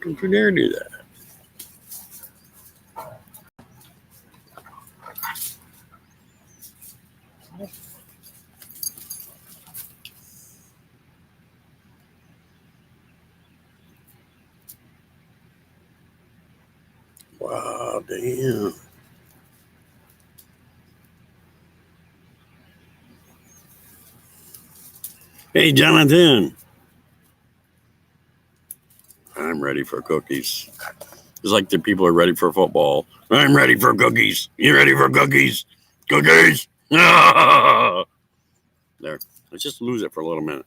Don't you dare do that. Wow, damn. Hey, Jonathan. I'm ready for cookies. It's like the people are ready for football. I'm ready for cookies. You ready for cookies? Cookies! Ah! There. Let's just lose it for a little minute.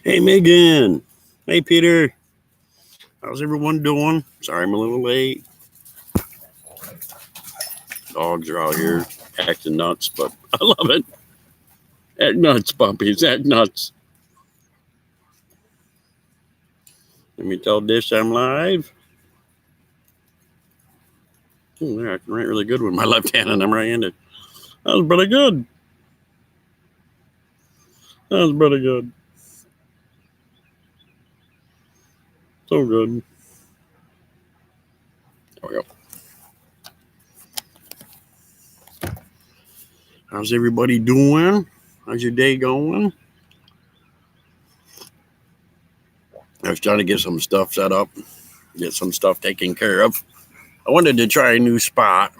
Hey, Megan. Hey, Peter. How's everyone doing? Sorry I'm a little late. Dogs are out here acting nuts, but I love it. Act nuts, puppies. Act nuts. Let me tell Dish I'm live. Oh, they're acting really good with my left hand, and I'm right-handed. That was pretty good. That was pretty good. So good. There we go. How's everybody doing? How's your day going? I was trying to get some stuff set up, get some stuff taken care of. I wanted to try a new spot.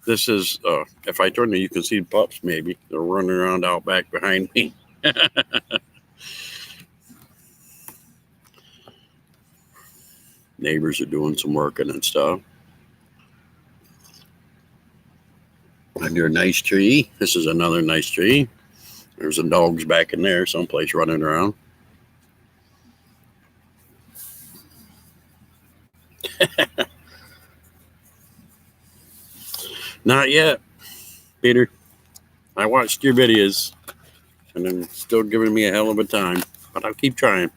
This is, if I turn it, you can see the pups maybe. They're running around out back behind me. Neighbors are doing some working and stuff. Under a nice tree. This is another nice tree. There's some dogs back in there someplace running around. Not yet, Peter. I watched your videos, and they're still giving me a hell of a time, but I'll keep trying.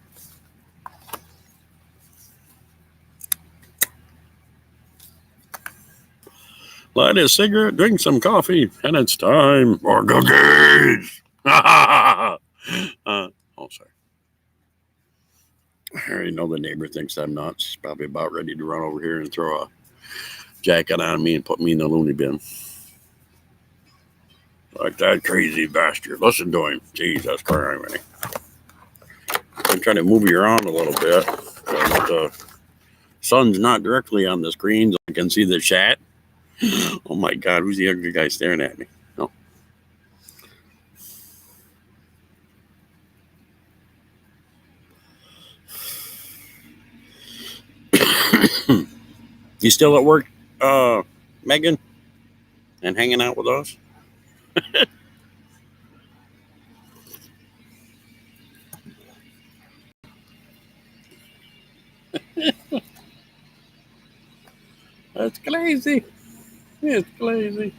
Light a cigarette, drink some coffee, and it's time for cookies. Oh, sorry. I already know the neighbor thinks I'm nuts. He's probably about ready to run over here and throw a jacket on me and put me in the loony bin. Like that crazy bastard. Listen to him. Jesus Christ. I'm trying to move you around a little bit. But the sun's not directly on the screen, so I can see the chat. Oh my God, who's the ugly guy staring at me? No. You still at work, Megan? And hanging out with us? That's crazy. It's crazy.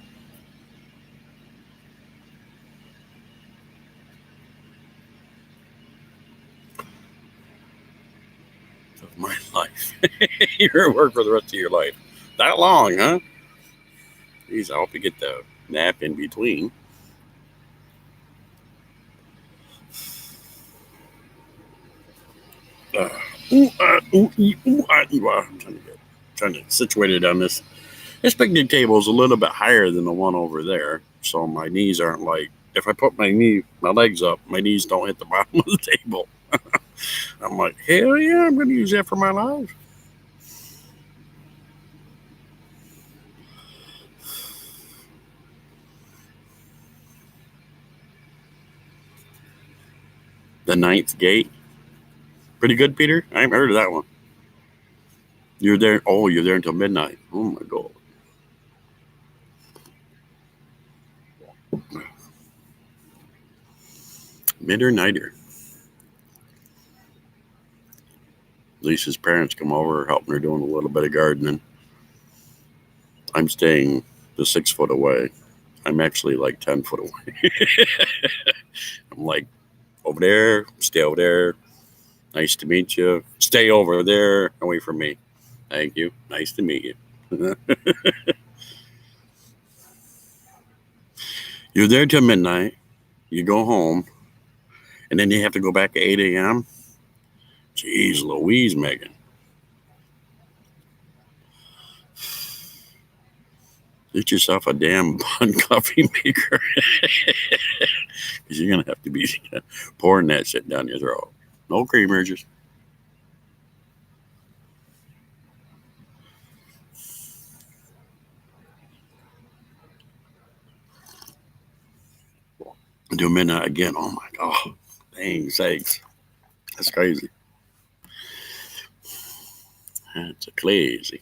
Of my life. You're at work for the rest of your life. That long, huh? Jeez, I hope you get the nap in between. I'm trying to situate it on this. This picnic table is a little bit higher than the one over there, so my knees aren't like. If I put my legs up, my knees don't hit the bottom of the table. I'm like, hell yeah, I'm going to use that for my life. The Ninth Gate. Pretty good, Peter? I haven't heard of that one. You're there. Oh, you're there until midnight. Oh my God. Midnighter. least his parents come over, helping her doing a little bit of gardening. I'm staying the 6 foot away. I'm actually like 10 foot away. I'm like, over there, stay over there. Nice to meet you. Stay over there, away from me. Thank you. Nice to meet you. You're there till midnight. You go home, and then you have to go back at 8 a.m. Jeez Louise, Megan. Get yourself a damn bun coffee maker. Because you're going to have to be pouring that shit down your throat. No creamer, just. Do midnight again. Oh my God. Dang sakes. That's crazy. That's crazy.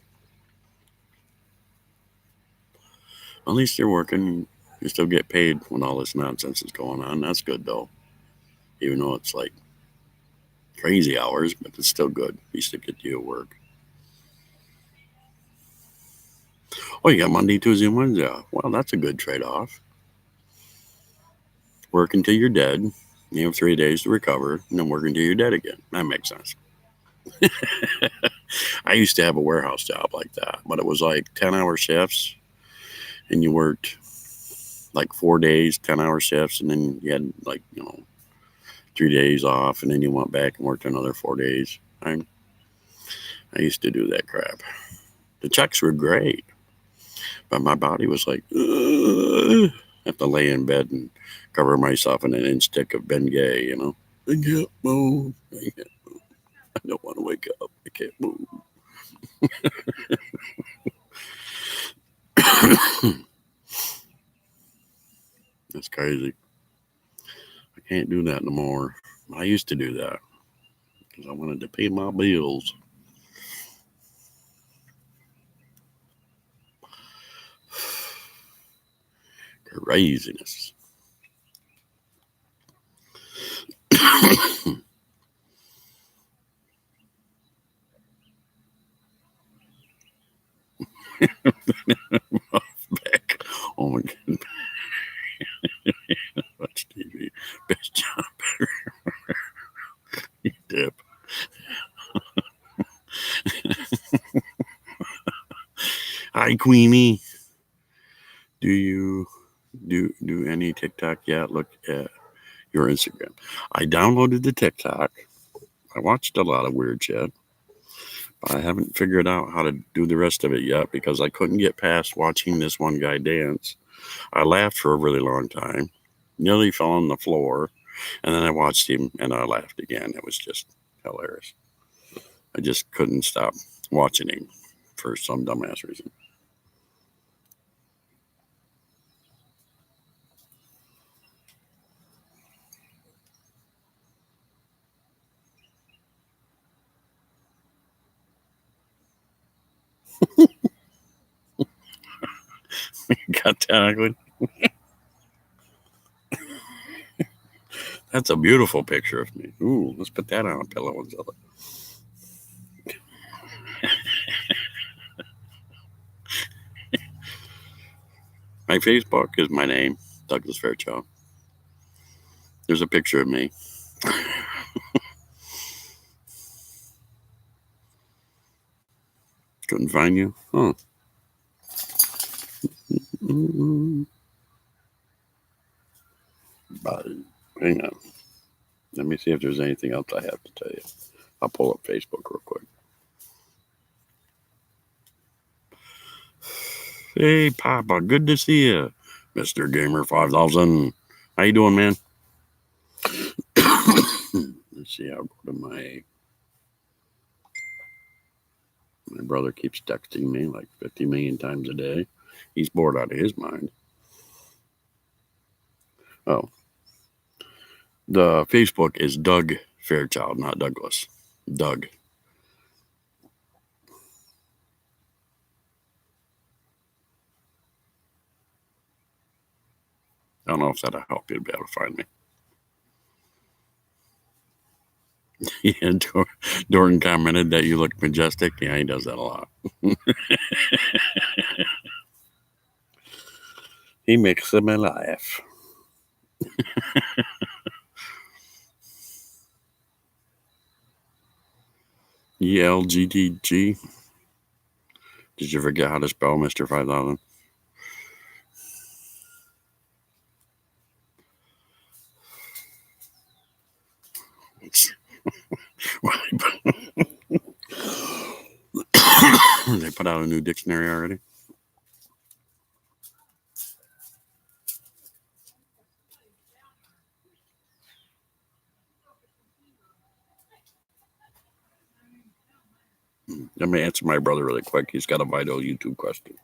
At least you're working. You still get paid when all this nonsense is going on. That's good, though. Even though it's like crazy hours, but it's still good. You still get to work. Oh, you got Monday, Tuesday, and Wednesday off. Well, that's a good trade-off. Work until you're dead. You have 3 days to recover, and then work until you're dead again. That makes sense. I used to have a warehouse job like that, but it was like 10-hour shifts, and you worked like 4 days, 10-hour shifts, and then you had 3 days off, and then you went back and worked another 4 days. I used to do that crap. The checks were great, but my body was like, ugh. I have to lay in bed and cover myself in an inch thick of Bengay, I can't move. I don't want to wake up. I can't move. That's crazy. I can't do that no more. I used to do that because I wanted to pay my bills. Craziness. Back. Oh my God. Watch TV. Best job ever. You dip. Hi, Queenie. Do you do any TikTok yet? Look at your Instagram. I downloaded the TikTok. I watched a lot of weird shit. But I haven't figured out how to do the rest of it yet because I couldn't get past watching this one guy dance. I laughed for a really long time, nearly fell on the floor, and then I watched him and I laughed again. It was just hilarious. I just couldn't stop watching him for some dumbass reason. Got that ugly? That's a beautiful picture of me. Ooh, let's put that on a pillow and sell it. My Facebook is my name, Douglas Fairchild. There's a picture of me. Couldn't find you? Huh. But hang on. Let me see if there's anything else I have to tell you. I'll pull up Facebook real quick. Hey, Papa, good to see you, Mr. Gamer 5000. How you doing, man? Let's see. I'll go to my brother keeps texting me like 50 million times a day. He's bored out of his mind. Oh, the Facebook is Doug Fairchild, not Douglas. Doug. I don't know if that'll help you to be able to find me. Yeah, Dorton commented that you look majestic. Yeah, he does that a lot. He makes them laugh. ELGTG. Did you forget how to spell Mr. 5000? They put out a new dictionary already. Let me answer my brother really quick. He's got a vital YouTube question.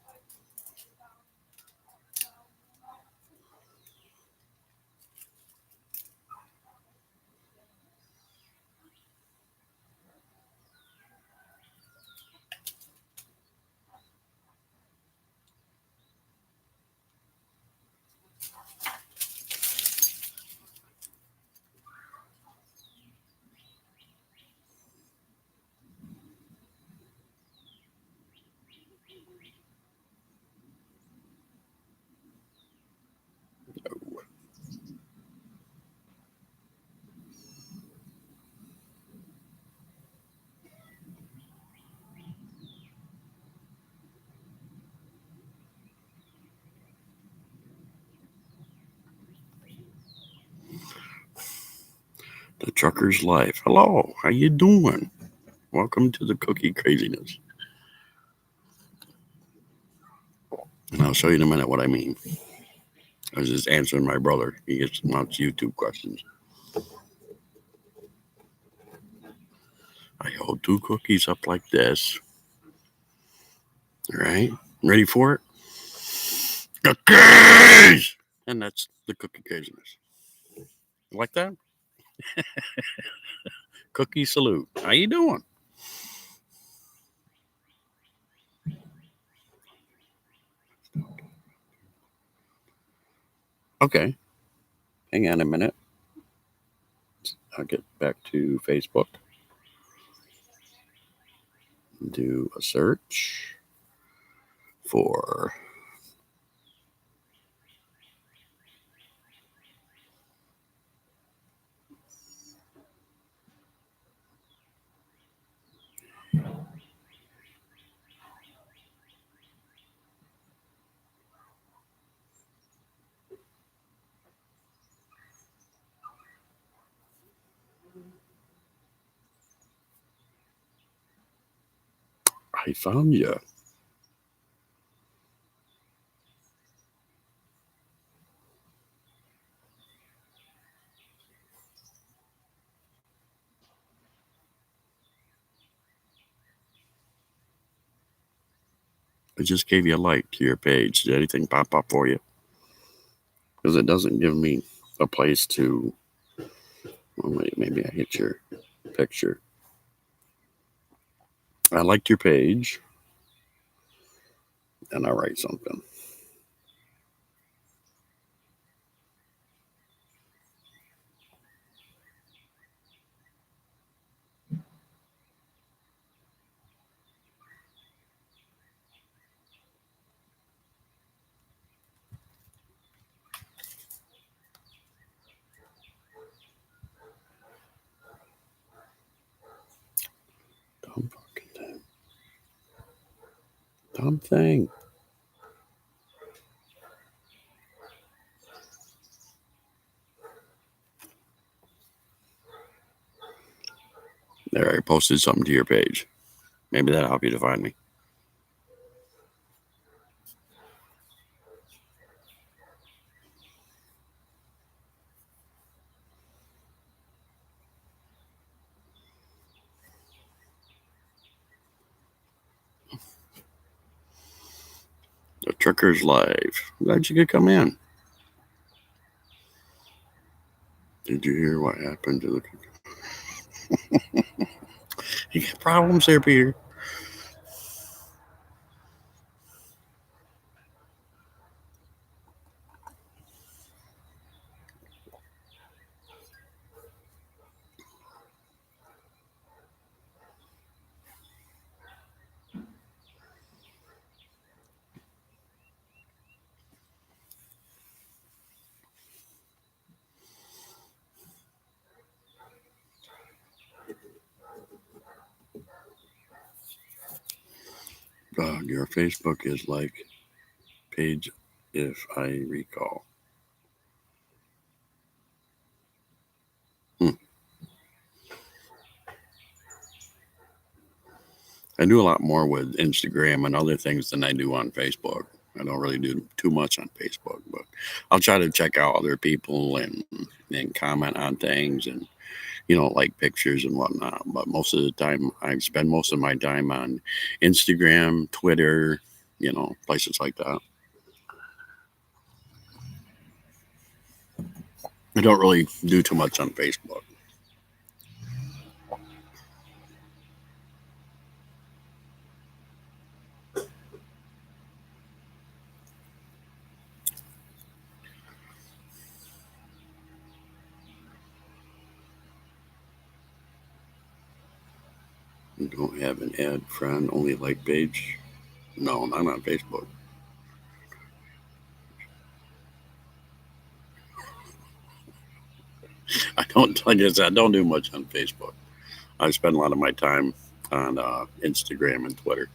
The Trucker's Life. Hello, how you doing? Welcome to the cookie craziness. And I'll show you in a minute what I mean. I was just answering my brother. He wants YouTube questions. I hold 2 cookies up like this. All right, ready for it? Cookies! And that's the cookie craziness. Like that? Cookie salute. How you doing? Okay, hang on a minute. I'll get back to Facebook. Do a search for I found you. I just gave you a like to your page. Did anything pop up for you? Because it doesn't give me a place to. Well, wait, maybe I hit your picture. I liked your page, and I write something. Dumb fucking thing. Dumb thing. There, I posted something to your page. Maybe that'll help you to find me. The Trucker's Live. Glad you could come in. Did you hear what happened to the? You got problems there, Peter. Your Facebook is like page, if I recall. I do a lot more with Instagram and other things than I do on Facebook. I don't really do too much on Facebook, but I'll try to check out other people and comment on things and like pictures and whatnot. But most of the time, I spend most of my time on Instagram, Twitter, places like that. I don't really do too much on Facebook. You don't have an ad friend, only like page. No, I'm on Facebook. I don't, like I said, I don't do much on Facebook. I spend a lot of my time on Instagram and Twitter.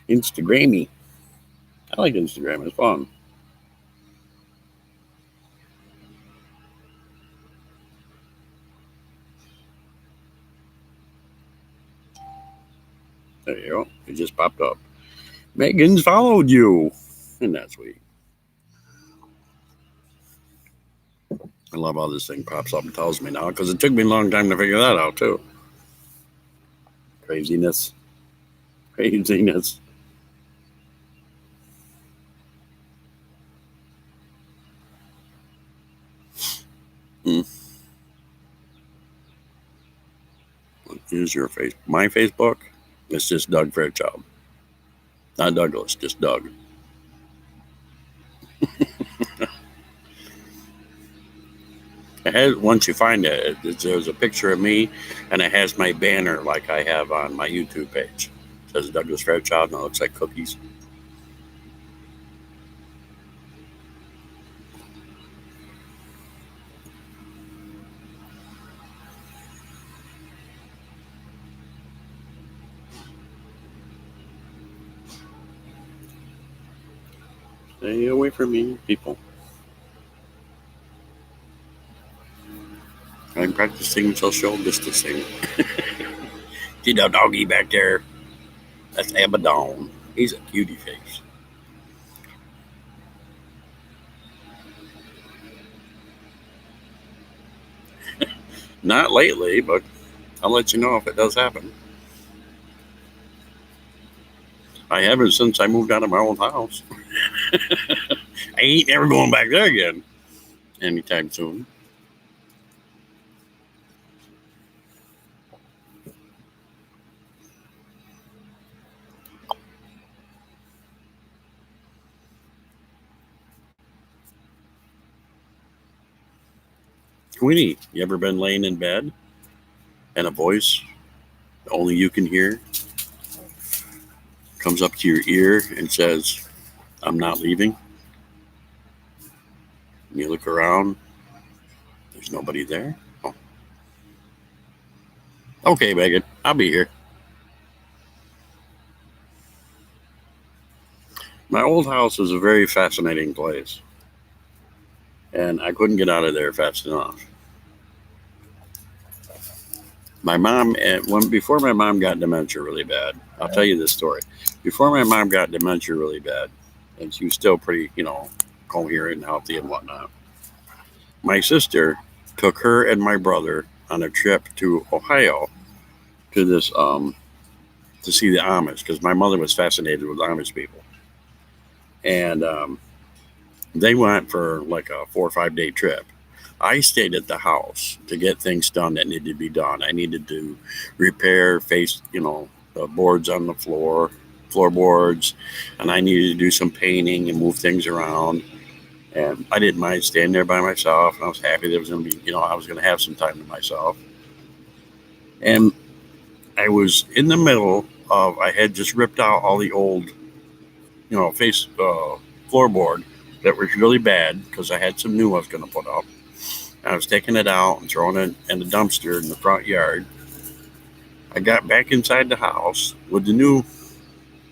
Instagrammy. I like Instagram. It's fun. There you go. It just popped up. Megan's followed you. And that's sweet. I love how this thing pops up and tells me now because it took me a long time to figure that out, too. Craziness. Craziness. Use your face. My Facebook. It's just Doug Fairchild. Not Douglas, just Doug. It has, once you find it, there's a picture of me, and it has my banner like I have on my YouTube page. It says Douglas Fairchild, and it looks like cookies. Stay away from me, people. I'm practicing social distancing. See that doggy back there? That's Abaddon. He's a cutie face. Not lately, but I'll let you know if it does happen. I haven't since I moved out of my old house. I ain't never going back there again anytime soon. Queenie, you ever been laying in bed and a voice only you can hear comes up to your ear and says, "I'm not leaving"? And you look around, there's nobody there. Oh. Okay, Megan, I'll be here. My old house was a very fascinating place, and I couldn't get out of there fast enough. My mom, before my mom got dementia really bad, I'll tell you this story. Before my mom got dementia really bad, and she was still pretty, coherent and healthy and whatnot, my sister took her and my brother on a trip to Ohio to this to see the Amish because my mother was fascinated with Amish people, and they went for like a 4 or 5 day trip. I stayed at the house to get things done that needed to be done. I needed to repair the boards on the floorboards, and I needed to do some painting and move things around. And I didn't mind staying there by myself. And I was happy there was going to be, I was going to have some time to myself. And I was in the middle of, I had just ripped out all the old, floorboard that was really bad because I had some new ones going to put up. I was taking it out and throwing it in the dumpster in the front yard. I got back inside the house with the new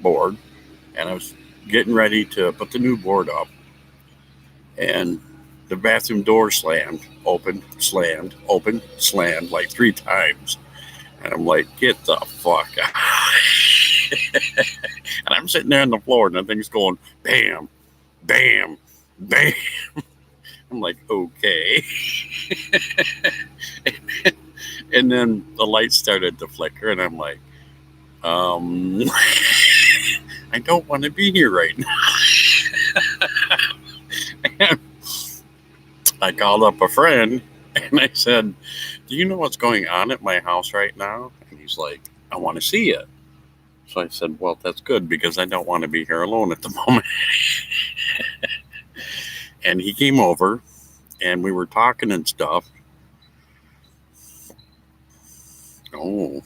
board, and I was getting ready to put the new board up, and the bathroom door slammed, slammed like 3 times. And I'm like, get the fuck out. And I'm sitting there on the floor, and the thing's going bam, bam, bam. I'm like, okay. And then the lights started to flicker, and I'm like, I don't want to be here right now. And I called up a friend, and I said, do you know what's going on at my house right now? And he's like, I want to see it. So I said, well, that's good because I don't want to be here alone at the moment. And he came over, and we were talking and stuff. Oh,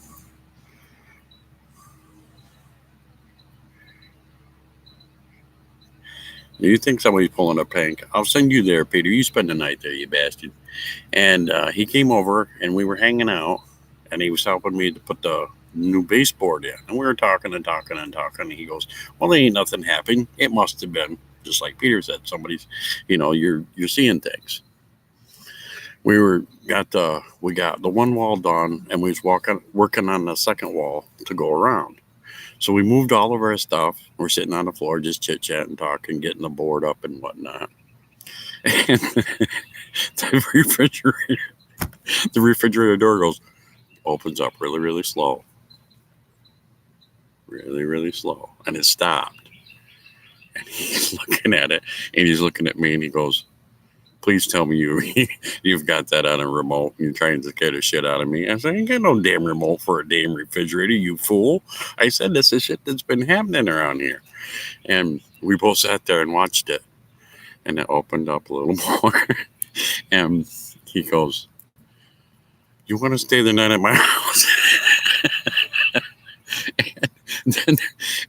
do you think somebody's pulling a prank? I'll send you there, Peter. You spend the night there, you bastard. And he came over, and we were hanging out, and he was helping me to put the new baseboard in. And we were talking and talking and talking. And he goes, well, there ain't nothing happened. It must have been, just like Peter said, somebody's, you're seeing things. We got the one wall done, and we was working on the second wall to go around. So we moved all of our stuff. We're sitting on the floor, just chit chatting, talking, getting the board up and whatnot. And the refrigerator door opens up really, really slow, really, really slow, and it stopped. And he's looking at it, and he's looking at me, and he goes, please tell me you've got that on a remote and you're trying to scare the shit out of me. I said, I ain't got no damn remote for a damn refrigerator, you fool. I said, this is shit that's been happening around here. And we both sat there and watched it. And it opened up a little more. And he goes, you want to stay the night at my house? And then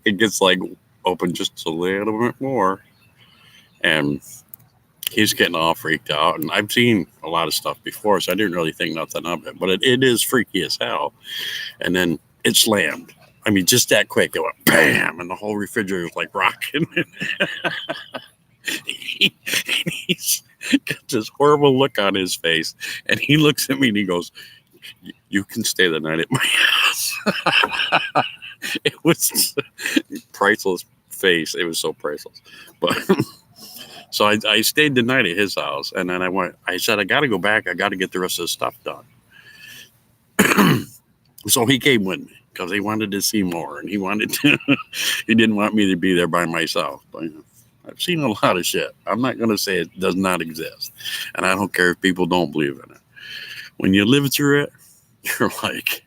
it gets like open just a little bit more. And he's getting all freaked out, and I've seen a lot of stuff before, so I didn't really think nothing of it. But it is freaky as hell. And then it slammed. I mean, just that quick, it went bam, and the whole refrigerator was like rocking. He's got this horrible look on his face, and he looks at me and he goes, "You can stay the night at my house." It was priceless face. It was so priceless, but. So I stayed the night at his house, and then I said, I got to go back. I got to get the rest of the stuff done. So he came with me because he wanted to see more, and he didn't want me to be there by myself. But I've seen a lot of shit. I'm not going to say it does not exist, and I don't care if people don't believe in it. When you live through it, you're like,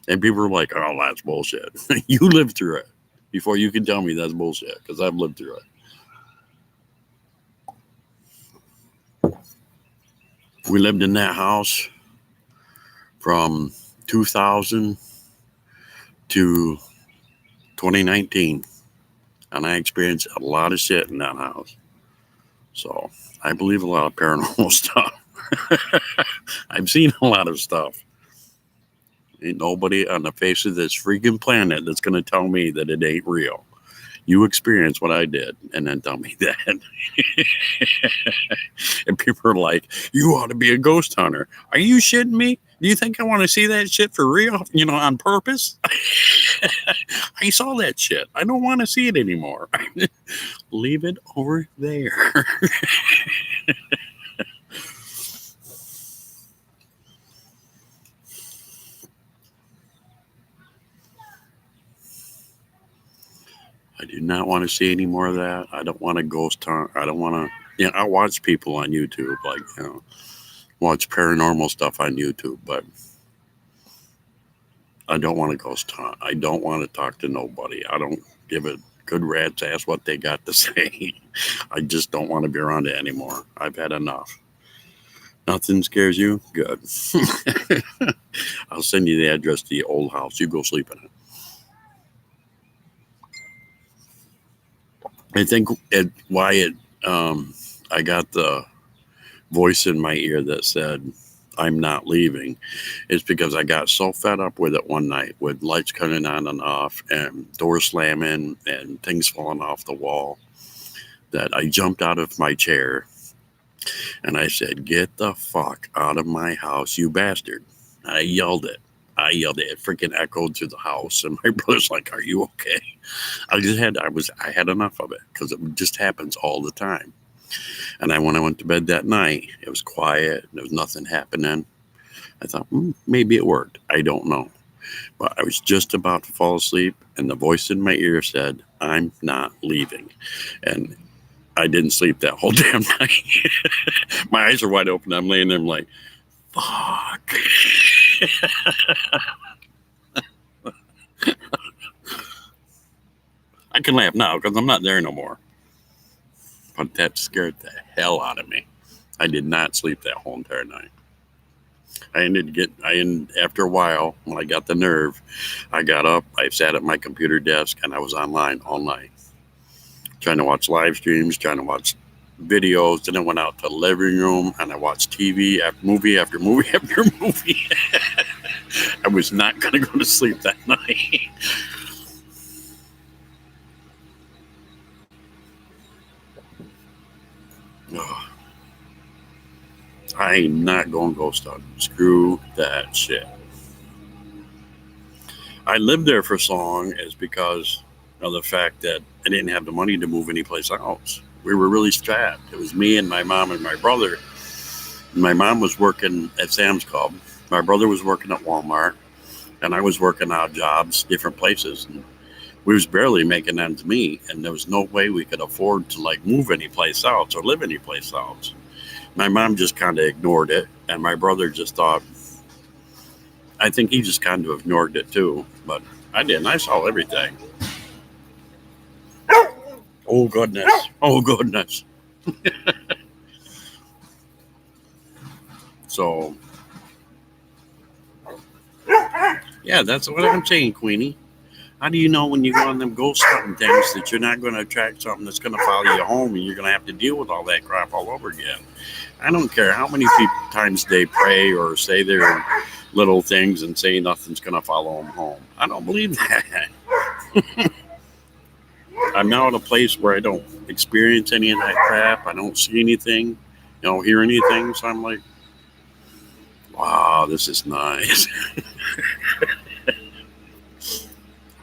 and people are like, oh, that's bullshit. You lived through it before you can tell me that's bullshit, because I've lived through it. We lived in that house from 2000 to 2019, and I experienced a lot of shit in that house. So I believe a lot of paranormal stuff. I've seen a lot of stuff. Ain't nobody on the face of this freaking planet that's going to tell me that it ain't real. You experience what I did, and then tell me that. And people are like, you ought to be a ghost hunter. Are you shitting me? Do you think I want to see that shit for real? On purpose? I saw that shit. I don't want to see it anymore. Leave it over there. I do not want to see any more of that. I don't want to ghost hunt. I don't want to. I watch people on YouTube, watch paranormal stuff on YouTube, but I don't want to ghost hunt. I don't want to talk to nobody. I don't give a good rat's ass what they got to say. I just don't want to be around it anymore. I've had enough. Nothing scares you? Good. I'll send you the address to the old house. You go sleep in it. I think I got the voice in my ear that said, I'm not leaving, is because I got so fed up with it one night with lights coming on and off and doors slamming and things falling off the wall that I jumped out of my chair and I said, get the fuck out of my house, you bastard. I yelled it. It freaking echoed through the house, and my brother's like, "Are you okay?" I had enough of it because it just happens all the time. And when I went to bed that night, it was quiet. There was nothing happening. I thought, maybe it worked. I don't know. But I was just about to fall asleep, and the voice in my ear said, I'm not leaving. And I didn't sleep that whole damn night. My eyes are wide open. I'm laying there, I'm like, fuck. I can laugh now because I'm not there no more. But that scared the hell out of me. I did not sleep that whole entire night. After a while, when I got the nerve, I got up, I sat at my computer desk, and I was online all night. Trying to watch live streams, trying to watch videos. Then I went out to the living room and I watched TV after movie after movie after movie. I was not going to go to sleep that night. I ain't not going ghost hunting. Screw that shit. I lived there for so long is because of the fact that I didn't have the money to move anyplace else. We were really strapped. It was me and my mom and my brother. My mom was working at Sam's Club. My brother was working at Walmart. And I was working odd jobs, different places. And we was barely making ends meet. And there was no way we could afford to move anyplace else or live anyplace else. My mom just kind of ignored it. And my brother just thought, I think he just kind of ignored it too. But I didn't. I saw everything. Oh, goodness. Oh, goodness. So, yeah, that's what I'm saying, Queenie. How do you know when you go on them ghost hunting things that you're not going to attract something that's going to follow you home and you're going to have to deal with all that crap all over again? I don't care how many times they pray or say their little things and say nothing's going to follow them home. I don't believe that. I'm now at a place where I don't experience any of that crap. I don't see anything, hear anything. So I'm like, wow, this is nice.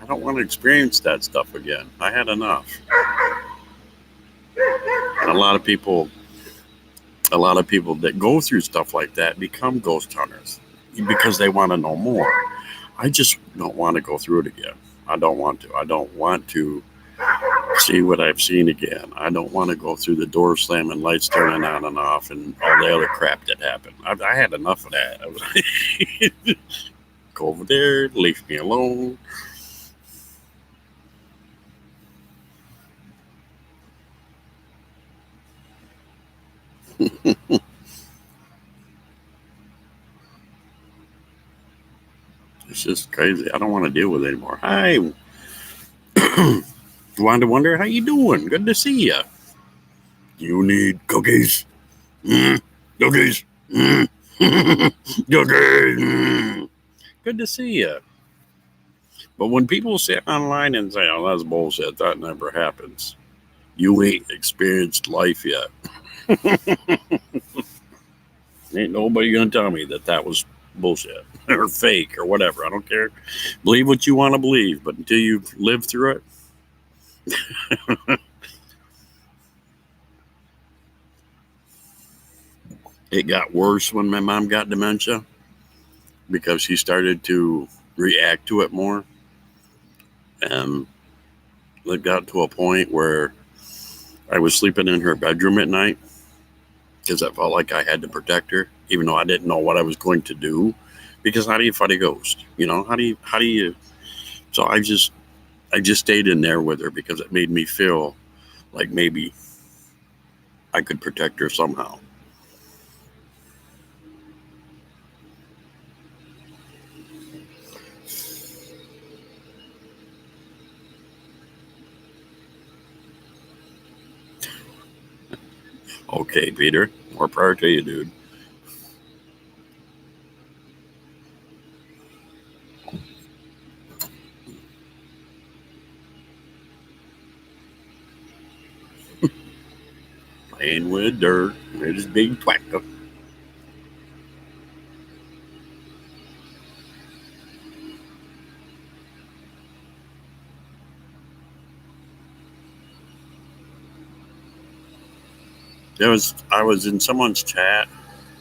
I don't want to experience that stuff again. I had enough. And a lot of people that go through stuff like that become ghost hunters because they want to know more. I just don't want to go through it again. I don't want to. I don't want to see what I've seen again. I don't want to go through the door slamming, lights turning on and off, and all the other crap that happened. I had enough of that. I was like, go over there, leave me alone. It's just crazy. I don't want to deal with it anymore. Hi. Wonder how you doing? Good to see you. You need cookies? Cookies? Cookies? Good to see you. But when people sit online and say, oh, that's bullshit, that never happens, you ain't experienced life yet. Ain't nobody gonna tell me that was bullshit or fake or whatever. I don't care. Believe what you want to believe, but until you've lived through it. It got worse when my mom got dementia because she started to react to it more. And it got to a point where I was sleeping in her bedroom at night because I felt like I had to protect her, even though I didn't know what I was going to do. Because how do you fight a ghost? How do you? So I just stayed in there with her because it made me feel like maybe I could protect her somehow. Okay, Peter, More power to you, dude. Playing with dirt with his big tractor. I was in someone's chat.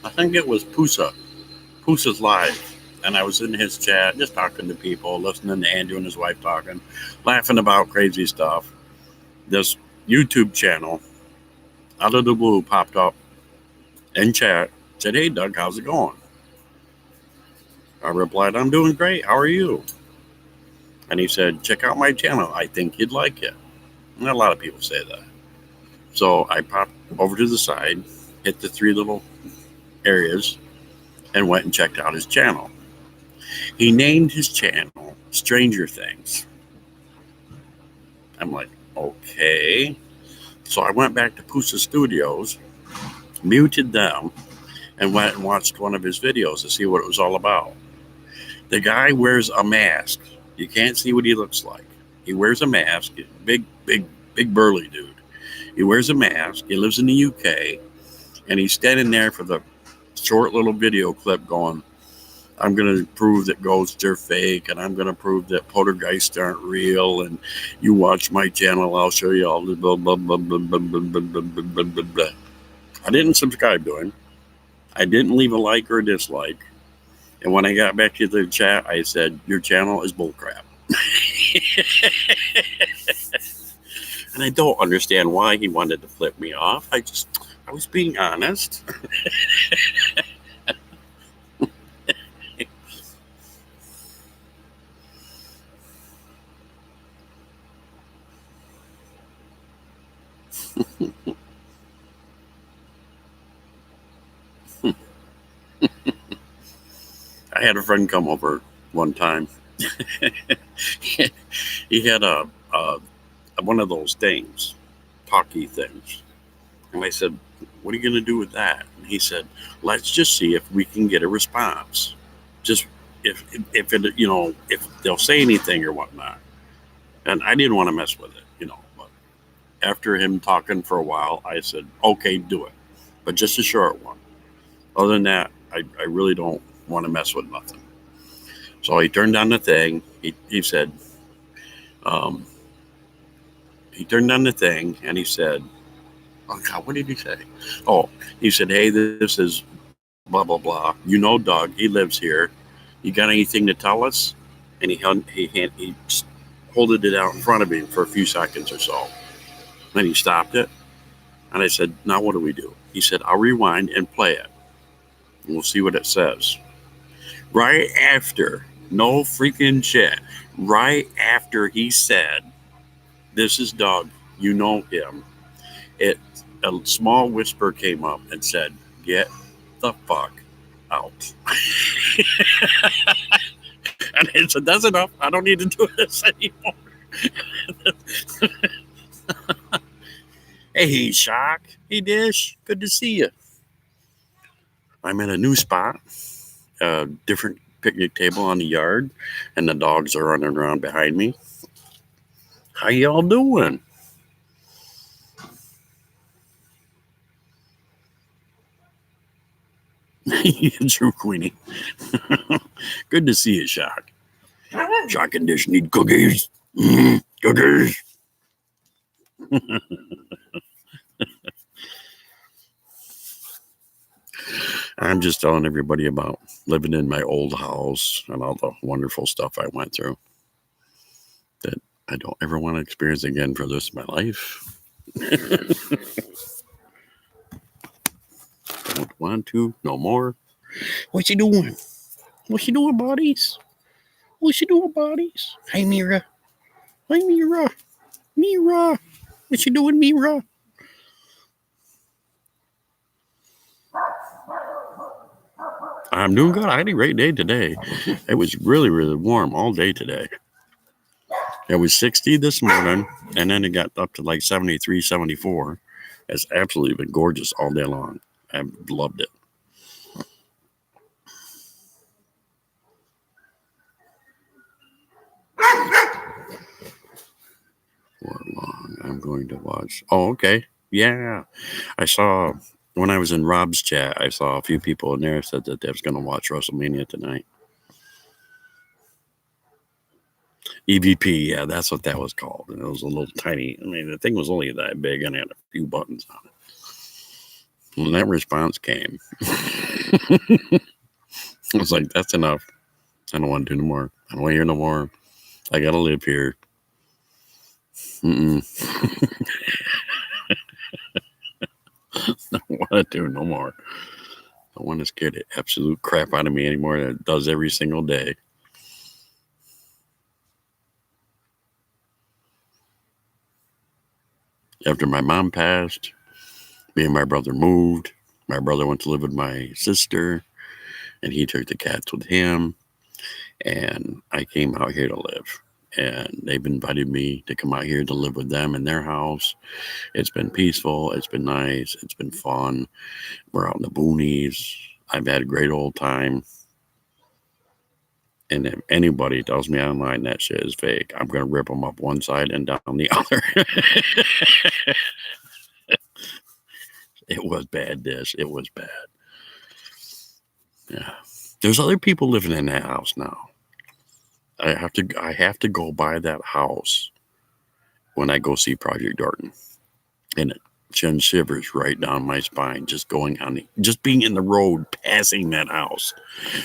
I think it was Pusa's live, and I was in his chat just talking to people, listening to Andrew and his wife talking, laughing about crazy stuff. This YouTube channel out of the blue popped up in chat, said, "Hey Doug, how's it going?" I replied, "I'm doing great. How are you?" And he said, "Check out my channel. I think you'd like it." And a lot of people say that. So I popped over to the side, hit the three little areas, and went and checked out his channel. He named his channel Stranger Things. I'm like, okay. So I went back to Pusa Studios, muted them, and went and watched one of his videos to see what it was all about. The guy wears a mask. You can't see what he looks like. He wears a mask. Big burly dude. He wears a mask. He lives in the UK, and he's standing there for the short little video clip going, "I'm going to prove that ghosts are fake, and I'm going to prove that poltergeists aren't real, and you watch my channel, I'll show you all the blah, blah, blah, blah, blah, blah, blah, blah, blah, blah, blah." I didn't subscribe to him. I didn't leave a like or a dislike. And when I got back to the chat, I said, "Your channel is bullcrap." And I don't understand why he wanted to flip me off. I was being honest. I had a friend come over one time. He had a one of those things, talkie things. And I said, "What are you going to do with that?" And he said, "Let's just see if we can get a response. Just if it, if they'll say anything or whatnot." And I didn't want to mess with it, but after him talking for a while, I said, "Okay, do it. But just a short one. Other than that, I really don't want to mess with nothing." So he turned on the thing. He said, he turned on the thing and he said, "Oh God, what did he say?" Oh, he said, "Hey, this is blah, blah, blah. You know Doug, he lives here. You got anything to tell us?" And he holded it out in front of me for a few seconds or so. Then he stopped it. And I said, "Now what do we do?" He said, "I'll rewind and play it. And we'll see what it says." Right after, no freaking shit, right after he said, "This is Doug, you know him," a small whisper came up and said, "Get the fuck out." And I said, "That's enough. I don't need to do this anymore." Hey, Shock. Hey, Dish. Good to see you. I'm in a new spot, a different picnic table on the yard, and the dogs are running around behind me. How y'all doing? True, Queenie. Good to see you, Shock. Shock and Dish need cookies. Cookies. I'm just telling everybody about living in my old house and all the wonderful stuff I went through that I don't ever want to experience again for the rest of my life. Don't want to no more. What you doing? What you doing, buddies? What you doing, buddies? Hey, Mira. Hi, Mira. Mira. What you doing, Mira? I'm doing good. I had a great day today. It was really, really warm all day today. It was 60 this morning, and then it got up to like 73, 74. It's absolutely been gorgeous all day long. I loved it. For long, I'm going to watch. Oh, okay. Yeah. I saw, when I was in Rob's chat, I saw a few people in there said that they was going to watch WrestleMania tonight. EVP, yeah, that's what that was called. And it was a little tiny, I mean, the thing was only that big and it had a few buttons on it. When that response came, I was like, that's enough. I don't want to do no more. I don't want to hear no more. I got to live here. I don't want to do no more. I don't want to scare the absolute crap out of me anymore that it does every single day. After my mom passed, me and my brother moved. My brother went to live with my sister, and he took the cats with him. And I came out here to live. And they've invited me to come out here to live with them in their house. It's been peaceful. It's been nice. It's been fun. We're out in the boonies. I've had a great old time. And if anybody tells me online that shit is fake, I'm going to rip them up one side and down the other. It was bad, this. It was bad. Yeah. There's other people living in that house now. I have to go by that house when I go see Project Darton. And it sends shivers right down my spine just being in the road passing that house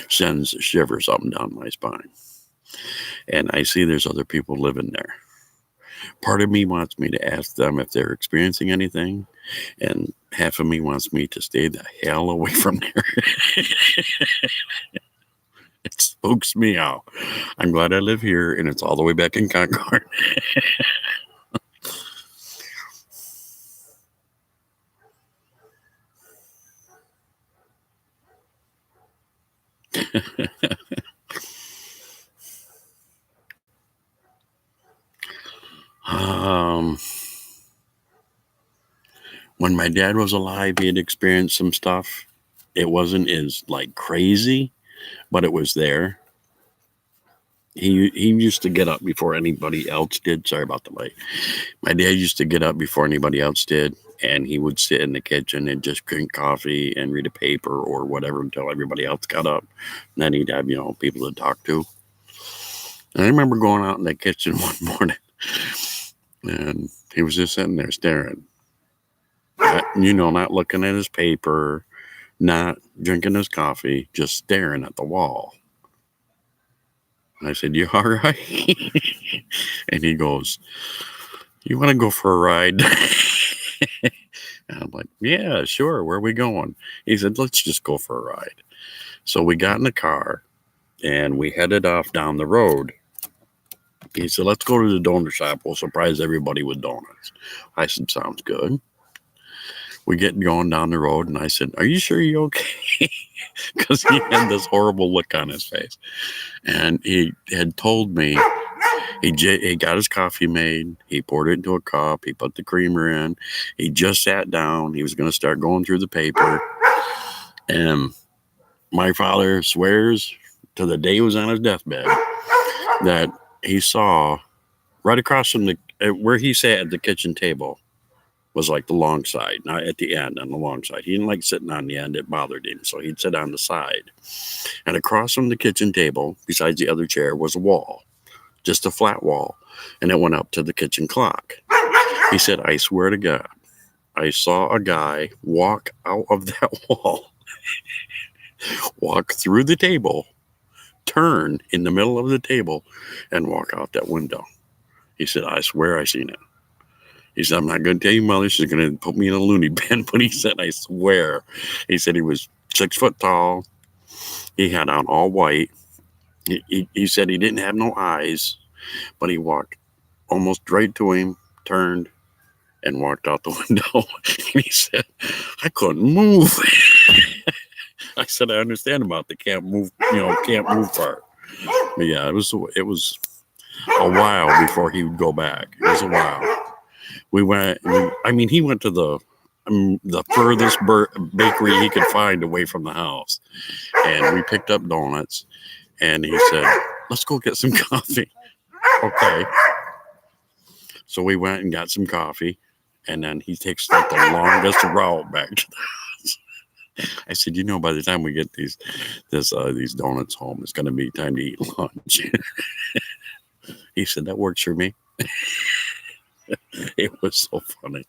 sends shivers up and down my spine. And I see there's other people living there. Part of me wants me to ask them if they're experiencing anything, and half of me wants me to stay the hell away from there. It spooks me out. I'm glad I live here, and it's all the way back in Concord. When my dad was alive, he had experienced some stuff. It wasn't as like crazy, but it was there. He used to get up before anybody else did. Sorry about the light. My dad used to get up before anybody else did, and he would sit in the kitchen and just drink coffee and read a paper or whatever until everybody else got up. And then he'd have, people to talk to. And I remember going out in the kitchen one morning, and he was just sitting there staring. Not looking at his paper, not drinking his coffee, just staring at the wall. I said, "You all right?" And he goes, "You want to go for a ride?" And I'm like, "Yeah, sure. Where are we going?" He said, "Let's just go for a ride." So we got in the car and we headed off down the road. He said, "Let's go to the donut shop. We'll surprise everybody with donuts." I said, "Sounds good." We get going down the road, and I said, "Are you sure you're okay?" Because he had this horrible look on his face. And he had told me he got his coffee made. He poured it into a cup. He put the creamer in. He just sat down. He was going to start going through the paper. And my father swears to the day he was on his deathbed that he saw right across from where he sat at the kitchen table was like the long side, not at the end, on the long side. He didn't like sitting on the end. It bothered him. So he'd sit on the side. And across from the kitchen table, besides the other chair, was a wall, just a flat wall. And it went up to the kitchen clock. He said, "I swear to God, I saw a guy walk out of that wall, walk through the table, turn in the middle of the table, and walk out that window." He said, "I swear I seen it." He said, "I'm not going to tell you, Mother. She's going to put me in a loony bin." But he said, "I swear." He said he was 6 foot tall. He had on all white. He said he didn't have no eyes, but he walked almost right to him, turned, and walked out the window. And he said, "I couldn't move." I said, "I understand about the can't move part." But yeah, it was a while before he would go back. It was a while. We went, he went to the the furthest bakery he could find away from the house. And we picked up donuts. And he said, let's go get some coffee. Okay. So we went and got some coffee. And then he takes like the longest route back to the house. I said, by the time we get these donuts home, it's going to be time to eat lunch. He said, that works for me. It was so funny.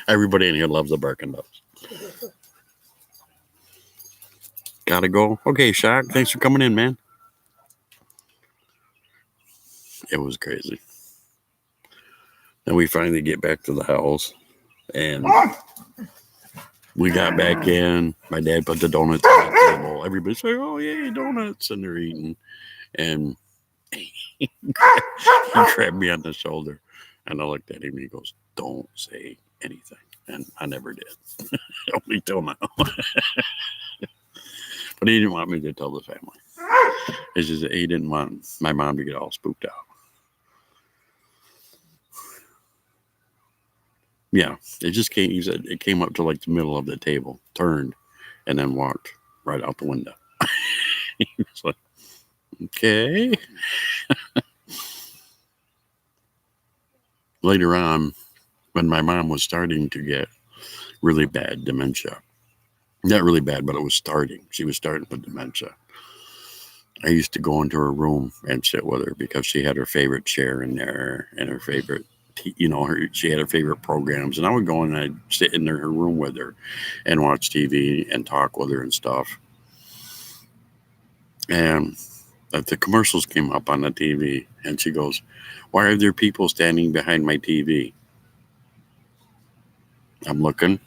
Everybody in here loves the barking dogs. Gotta go. Okay, Shock, thanks for coming in, man. It was crazy. Then we finally get back to the house, and we got back in. My dad put the donuts on the table. Everybody's like, oh, yay, donuts, and they're eating. And he grabbed me on the shoulder, and I looked at him, and he goes, don't say anything. And I never did. Only till now. But he didn't want me to tell the family. It's just that he didn't want my mom to get all spooked out. Yeah, it just came. He said it came up to like the middle of the table, turned, and then walked right out the window. He was like, okay. Later on, when my mom was starting to get really bad dementia, not really bad, but it was starting. She was starting with dementia. I used to go into her room and sit with her because she had her favorite chair in there and her favorite, she had her favorite programs. And I would go and I'd sit in her room with her and watch TV and talk with her and stuff. And the commercials came up on the TV and she goes, why are there people standing behind my TV? I'm looking.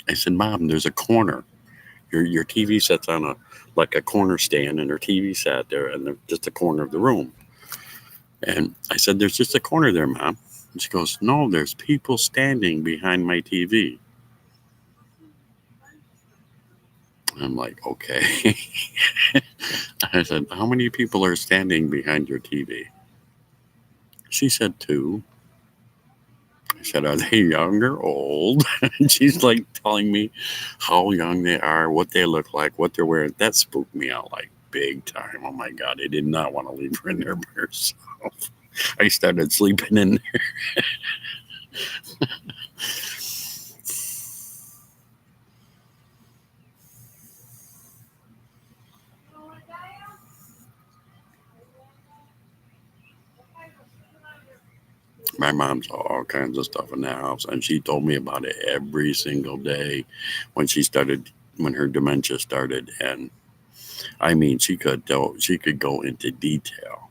I said, Mom, there's a corner. Your TV set's on a corner stand, and her TV sat there, and just a corner of the room. And I said, there's just a corner there, Mom. And she goes, no, there's people standing behind my TV. I'm like, okay. I said, how many people are standing behind your TV? She said 2. I said, are they young or old? And she's like telling me how young they are, what they look like, what they're wearing. That spooked me out like big time. Oh my God, I did not want to leave her in there by herself. I started sleeping in there. My mom saw all kinds of stuff in that house, and she told me about it every single day when her dementia started. And I mean, she could go into detail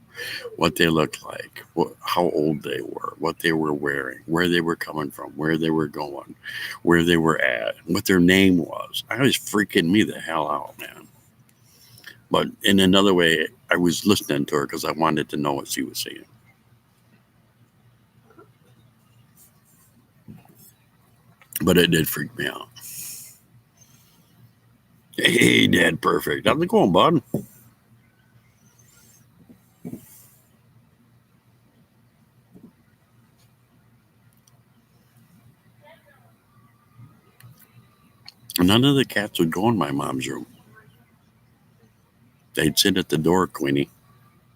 what they looked like, how old they were, what they were wearing, where they were coming from, where they were going, where they were at, what their name was. I was freaking me the hell out, man. But in another way, I was listening to her because I wanted to know what she was saying. But it did freak me out. Hey, Dad, perfect. How's it going, bud? None of the cats would go in my mom's room. They'd sit at the door, Queenie.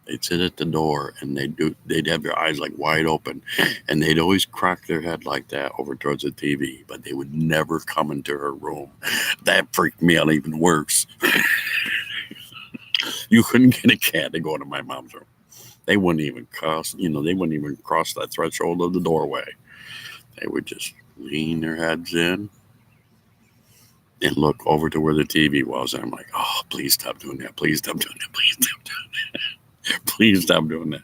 They'd sit at the door and they'd have their eyes like wide open, and they'd always crack their head like that over towards the TV, but they would never come into her room. That freaked me out even worse. You couldn't get a cat to go into my mom's room. They wouldn't even cross that threshold of the doorway. They would just lean their heads in and look over to where the TV was. And I'm like, oh, please stop doing that. Please stop doing that. Please stop doing that. Please stop doing that.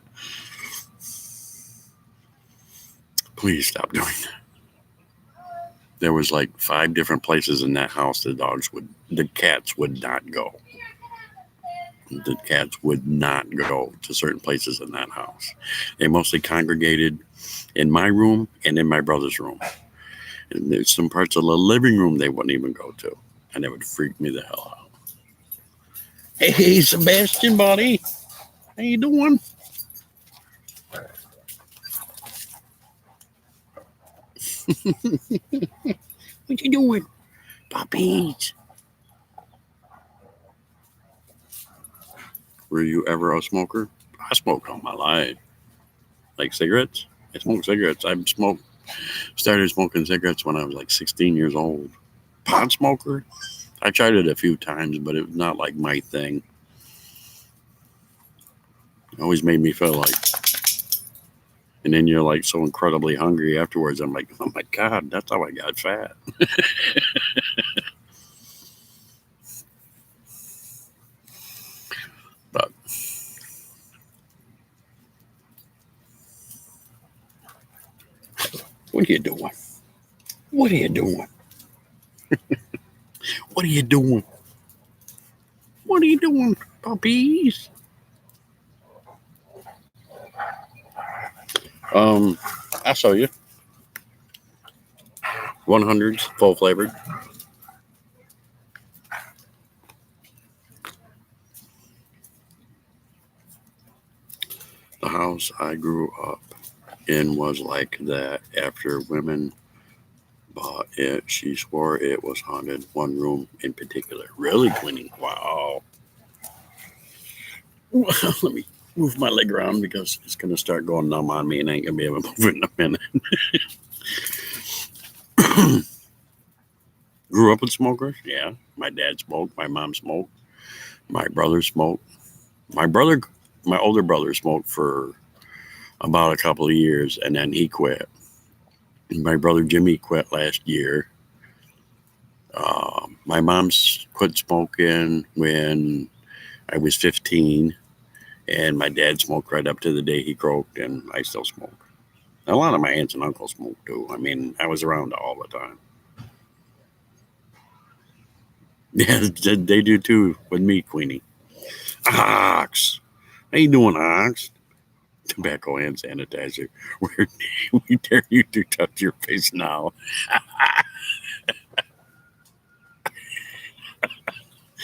Please stop doing that. There was like 5 different places in that house the cats would not go. The cats would not go to certain places in that house. They mostly congregated in my room and in my brother's room. And there's some parts of the living room they wouldn't even go to. And it would freak me the hell out. Hey, Sebastian, buddy. How you doing? What you doing? Puppies. Were you ever a smoker? I smoked all my life. Like cigarettes? I smoked cigarettes. Started smoking cigarettes when I was like 16 years old. Pot smoker? I tried it a few times, but it was not like my thing. It always made me feel like, and then you're like so incredibly hungry afterwards. I'm like, oh my God, that's how I got fat. But what are you doing? What are you doing? What are you doing? What are you doing, puppies? Um, I'll show you. 100s, full flavored. The house I grew up in was like that. After women bought it, she swore it was haunted. One room in particular. Really, Queenie? Wow. Let me move my leg around because it's going to start going numb on me and I ain't going to be able to move it in a minute. Grew up with smokers? Yeah. My dad smoked. My mom smoked. My brother smoked. My brother, my older brother smoked for about a couple of years and then he quit. My brother Jimmy quit last year. My mom's quit smoking when I was 15, and my dad smoked right up to the day he croaked, and I still smoke. A lot of my aunts and uncles smoke too. I mean, I was around all the time. Yeah, they do too with me, Queenie. Ox. How you doing, Ox? Tobacco hand sanitizer. We dare you to touch your face now.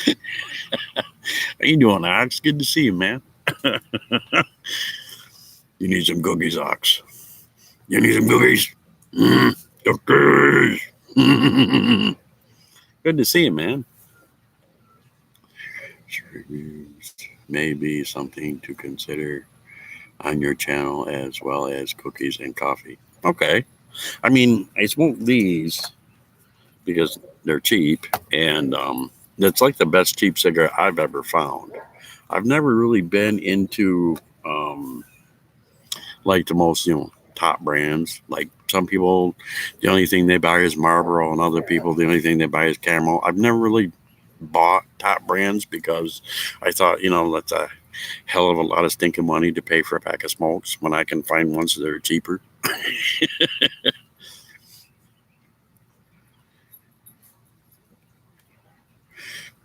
How you doing, Ox? Good to see you, man. You need some cookies, Ox. You need some cookies. Cookies. Good to see you, man. Maybe something to consider on your channel as well as cookies and coffee. Okay. I mean, I smoke these because they're cheap, and it's like the best cheap cigarette I've ever found. I've never really been into like the most, top brands. Like some people, the only thing they buy is Marlboro, and other people, the only thing they buy is Camel. I've never really bought top brands because I thought, that's a hell of a lot of stinking money to pay for a pack of smokes when I can find ones that are cheaper.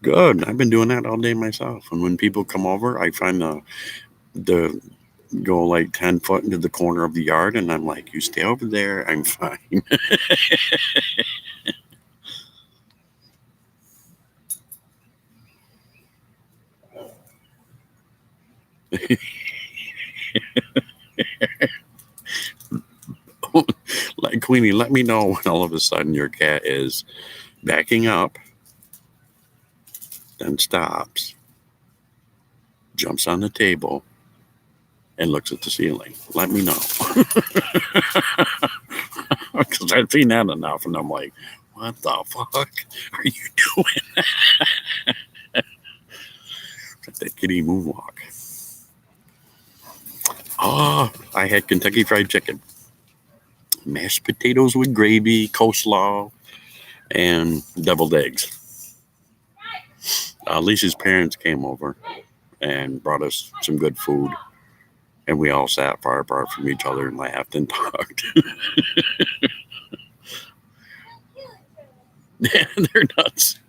Good. I've been doing that all day myself. And when people come over, I find the go like 10 foot into the corner of the yard, and I'm like, you stay over there. I'm fine. Like, Queenie, let me know when all of a sudden your cat is backing up, then stops, jumps on the table, and looks at the ceiling. Let me know. Because I've seen that enough, and I'm like, what the fuck are you doing? That kitty moonwalk. Oh, I had Kentucky Fried Chicken, mashed potatoes with gravy, coleslaw, and deviled eggs. Lisa's parents came over and brought us some good food, and we all sat far apart from each other and laughed and talked. They're nuts.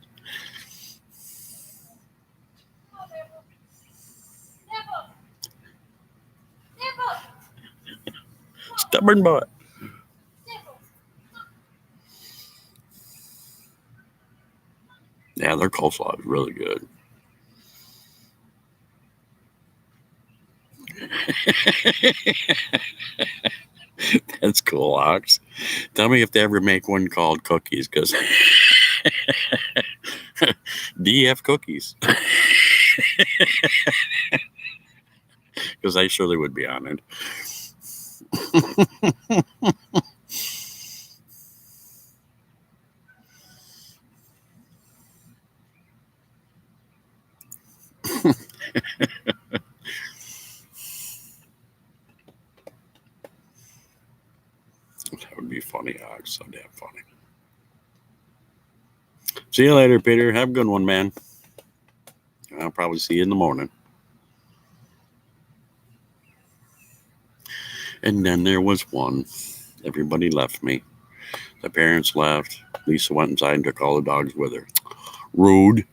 Stubborn butt. Yeah, their coleslaw is really good. That's cool, Ox. Tell me if they ever make one called cookies, because DF cookies, because I surely would be honored. That would be funny, Ox. So damn funny. See you later, Peter. Have a good one, man. I'll probably see you in the morning. And then there was one. Everybody left me. The parents left. Lisa went inside and took all the dogs with her. Rude.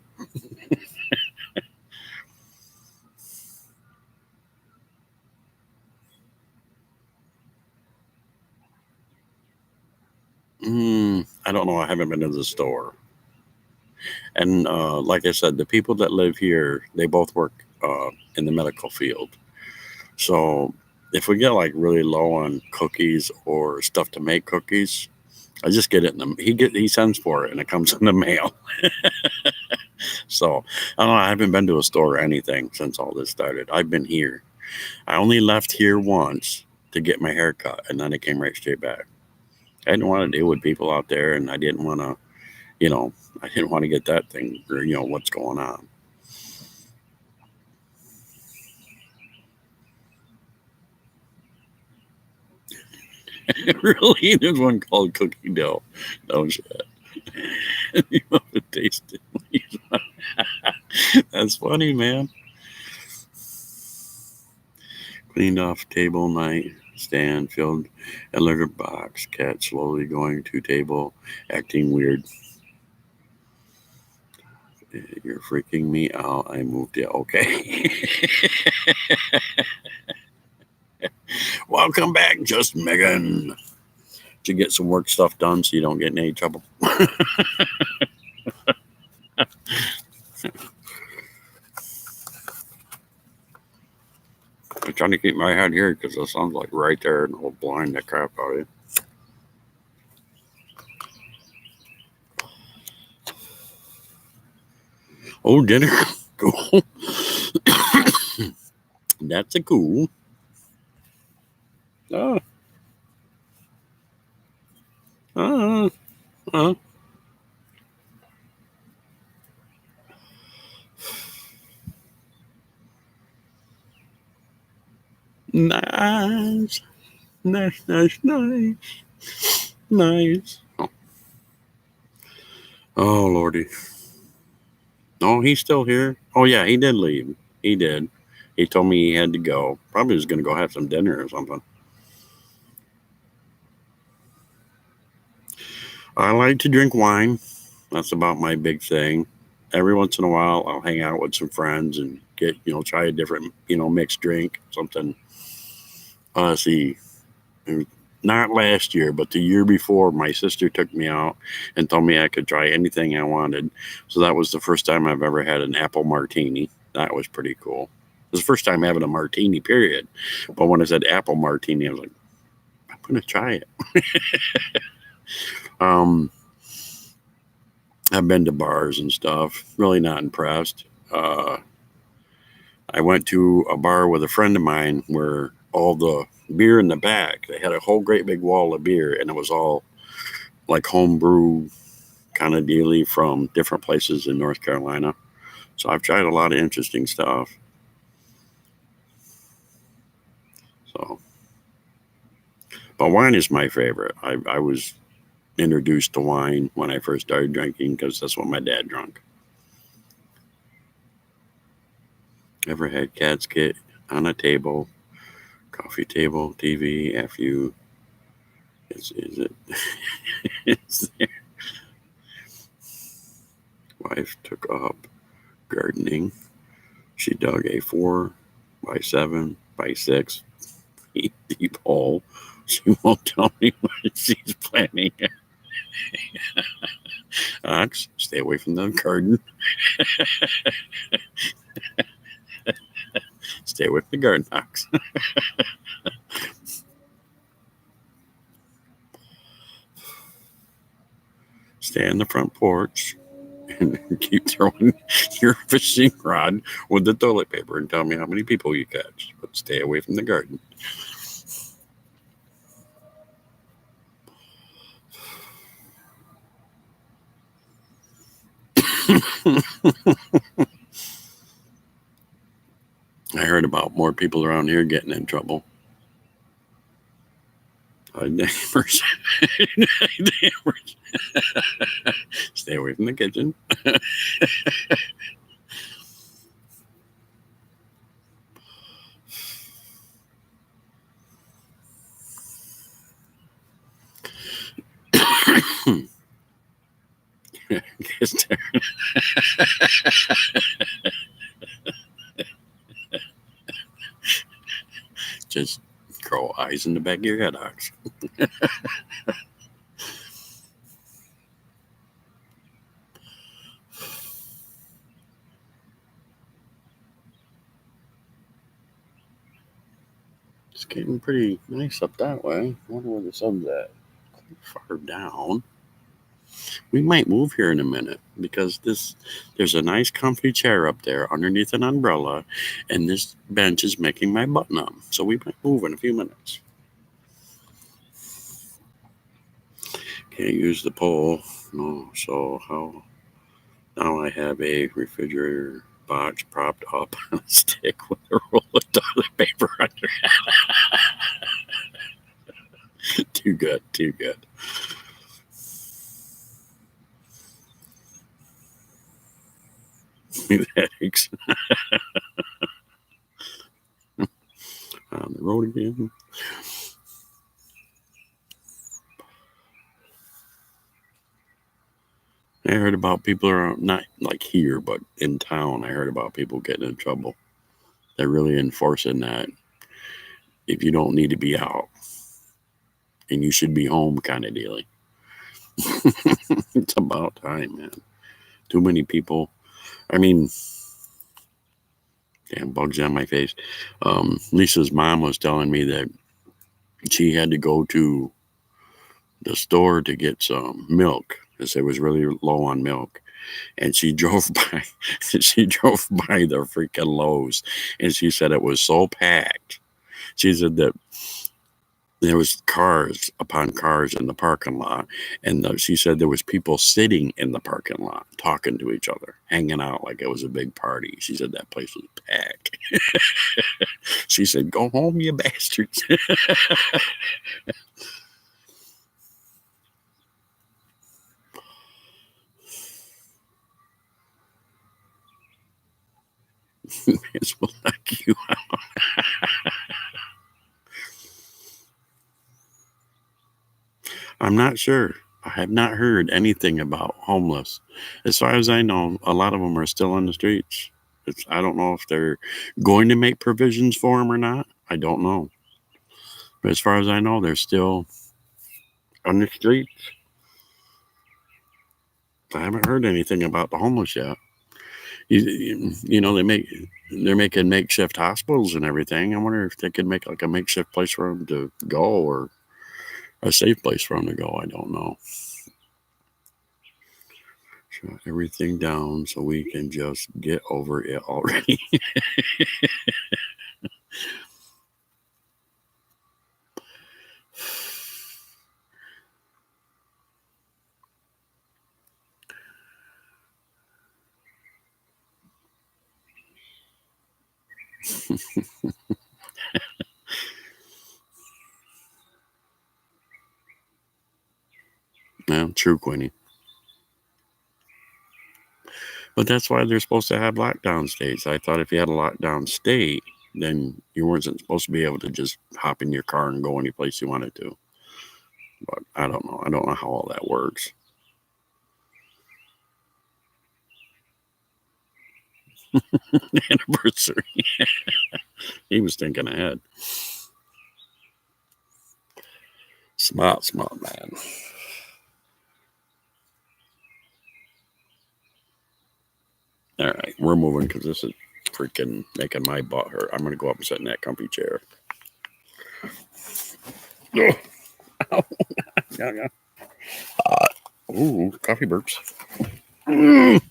I don't know. I haven't been to the store. And like I said, the people that live here, they both work in the medical field. So if we get like really low on cookies or stuff to make cookies, I just get it in the he sends for it and it comes in the mail. So I don't know. I haven't been to a store or anything since all this started. I've been here. I only left here once to get my hair cut, and then I came right straight back. I didn't want to deal with people out there, and I didn't want to, you know, I didn't want to get that thing or what's going on. Really, there's one called cookie dough. No shit. You have to taste it. That's funny, man. Cleaned off table, night stand, filled a litter box. Cat slowly going to table, acting weird. You're freaking me out. I moved it. Okay. Welcome back, just Megan. To get some work stuff done so you don't get in any trouble. I'm trying to keep my head here because the sun's like right there and it'll blind the crap out of you. Oh, dinner. Cool. That's a cool. Oh, uh, uh. Nice. Nice, nice, nice. Nice. Oh, Lordy. Oh, he's still here. Oh, yeah, he did leave. He did. He told me he had to go. Probably was going to go have some dinner or something. I like to drink wine. That's about my big thing. Every once in a while, I'll hang out with some friends and get, try a different, mixed drink, something. See, not last year, but the year before, my sister took me out and told me I could try anything I wanted. So that was the first time I've ever had an apple martini. That was pretty cool. It was the first time having a martini, period. But when I said apple martini, I was like, I'm going to try it. I've been to bars and stuff. Really not impressed. I went to a bar with a friend of mine where all the beer in the back, they had a whole great big wall of beer, and it was all like homebrew kind of dealy from different places in North Carolina. So I've tried a lot of interesting stuff. So, but wine is my favorite. I was introduced to wine when I first started drinking because that's what my dad drank. Ever had cats get on a table, coffee table, TV, after you? Is it? It's there. Wife took up gardening. She dug a 4 by 7 by 6 feet deep hole. She won't tell me what she's planting. Ox, stay away from the garden. Stay away from the garden, Ox. stay on the front porch and keep throwing your fishing rod with the toilet paper and tell me how many people you catch. But stay away from the garden. I heard about more people around here getting in trouble. Neighbors. Neighbors. Stay away from the kitchen. Just grow eyes in the back of your head, Ox. It's getting pretty nice up that way. I wonder where the sun's at. Far down. We might move here in a minute because there's a nice comfy chair up there underneath an umbrella, and this bench is making my butt numb. So we might move in a few minutes. Can't use the pole. No, so how? Now I have a refrigerator box propped up on a stick with a roll of toilet paper under it. Too good, too good. Headaches. On the road again. I heard about people around, not like here, but in town. I heard about people getting in trouble. They're really enforcing that if you don't need to be out and you should be home kind of dealing. It's about time, man. Too many people. I mean, damn bugs on my face. Lisa's mom was telling me that she had to go to the store to get some milk because it was really low on milk. And she drove by the freaking Lowe's, and she said it was so packed. She said that there was cars upon cars in the parking lot, and she said there was people sitting in the parking lot talking to each other, hanging out like it was a big party. She said that place was packed. She said, "Go home, you bastards." This will knock you out. I'm not sure. I have not heard anything about homeless. As far as I know, a lot of them are still on the streets. I don't know if they're going to make provisions for them or not. I don't know. But as far as I know, they're still on the streets. I haven't heard anything about the homeless yet. You know, they're making makeshift hospitals and everything. I wonder if they could make like a makeshift place for them to go, or a safe place for them to go. I don't know. Shut everything down so we can just get over it already. Yeah, true, Queenie. But that's why they're supposed to have lockdown states. I thought if you had a lockdown state, then you weren't supposed to be able to just hop in your car and go any place you wanted to. But I don't know. I don't know how all that works. Anniversary. He was thinking ahead. Smart man. All right, we're moving because this is freaking making my butt hurt. I'm gonna go up and sit in that comfy chair. Ooh, coffee burps. Mm.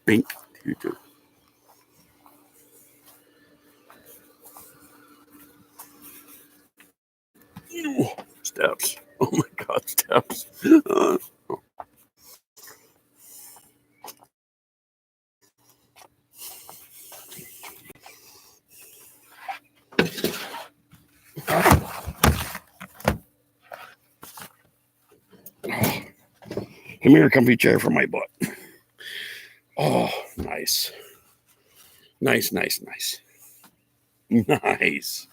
Pink. You too. Ooh, steps. Oh my God, steps. Come here, comfy chair for my butt. Oh, nice. Nice, nice, nice. Nice.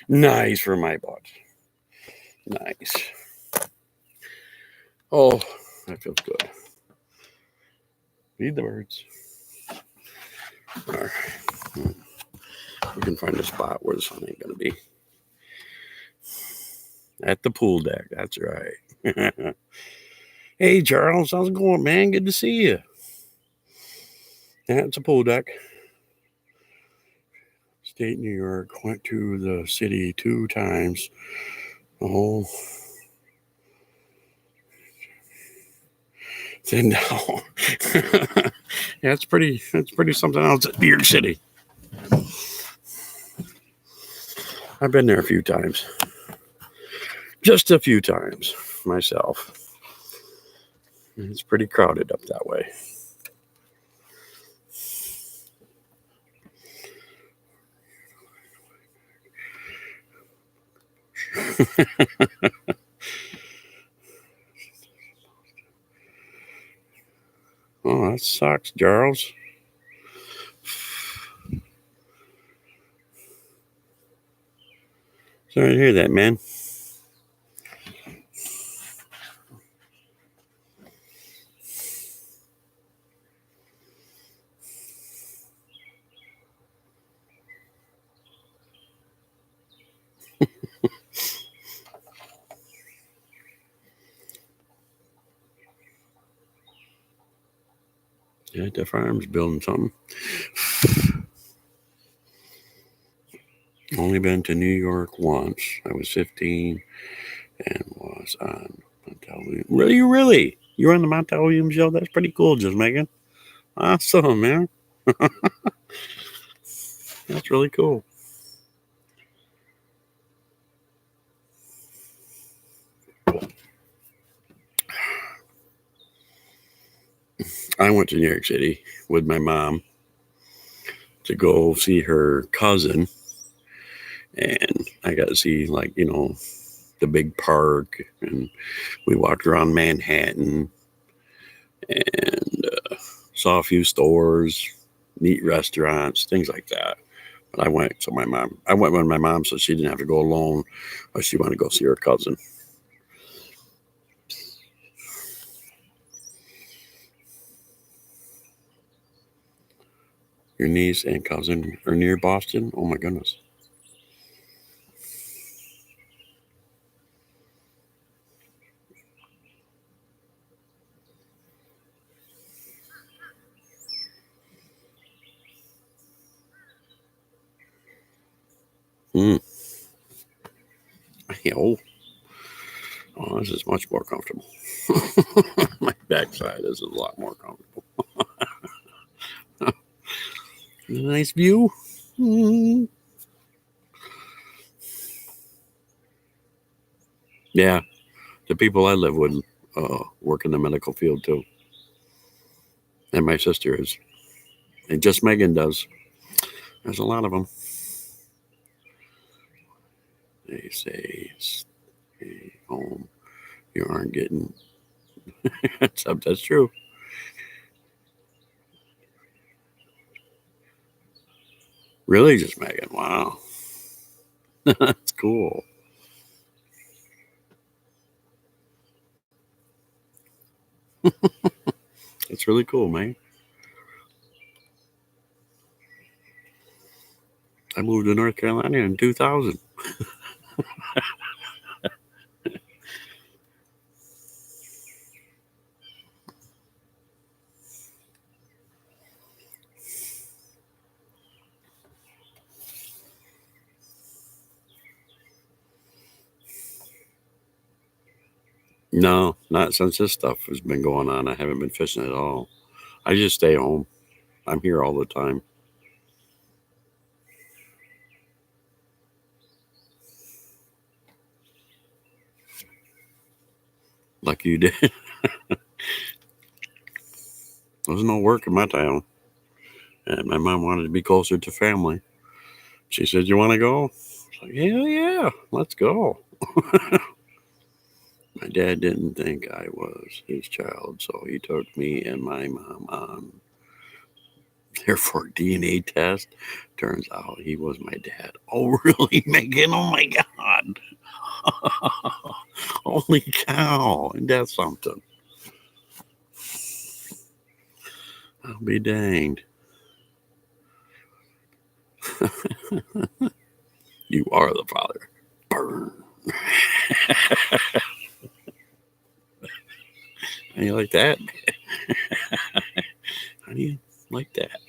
Nice for my butt. Nice. Oh, that feels good. Feed the birds. All right. We can find a spot where the sun ain't going to be. At the pool deck. That's right. Hey, Charles. How's it going, man? Good to see you. That's a pool deck. State New York. Went to the city 2 times. Oh. Then now. Yeah, it's pretty something else at New York City. I've been there a few times. Just a few times myself. It's pretty crowded up that way. Oh, that sucks, Charles. Sorry to hear that, man. Yeah, the farm's building something. Only been to New York once. I was 15 and was on Montel Williams. Really? You were on the Montel Williams show? That's pretty cool, just Megan. Awesome, man. That's really cool. I went to New York City with my mom to go see her cousin. And I got to see, like, the big park. And we walked around Manhattan and saw a few stores, neat restaurants, things like that. But I went with my mom so she didn't have to go alone, or she wanted to go see her cousin. Your niece and cousin are near Boston? Oh my goodness. Hmm. Oh, this is much more comfortable. My backside is a lot more comfortable. Nice view. Mm. Yeah, the people I live with work in the medical field too. And my sister is. And just Megan does. There's a lot of them. They say, stay home. You aren't getting. That's true. Really, just Megan? Wow. That's cool. It's really cool, man. I moved to North Carolina in 2000. No, not since this stuff has been going on. I haven't been fishing at all. I just stay home. I'm here all the time. Like you did. There's no work in my town. And my mom wanted to be closer to family. She said, "You want to go?" I was like, "Hell yeah, let's go." My dad didn't think I was his child, so he took me and my mom on their for DNA test. Turns out he was my dad. Oh, really, Megan? Oh my God. Holy cow. Ain't that something? I'll be danged. You are the father. Burn. How do you like that? How do you like that?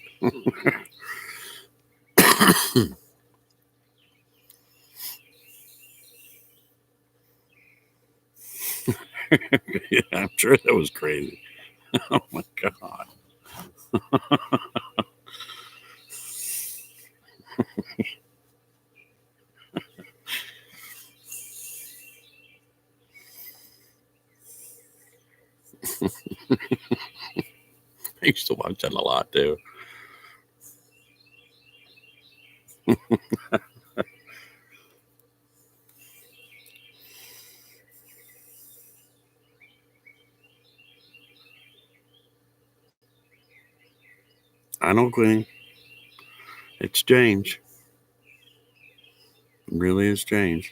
Yeah, I'm sure that was crazy. Oh my God. I used to watch that a lot too. I know, Queen. It's changed. It really has changed.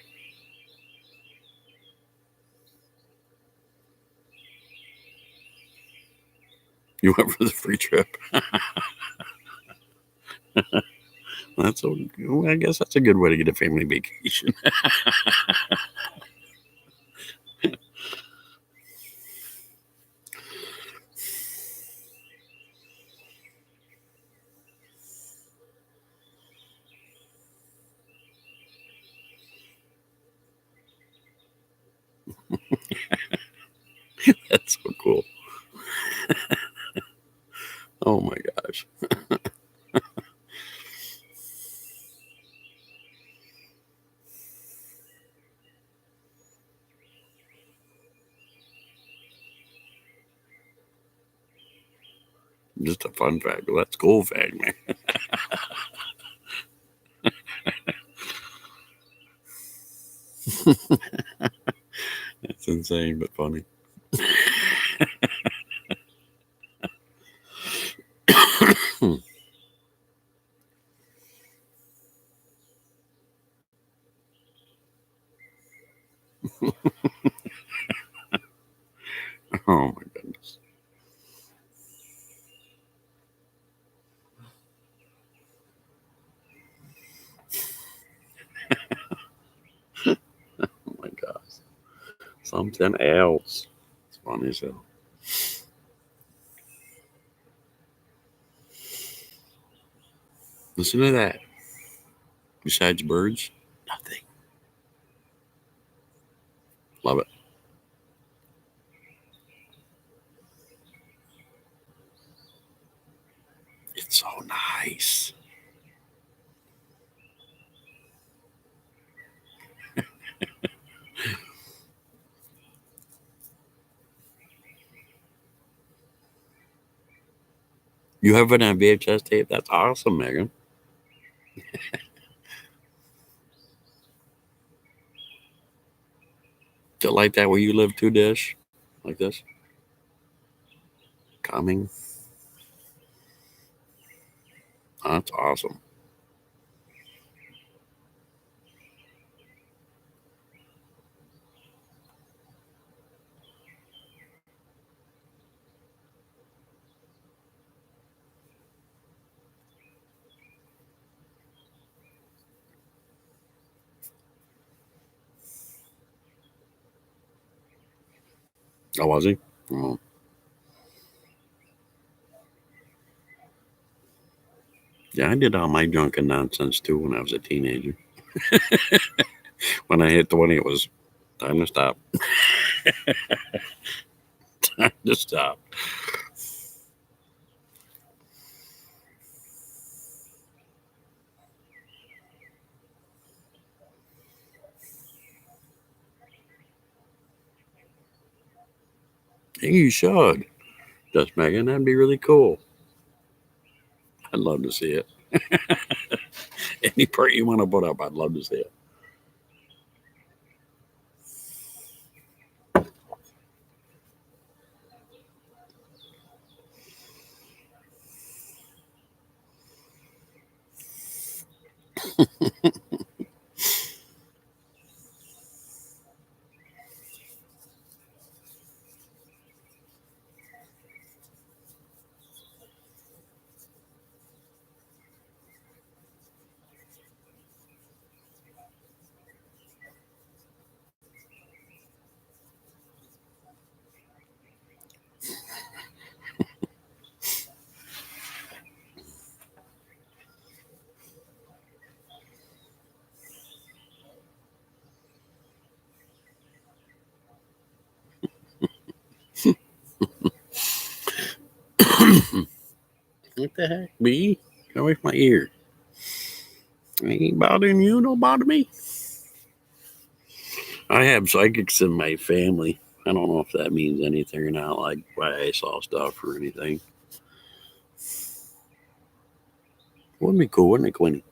You went for the free trip. That's a, well, I guess that's a good way to get a family vacation. That's so cool. Oh my gosh. Just a fun fact. Well, that's cool fact, man. That's insane, but funny. Oh my goodness. Oh my gosh. Something else. It's funny as hell. Listen to that. Besides birds, nothing. Love it. It's so nice. You have it on VHS tape? That's awesome, Megan. Is it like that where you live, two dish? Like this? Coming? Oh, that's awesome. Oh, was he? Oh. Yeah, I did all my junk and nonsense too when I was a teenager. When I hit 20, it was time to stop. Time to stop. Hey, you should. Just Megan, that'd be really cool. I'd love to see it. Any part you want to put up, I'd love to see it. What the heck? Me? Get away from my ear. I ain't bothering you, don't bother me. I have psychics in my family. I don't know if that means anything or not, like why I saw stuff or anything. Wouldn't be cool, wouldn't it, Quinny?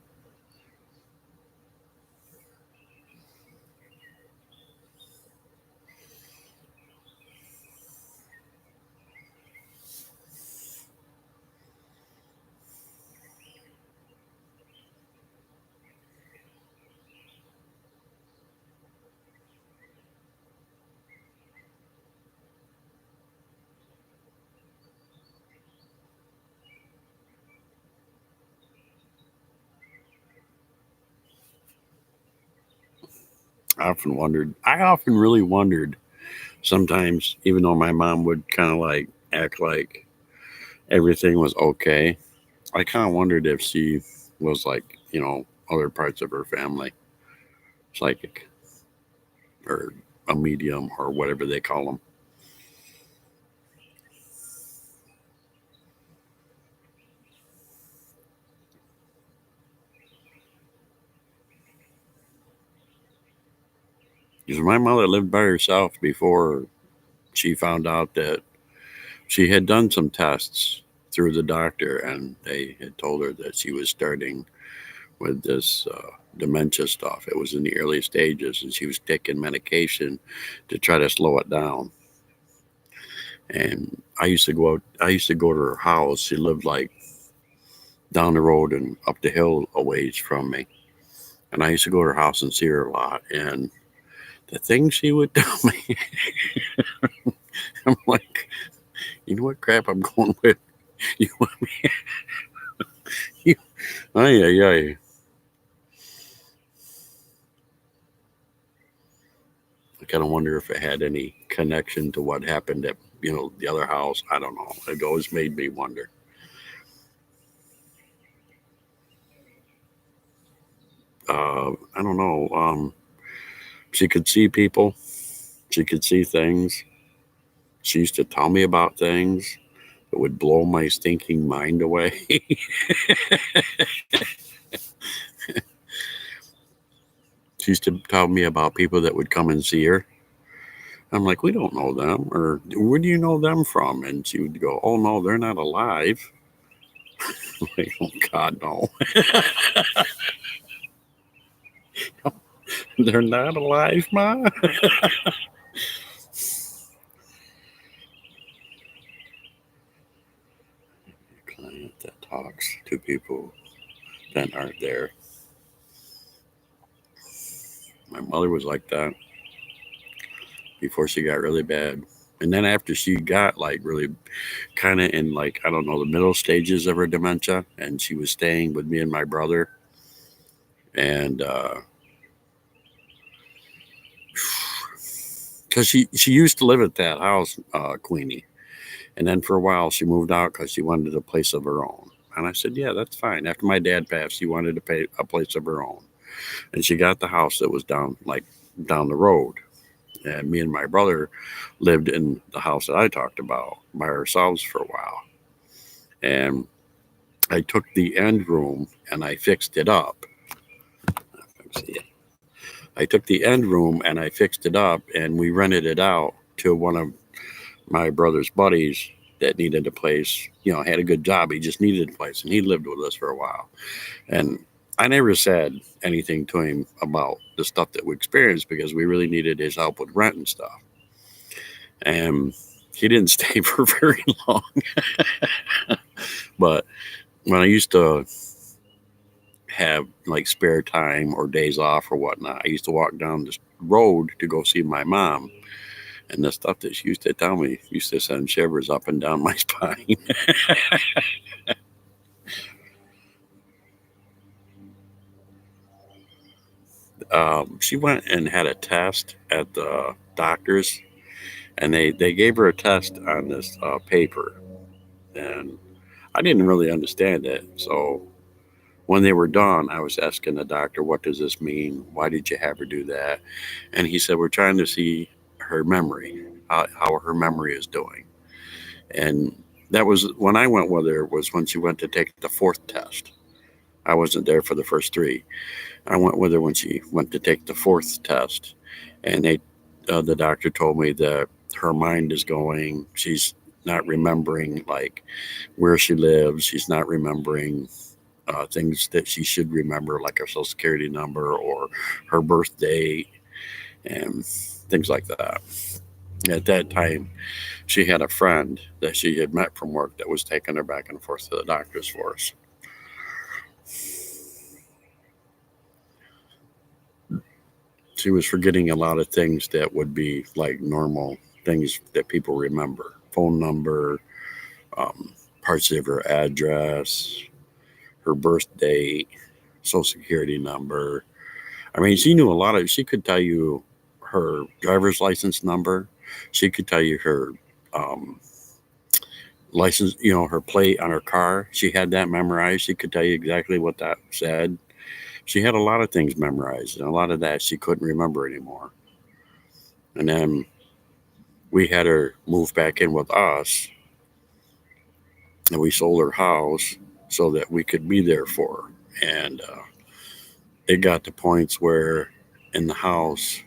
I often really wondered sometimes, even though my mom would kind of like act like everything was okay, I kind of wondered if she was like, other parts of her family, psychic or a medium or whatever they call them. Because my mother lived by herself before she found out that she had done some tests through the doctor and they had told her that she was starting with this dementia stuff. It was in the early stages and she was taking medication to try to slow it down. And I used to go to her house. She lived like down the road and up the hill a ways from me. And I used to go to her house and see her a lot. And the things she would tell me, I'm like, you know what crap I'm going with? You want me? You, ay, ay, ay. I kind of wonder if it had any connection to what happened at, the other house. I don't know. It always made me wonder. I don't know. She could see people. She could see things. She used to tell me about things that would blow my stinking mind away. She used to tell me about people that would come and see her. I'm like, we don't know them. Or where do you know them from? And she would go, oh, no, they're not alive. I'm like, oh, God, no. They're not alive, Ma. Client that talks to people that aren't there. My mother was like that before she got really bad. And then after she got like really kind of in like, I don't know, the middle stages of her dementia, and she was staying with me and my brother. And because because she used to live at that house, Queenie, and then for a while she moved out because she wanted a place of her own. And I said, yeah, that's fine. After my dad passed, she wanted to pay a place of her own, and she got the house that was down the road. And me and my brother lived in the house that I talked about by ourselves for a while. And I took the end room and I fixed it up. Let's see. I took the end room and I fixed it up, and we rented it out to one of my brother's buddies that needed a place. Had a good job. He just needed a place, and he lived with us for a while. And I never said anything to him about the stuff that we experienced because we really needed his help with rent and stuff. And he didn't stay for very long. But when I used to have like spare time or days off or whatnot, I used to walk down this road to go see my mom. And the stuff that she used to tell me used to send shivers up and down my spine. She went and had a test at the doctor's, and they gave her a test on this paper. And I didn't really understand it. So when they were done, I was asking the doctor, what does this mean? Why did you have her do that? And he said, we're trying to see her memory, how her memory is doing. And that was when I went with her, was when she went to take the fourth test. I wasn't there for the first three. I went with her when she went to take the fourth test. And the doctor told me that her mind is going, she's not remembering like where she lives. She's not remembering things that she should remember, like her social security number or her birth date and things like that. At that time, she had a friend that she had met from work that was taking her back and forth to the doctors for us. She was forgetting a lot of things that would be like normal things that people remember: phone number, parts of her address, her birth date, social security number. I mean, she knew a lot of. She could tell you her driver's license number. She could tell you her um, license, her plate on her car. She had that memorized. She could tell you exactly what that said. She had a lot of things memorized, and a lot of that she couldn't remember anymore. And then we had her move back in with us, and we sold her house so that we could be there for her. And it got to points where in the house,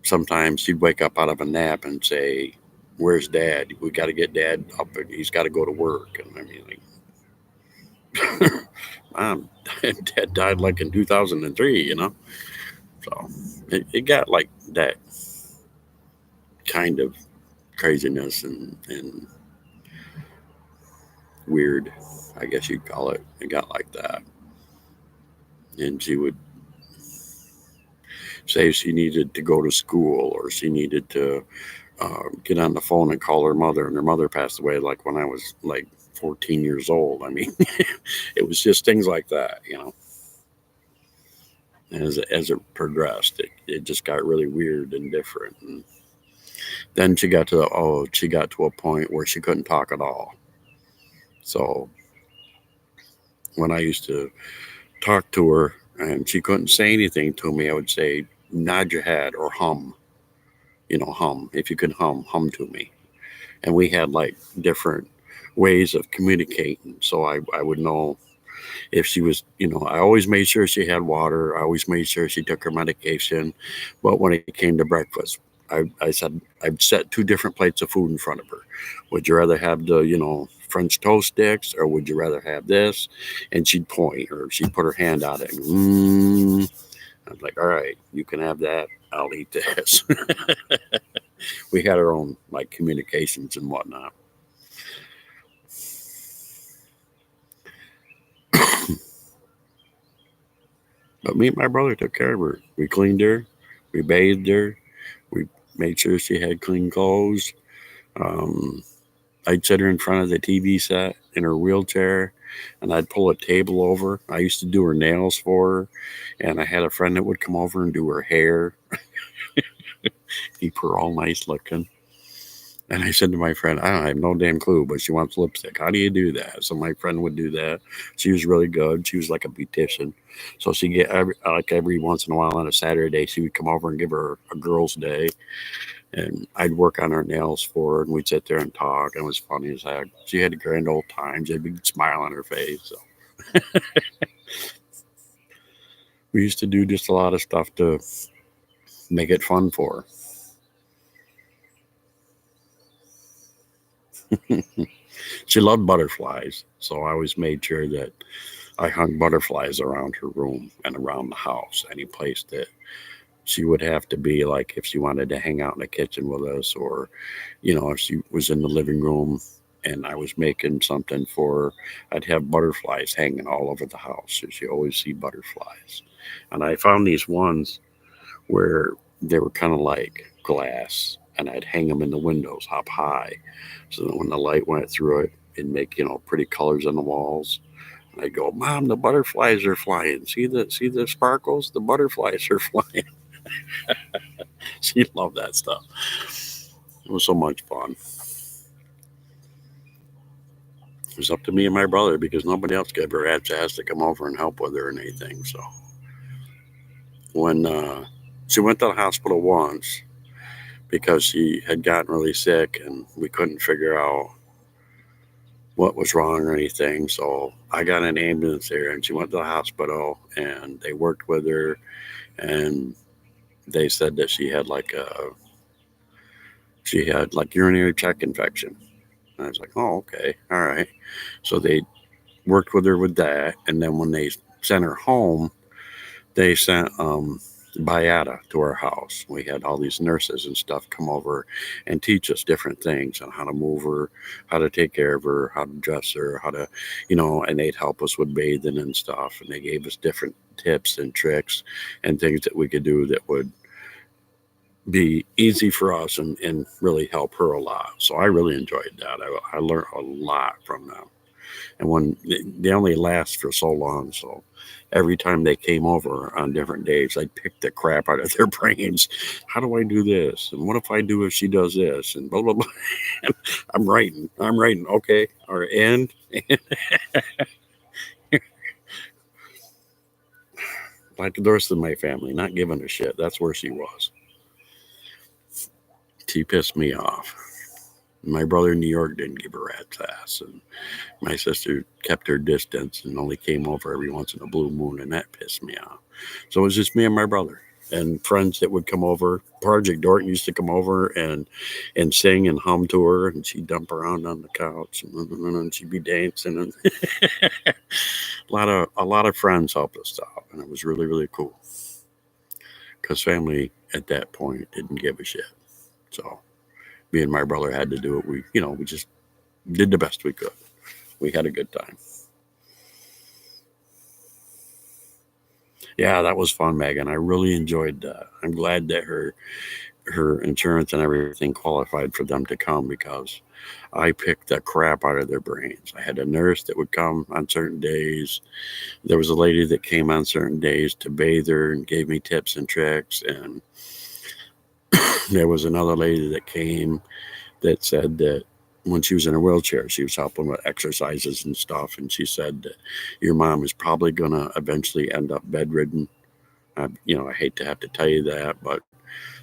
sometimes she'd wake up out of a nap and say, "Where's Dad? We got to get Dad up. He's got to go to work." And I mean, like, Mom, Dad died like in 2003, So it got like that kind of craziness and weird, I guess you'd call it. It got like that. And she would say she needed to go to school or she needed to get on the phone and call her mother. And her mother passed away like when I was like 14 years old. I mean, it was just things like that, As it progressed, it just got really weird and different. And then she got to a point where she couldn't talk at all. So when I used to talk to her and she couldn't say anything to me, I would say, nod your head or hum, hum. If you could hum to me. And we had like different ways of communicating. So I would know if she was, I always made sure she had water. I always made sure she took her medication. But when it came to breakfast, I said, I'd set two different plates of food in front of her. Would you rather have the, French toast sticks, or would you rather have this? And she'd point, or she'd put her hand on it. And, I was like, all right, you can have that. I'll eat this. We had our own like communications and whatnot. But me and my brother took care of her. We cleaned her, we bathed her, we made sure she had clean clothes. Um, I'd sit her in front of the TV set in her wheelchair, and I'd pull a table over. I used to do her nails for her, and I had a friend that would come over and do her hair. keep her all nice looking. And I said to my friend, I have no damn clue, but she wants lipstick. How do you do that? So my friend would do that. She was really good. She was like a beautician. So she get every once in a while on a Saturday, she would come over and give her a girls' day, and I'd work on her nails for her, and we'd sit there and talk. And it was funny as heck. She had a grand old time. She had a big smile on her face. So we used to do just a lot of stuff to make it fun for her. She loved butterflies, so I always made sure that I hung butterflies around her room and around the house, any place that she would have to be, like if she wanted to hang out in the kitchen with us, or if she was in the living room and I was making something for her, I'd have butterflies hanging all over the house. So she always see butterflies. And I found these ones where they were kind of like glass, and I'd hang them in the windows up high, so that when the light went through it, it'd make pretty colors on the walls. And I'd go, Mom, the butterflies are flying. See the sparkles? The butterflies are flying. She loved that stuff. It was so much fun. It was up to me and my brother because nobody else gave her a chance to come over and help with her or anything. So when she went to the hospital once because she had gotten really sick and we couldn't figure out what was wrong or anything. So I got an ambulance there and she went to the hospital and they worked with her, and they said that she had like urinary tract infection. And I was like, oh, okay, all right. So they worked with her with that, and then when they sent her home, they sent Biata to our house. We had all these nurses and stuff come over and teach us different things on how to move her, how to take care of her, how to dress her, how to, and they'd help us with bathing and stuff. And they gave us different tips and tricks and things that we could do that would be easy for us and really help her a lot. So I really enjoyed that. I learned a lot from them. And when they only last for so long, so every time they came over on different days, I'd pick the crap out of their brains. How do I do this? And what if I do if she does this? And blah blah blah. I'm writing. Okay, or and like the rest of my family, not giving a shit. That's where she was. She pissed me off. My brother in New York didn't give a rat's ass, and my sister kept her distance and only came over every once in a blue moon, and that pissed me off. So it was just me and my brother and friends that would come over. Project Dorton used to come over and sing and hum to her, and she'd dump around on the couch, and she'd be dancing, and a lot of friends helped us out, and it was really really cool because family at that point didn't give a shit. So me and my brother had to do it. We just did the best we could. We had a good time. Yeah, that was fun, Megan. I really enjoyed that. I'm glad that her insurance and everything qualified for them to come because I picked the crap out of their brains. I had a nurse that would come on certain days. There was a lady that came on certain days to bathe her and gave me tips and tricks. And there was another lady that came that said that when she was in a wheelchair, she was helping with exercises and stuff. And she said that your mom is probably going to eventually end up bedridden. I hate to have to tell you that, but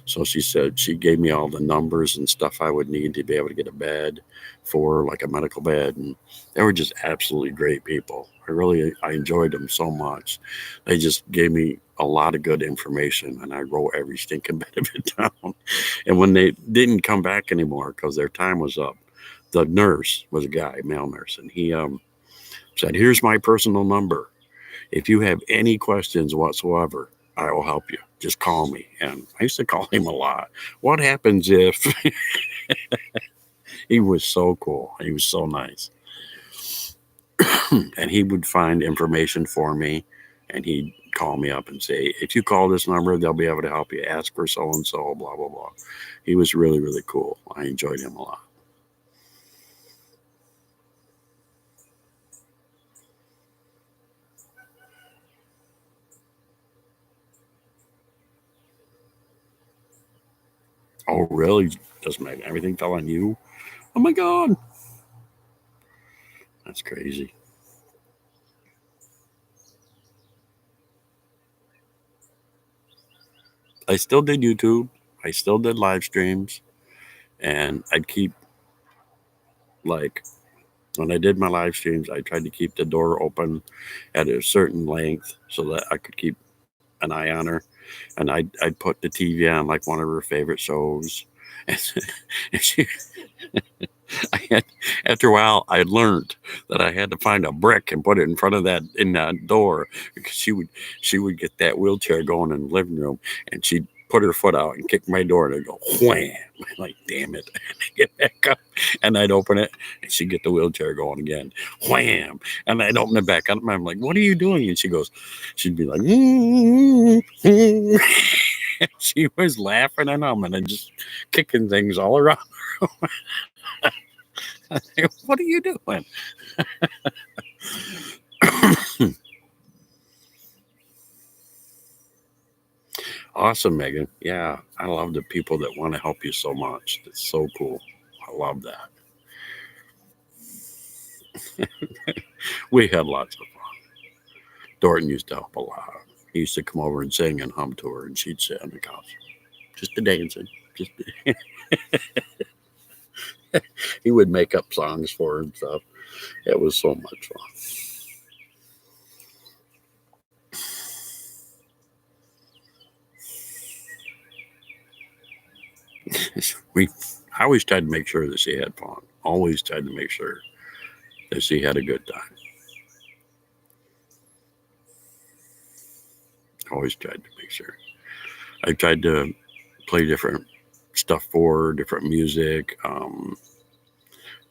so she said she gave me all the numbers and stuff I would need to be able to get a bed for like a medical bed. And they were just absolutely great people. I enjoyed them so much. They just gave me a lot of good information, and I wrote every stinking bit of it down. And when they didn't come back anymore because their time was up, the nurse was a guy, male nurse, and he said, "Here's my personal number. If you have any questions whatsoever, I will help you. Just call me." And I used to call him a lot. What happens if he was so cool? He was so nice. And he would find information for me, and he'd call me up and say, if you call this number, they'll be able to help you. Ask for so and so, blah, blah, blah. He was really, really cool. I enjoyed him a lot. Oh, really? Doesn't matter. Everything fell on you? Oh my God. That's crazy. I still did YouTube. I still did live streams. And I'd keep, like, when I did my live streams, I tried to keep the door open at a certain length so that I could keep an eye on her. And I'd put the TV on like one of her favorite shows. And, and she, I had, after a while, I learned that I had to find a brick and put it in front of that door, because she would get that wheelchair going in the living room, and she'd put her foot out and kick my door, and I'd go wham. I'm like, damn it. And I'd get back up, and I'd open it, and she'd get the wheelchair going again, wham. And I'd open it back up, and I'm like, what are you doing? And she'd be like, she was laughing and humming and just kicking things all around. What are you doing? Awesome, Megan. Yeah, I love the people that want to help you so much. That's so cool. I love that. We had lots of fun. Dorton used to help a lot. He used to come over and sing and hum to her, and she'd sit on the couch, just to dancing. Just he would make up songs for her and stuff. It was so much fun. I always tried to make sure that she had fun. Always tried to make sure that she had a good time. Always tried to make sure. I tried to play different stuff for her, different music.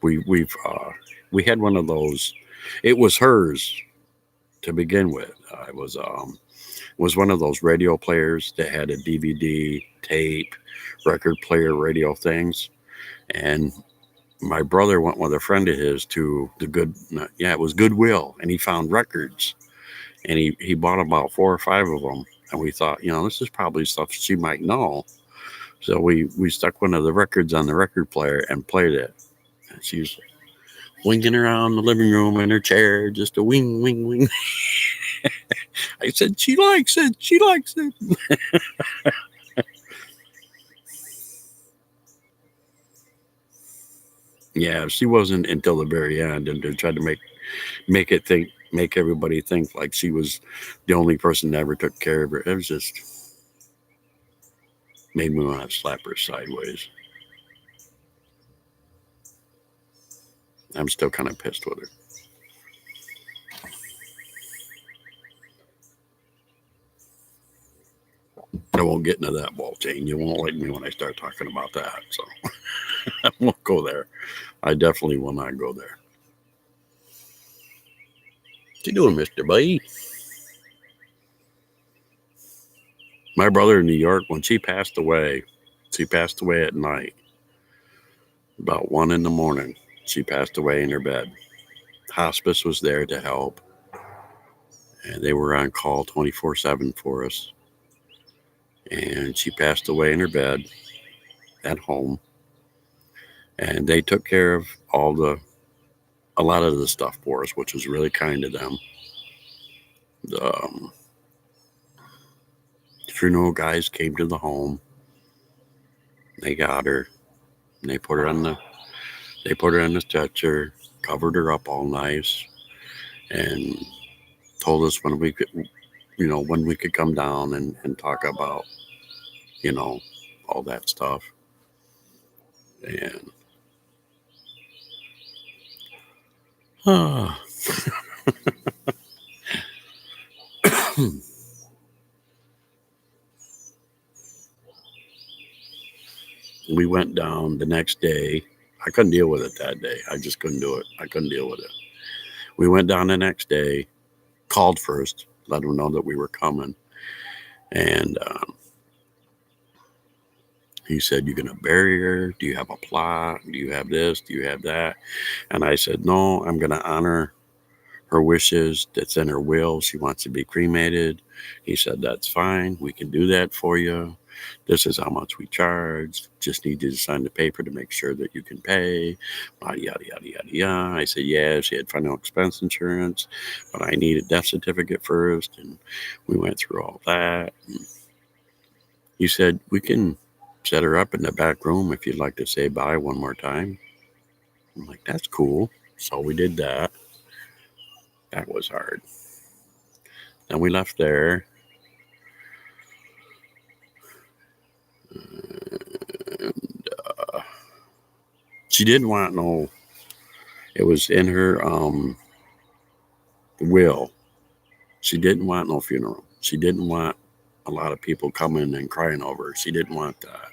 We had one of those. It was hers to begin with. It was one of those radio players that had a DVD, tape, record player, radio things, and my brother went with a friend of his to it was Goodwill, and he found records, and he bought about 4 or 5 of them, and we thought, this is probably stuff she might know, so we stuck one of the records on the record player and played it, and she's winging around the living room in her chair, just a wing, wing, wing. I said, she likes it. She likes it. Yeah, she wasn't until the very end, and they tried to make everybody think like she was the only person that ever took care of her. It was just made me want to slap her sideways. I'm still kind of pissed with her. I won't get into that, Waltine. You won't like me when I start talking about that, so I won't go there. I definitely will not go there. What you doing, Mr. B? My brother in New York, when she passed away at night, about 1 a.m. She passed away in her bed. Hospice was there to help, and they were on call 24/7 for us. And she passed away in her bed at home, and they took care of a lot of the stuff for us, which was really kind of them. The funeral guys came to the home. They got her, and they put her on the stretcher, covered her up all nice, and told us when we could come down and talk about, all that stuff. And we went down the next day. I couldn't deal with it that day. I just couldn't do it. I couldn't deal with it. We went down the next day, called first, let them know that we were coming. And he said, "You going to bury her? Do you have a plot? Do you have this? Do you have that?" And I said, "No, I'm going to honor her wishes. That's in her will. She wants to be cremated." He said, "That's fine. We can do that for you." This is how much we charge. Just need you to sign the paper to make sure that you can pay. Yada, yada, yada, yada, yada. I said, yeah, she had final expense insurance, but I need a death certificate first. And we went through all that. And he said, we can set her up in the back room if you'd like to say bye one more time. I'm like, that's cool. So we did that. That was hard. Then we left there. And, she didn't want no, it was in her will. She didn't want no funeral. She didn't want a lot of people coming and crying over her. She didn't want that.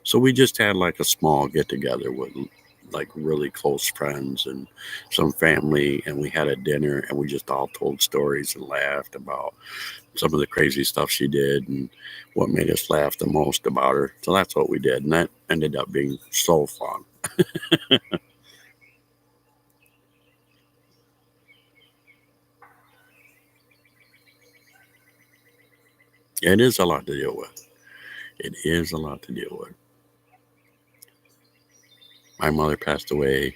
So we just had like a small get together with like really close friends and some family, and we had a dinner, and we just all told stories and laughed about some of the crazy stuff she did and what made us laugh the most about her. So that's what we did, and that ended up being so fun. It is a lot to deal with. It is a lot to deal with. My mother passed away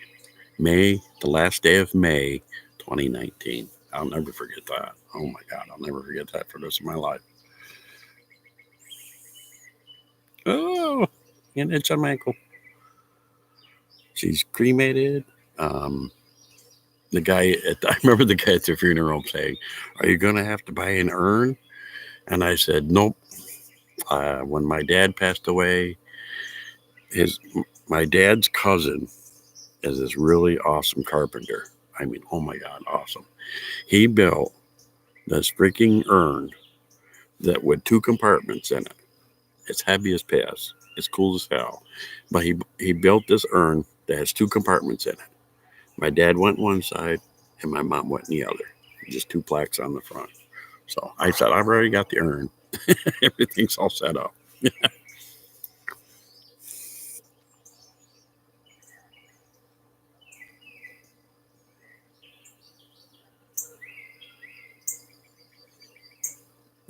the last day of May 2019. I'll never forget that. Oh my God, I'll never forget that for the rest of my life. Oh, and it's a Michael. She's cremated. The guy I remember the guy at the funeral saying, "Are you going to have to buy an urn?" And I said, "Nope." When my dad passed away, my dad's cousin is this really awesome carpenter. I mean, oh my God, awesome. He built this freaking urn that with 2 compartments in it. It's heavy as piss. It's cool as hell. But he built this urn that has 2 compartments in it. My dad went one side and my mom went in the other. Just 2 plaques on the front. So I said, I've already got the urn. Everything's all set up.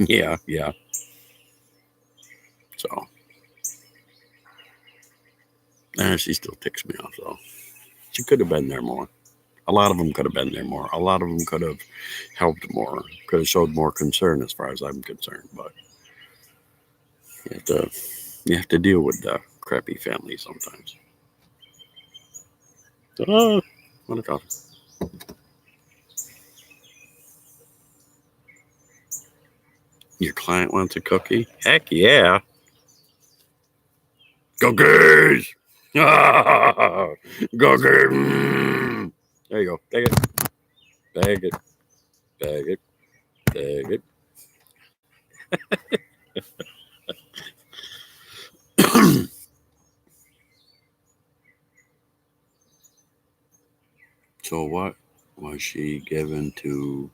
Yeah. So, she still ticks me off, though. She could have been there more. A lot of them could have been there more. A lot of them could have helped more. Could have showed more concern, as far as I'm concerned. But you have to deal with the crappy family sometimes. Oh, what a coffee. Your client wants a cookie? Heck yeah. Cookies! Cookies! Mm. There you go. Take it. Bag it. Bag it. Bag it. So what was she given to?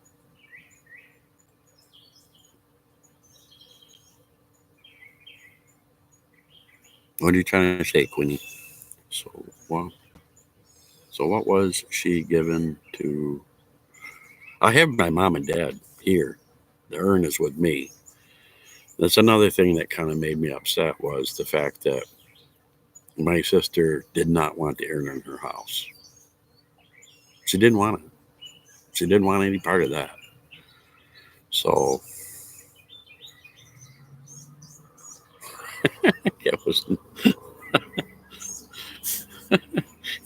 What are you trying to say, Queenie? So what was she given to? I have my mom and dad here. The urn is with me. That's another thing that kind of made me upset, was the fact that my sister did not want the urn in her house. She didn't want it. She didn't want any part of that. So it was.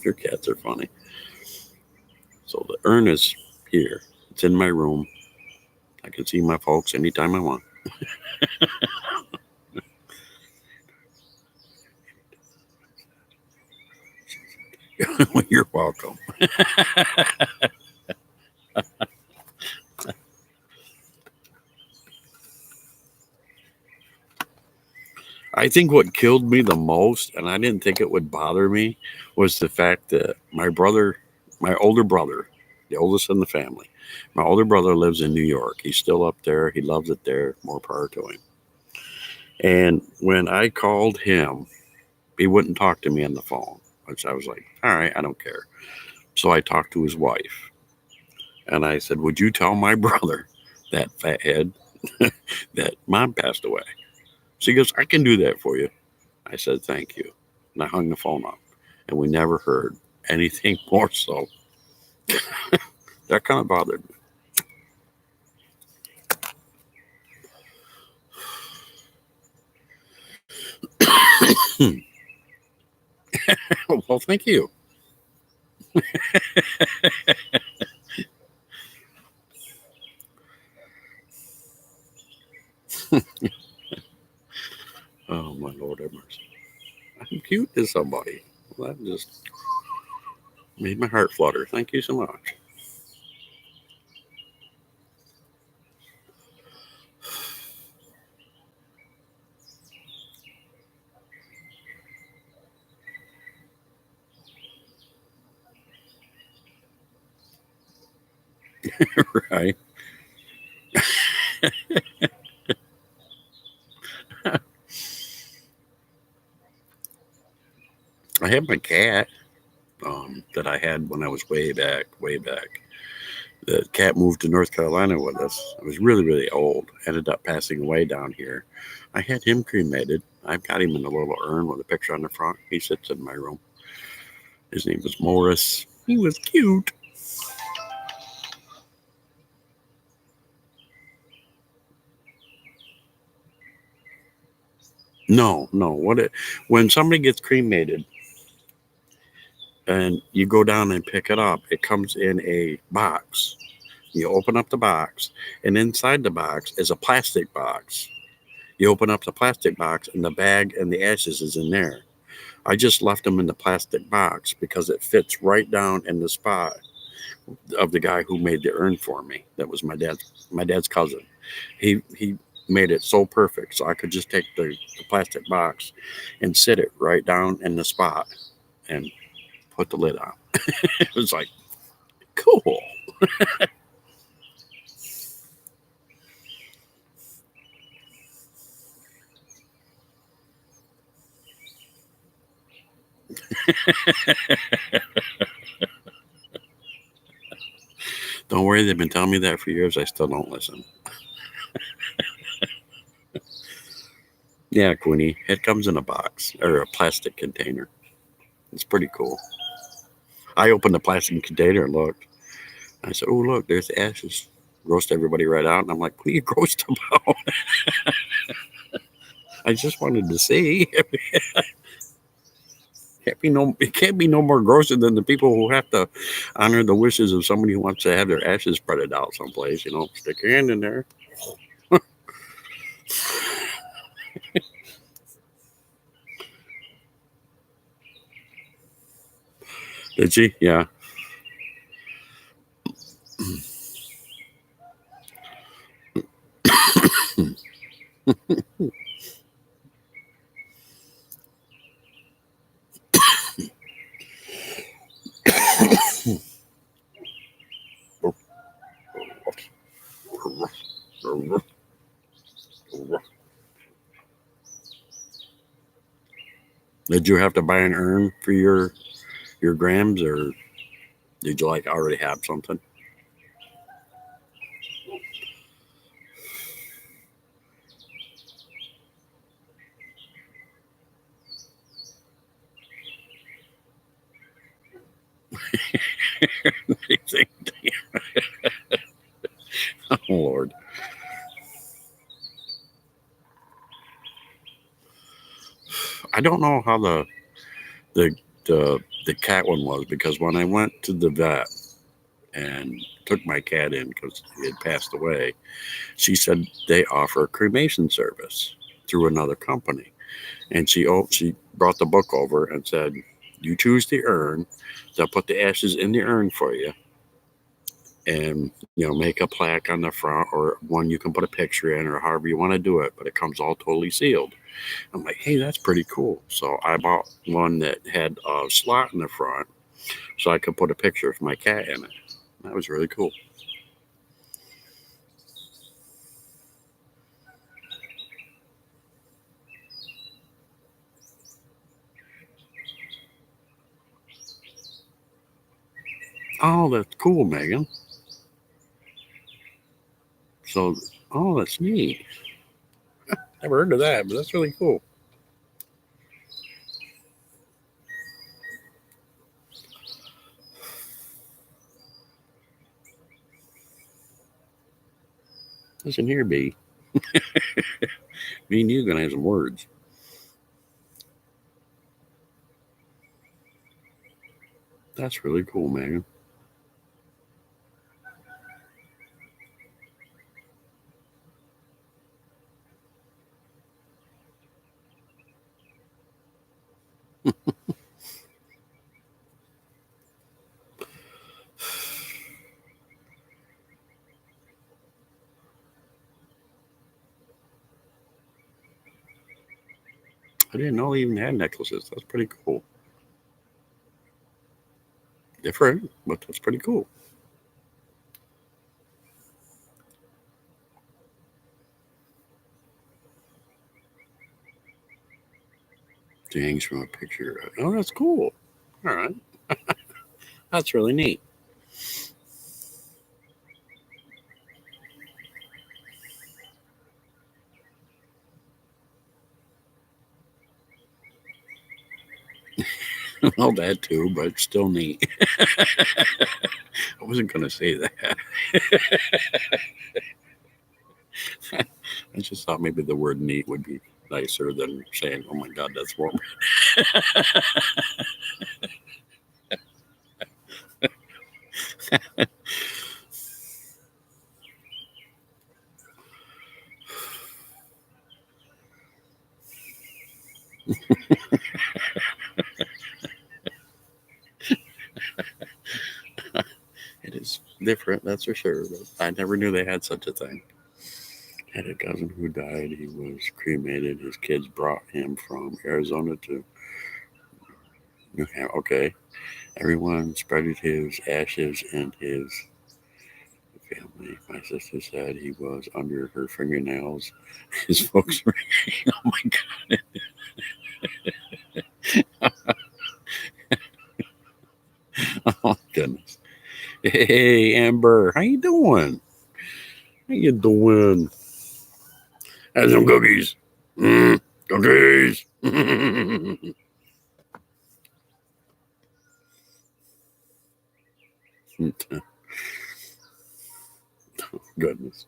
Your cats are funny. So the urn is here. It's in my room. I can see my folks anytime I want. You're welcome. I think what killed me the most, and I didn't think it would bother me, was the fact that my older brother, the oldest in the family, my older brother lives in New York. He's still up there. He loves it there. More power to him. And when I called him, he wouldn't talk to me on the phone, which I was like, all right, I don't care. So I talked to his wife, and I said, would you tell my brother, that fathead, that mom passed away? She goes, I can do that for you. I said, thank you. And I hung the phone up. And we never heard anything more. So that kind of bothered me. Well, thank you. Oh, my Lord have mercy. I'm cute to somebody. Well, that just made my heart flutter. Thank you so much. Right. I have my cat that I had when I was way back, way back. The cat moved to North Carolina with us. I was really, really old. Ended up passing away down here. I had him cremated. I've got him in a little urn with a picture on the front. He sits in my room. His name was Morris. He was cute. No, no. When somebody gets cremated and you go down and pick it up, it comes in a box. You open up the box, and inside the box is a plastic box. You open up the plastic box, and the bag and the ashes is in there. I just left them in the plastic box because it fits right down in the spot of the guy who made the urn for me. That was my dad's cousin. He made it so perfect, so I could just take the plastic box and sit it right down in the spot and put the lid on. It was like cool. Don't worry, they've been telling me that for years. I still don't listen. Yeah, Queenie, it comes in a box or a plastic container. It's pretty cool. I opened the plastic container and looked. I said, "Oh, look, there's the ashes." Roast everybody right out, and I'm like, "What are you roast about?" I just wanted to see. It can't be no more grosser than the people who have to honor the wishes of somebody who wants to have their ashes spreaded out someplace. Stick your hand in there. Did she? Yeah. Did you have to buy an urn for your grams, or did you like already have something? Oh Lord. I don't know how the the cat one was, because when I went to the vet and took my cat in because he had passed away, she said they offer a cremation service through another company, and she brought the book over and said, "You choose the urn. They'll put the ashes in the urn for you, and make a plaque on the front, or one you can put a picture in, or however you want to do it, but it comes all totally sealed." I'm like, hey, that's pretty cool. So I bought one that had a slot in the front so I could put a picture of my cat in it. That was really cool. Oh, that's cool, Megan. So, oh, that's neat. Never heard of that, but that's really cool. Listen here, B. Me and you are gonna have some words. That's really cool, Megan. I didn't know they even had necklaces. That's pretty cool. Different, but that's pretty cool. It hangs from a picture. Oh, that's cool. All right. That's really neat. Well, that too, but still neat. I wasn't going to say that. I just thought maybe the word neat would be nicer than saying, oh my God, that's warm. It is different, that's for sure. But I never knew they had such a thing. Had a cousin who died. He was cremated. His kids brought him from Arizona to New Hampshire. Okay. Everyone spread his ashes in his family. My sister said he was under her fingernails. His folks were, oh my God. Oh, goodness. Hey, Amber. How you doing? How you doing? Have some cookies. Cookies. Goodness.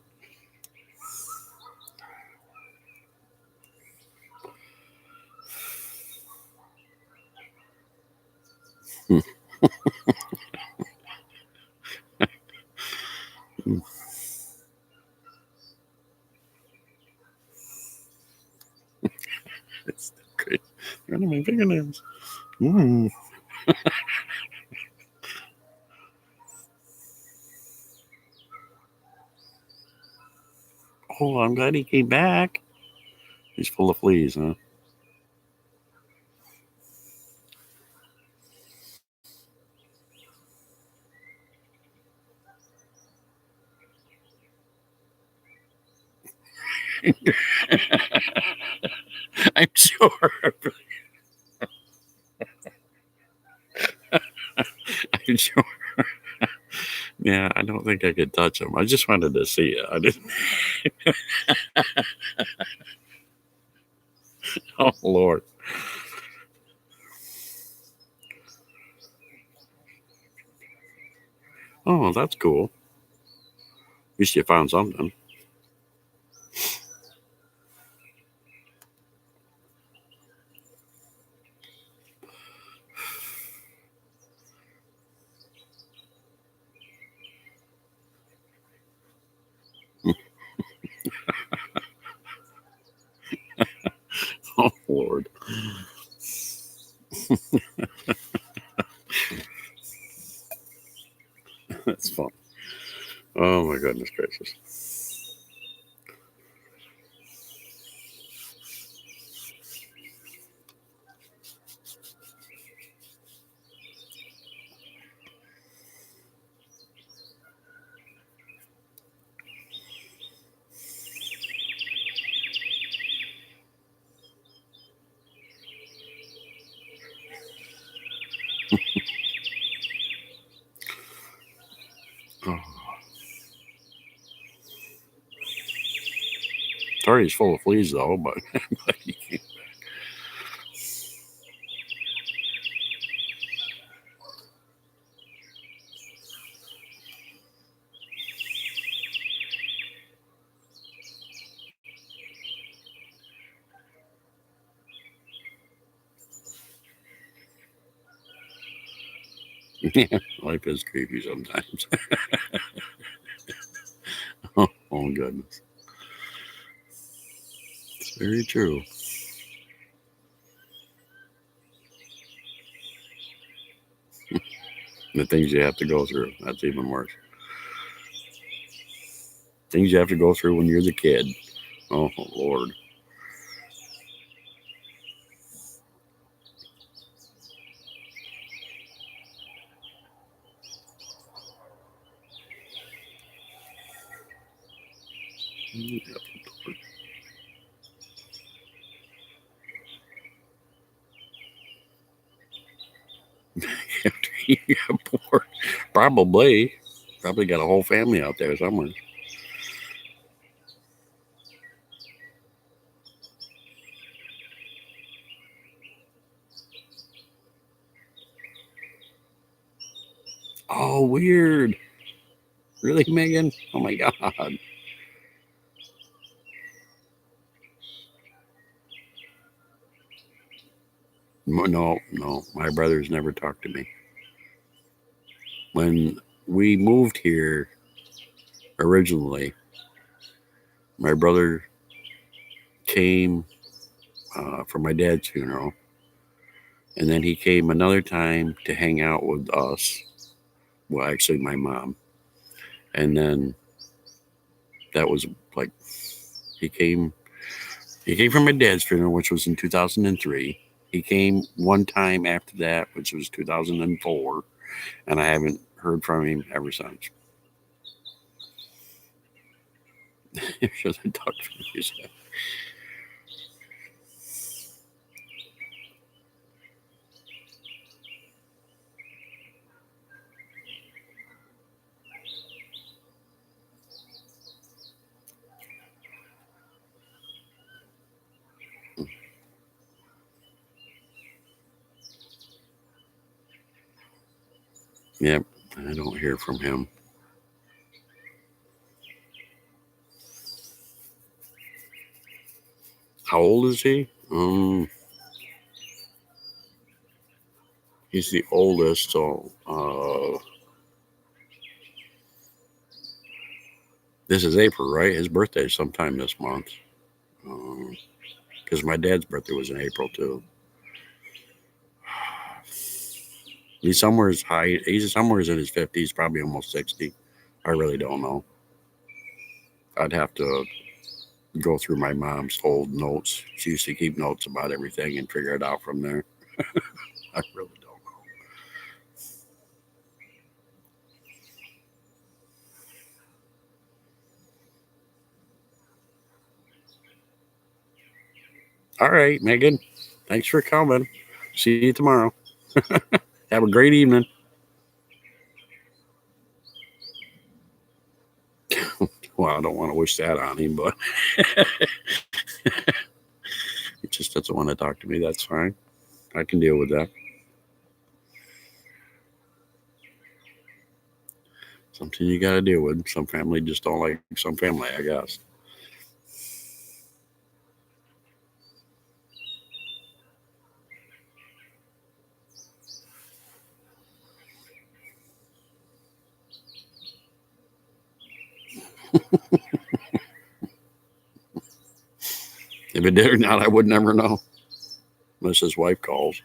It's great. Under my fingernails. Mm. Oh, I'm glad he came back. He's full of fleas, huh? I'm sure. I'm sure. Yeah, I don't think I could touch him. I just wanted to see it. I didn't. Oh Lord. Oh, that's cool. At least you found something. Oh Lord. That's fun. Oh my goodness gracious. Oh, Sorry, he's full of fleas though, but, but he came back. Life is creepy sometimes. Oh goodness, it's very true. The things you have to go through, that's even worse. Things you have to go through when you're the kid. Oh Lord. After you get bored, probably got a whole family out there somewhere. Oh, weird. Really, Megan? Oh my God. No. My brothers never talked to me. When we moved here originally, my brother came for my dad's funeral, and then he came another time to hang out with us. Well, actually, my mom. And then that was like he came. He came for my dad's funeral, which was in 2003. He came one time after that, which was 2004, and I haven't heard from him ever since. Should I talk to you? Yep, I don't hear from him. How old is he? He's the oldest, so this is April, right? His birthday is sometime this month. Because my dad's birthday was in April too. He's somewhere high. He's somewhere in his 50s, probably almost 60. I really don't know. I'd have to go through my mom's old notes. She used to keep notes about everything and figure it out from there. I really don't know. All right, Megan. Thanks for coming. See you tomorrow. Have a great evening. Well, I don't want to wish that on him, but he just doesn't want to talk to me. That's fine. I can deal with that. Something you got to deal with. Some family just don't like some family, I guess. If it did or not, I would never know unless his wife calls.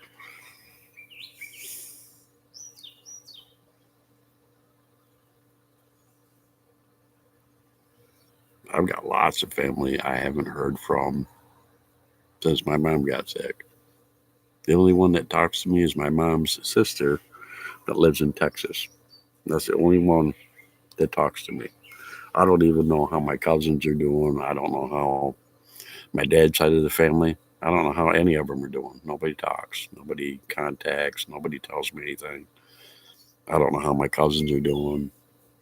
I've got lots of family I haven't heard from since my mom got sick. The only one that talks to me is my mom's sister that lives in Texas. That's the only one that talks to me. I don't even know how my cousins are doing. I don't know how my dad's side of the family. I don't know how any of them are doing. Nobody talks. Nobody contacts. Nobody tells me anything. I don't know how my cousins are doing.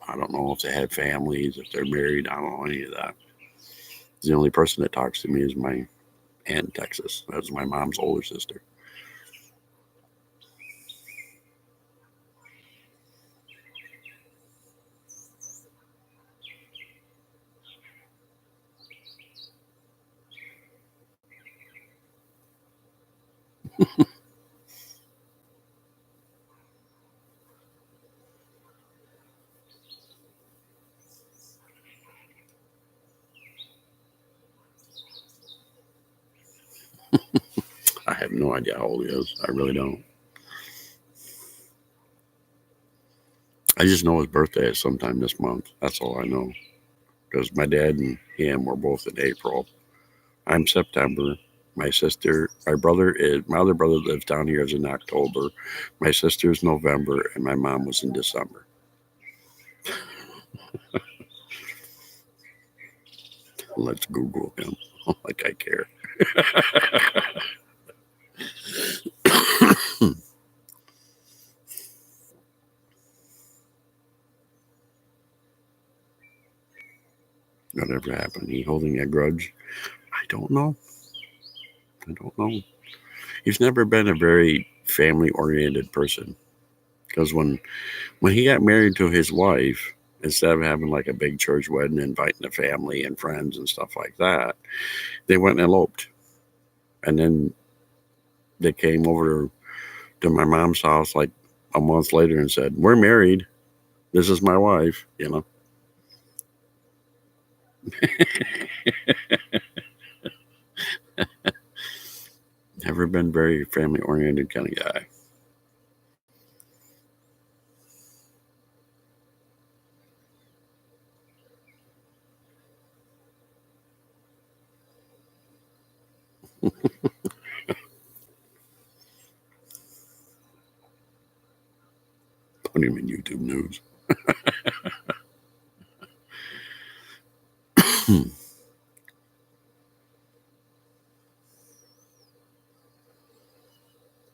I don't know if they have families, if they're married. I don't know any of that. The only person that talks to me is my aunt in Texas. That's my mom's older sister. I have no idea how old he is. I really don't. I just know his birthday is sometime this month. That's all I know. Because my dad and him were both in April. I'm September. My other brother lives down here is in October. My sister's November, and my mom was in December. Let's Google him. Like I care. Whatever happened? He holding a grudge? I don't know. I don't know. He's never been a very family oriented person. Because when he got married to his wife, instead of having like a big church wedding, inviting the family and friends and stuff like that, they went and eloped. And then they came over to my mom's house like a month later and said, "We're married. This is my wife," you know. Never been very family oriented kind of guy. Put him in YouTube news.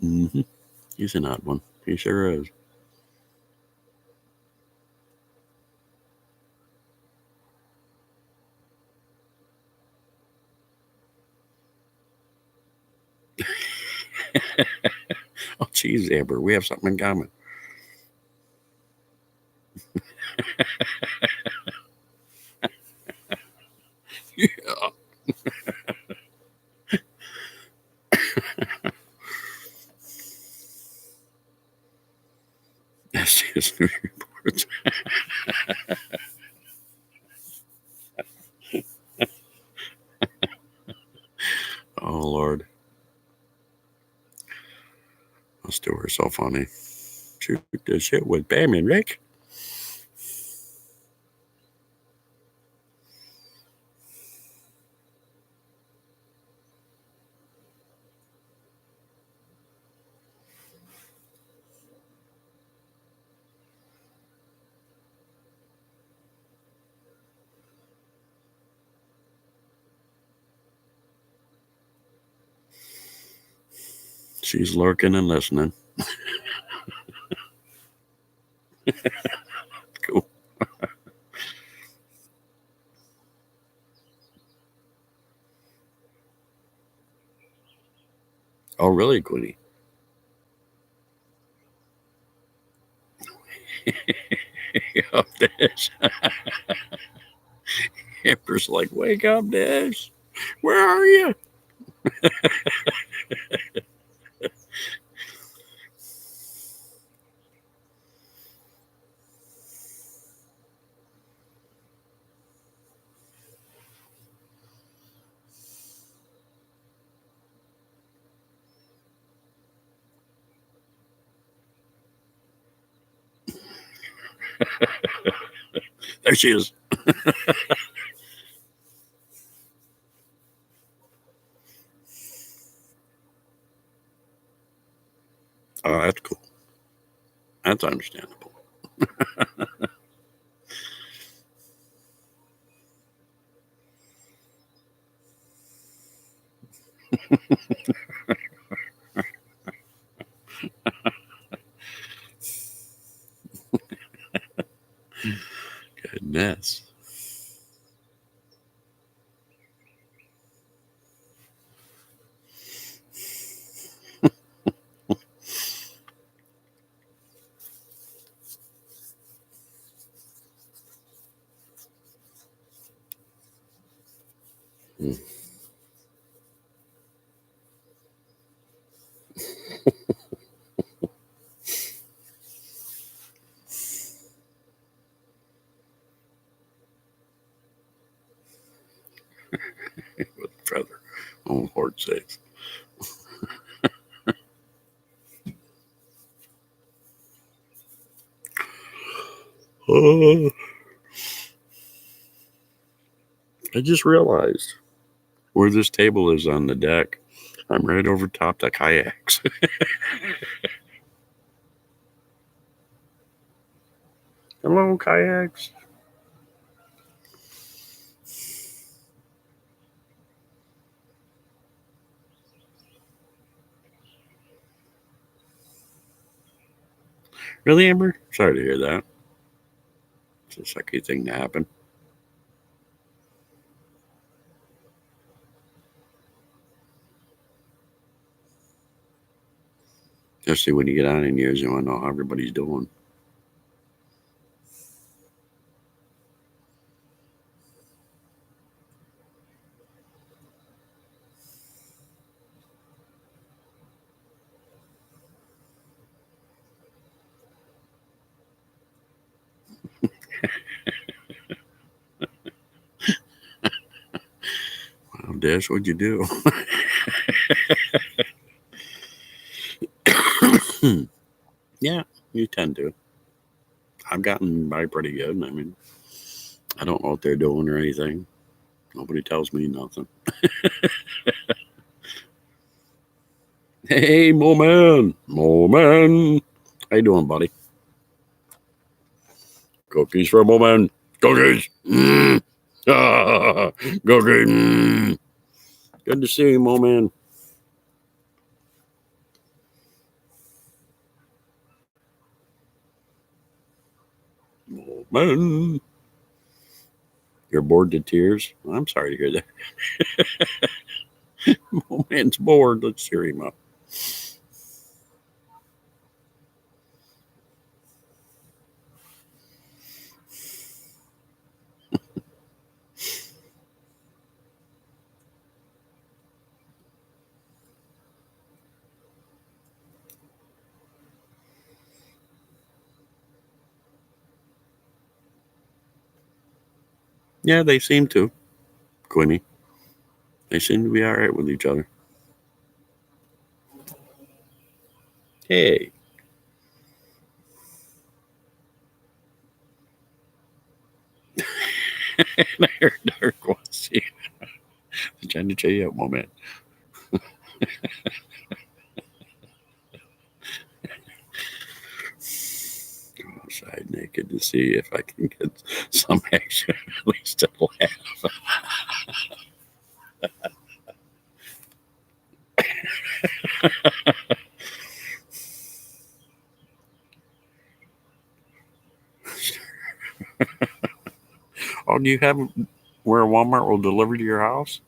Mm-hmm. He's an odd one. He sure is. Oh, geez, Amber, we have something in common. Yeah. That's just news reports. Oh, Lord. Those two are so funny. Shoot the shit with Bam and Rick. She's lurking and listening. Cool. Oh, really, Queenie? Wake up, Dash. Amber's like, wake up, Dash. Where are you? There she is. Oh, that's cool. That's understandable. Goodness. sakes. Oh, I just realized where this table is on the deck. I'm right over top the kayaks. Hello, kayaks. Really, Amber? Sorry to hear that. It's a sucky thing to happen. Especially when you get on in years, you want to know how everybody's doing. Well, Dash, what'd you do? Yeah, you tend to. I've gotten by pretty good. I mean, I don't know what they're doing or anything. Nobody tells me nothing. Hey, Mo Man. Mo Man. How you doing, buddy? Cookies for Mo Man. Cookies. Mm. Ah, cookies. Mm. Good to see you, Mo Man. Mo Man. You're bored to tears? Well, I'm sorry to hear that. Mo Man's bored. Let's cheer him up. Yeah, they seem to, Quinny. They seem to be all right with each other. Hey. I heard Dark wants you. Trying to cheer you up, Mo Man. Go outside naked to see if I can get some action, at least a laugh. Oh, do you have where Walmart will deliver to your house?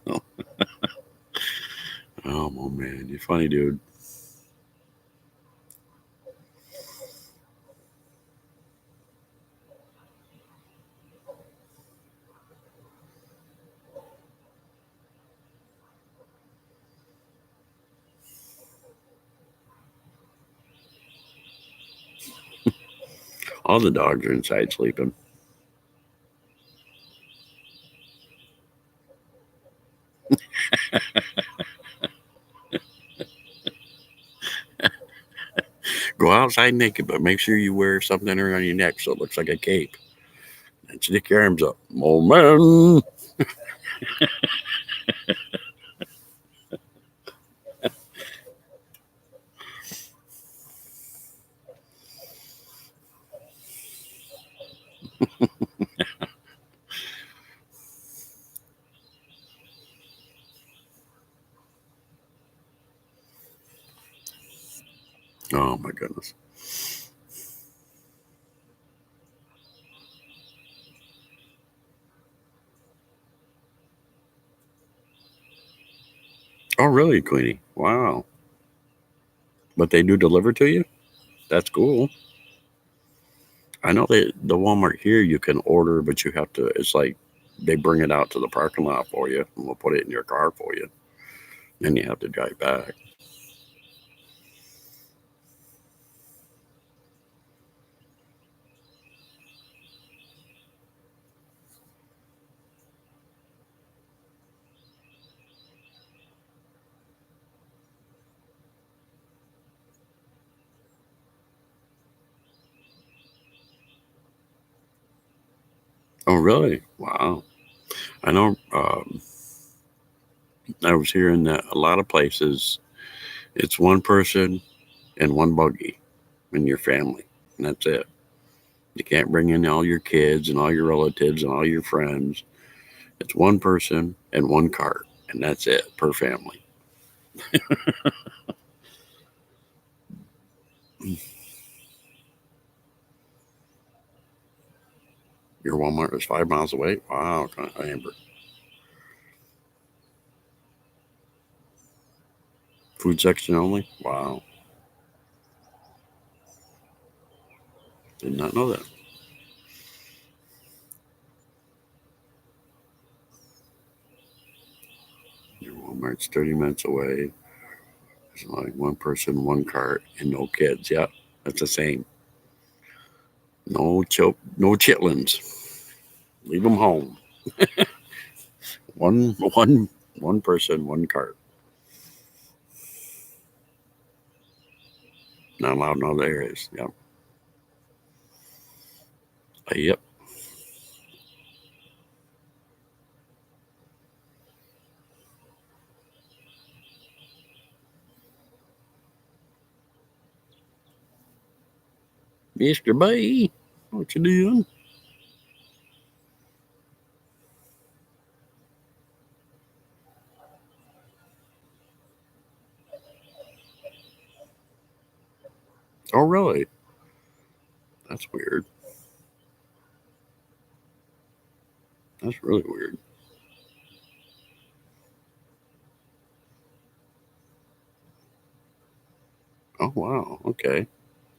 Oh, oh man, you're funny, dude. All the dogs are inside sleeping. Go outside naked, but make sure you wear something around your neck so it looks like a cape. And stick your arms up. Oh man. Oh my goodness. Oh really, Queenie? Wow. But they do deliver to you? That's cool. I know that the Walmart here you can order, but you have to. It's like they bring it out to the parking lot for you, and we'll put it in your car for you. Then you have to drive back. Oh, really? Wow. I know. I was hearing that a lot of places it's one person and one buggy in your family, and that's it. You can't bring in all your kids and all your relatives and all your friends. It's one person and one cart, and that's it per family. Your Walmart is 5 miles away. Wow, Amber. Food section only. Wow, did not know that. Your Walmart's 30 minutes away. It's like one person, one cart, and no kids. Yep, that's the same. No chitlins. Leave them home. One person, one cart. Not allowed in other areas. Yep. Yep. Mr. B, what you doing? Oh, really? That's weird. That's really weird. Oh, wow. Okay.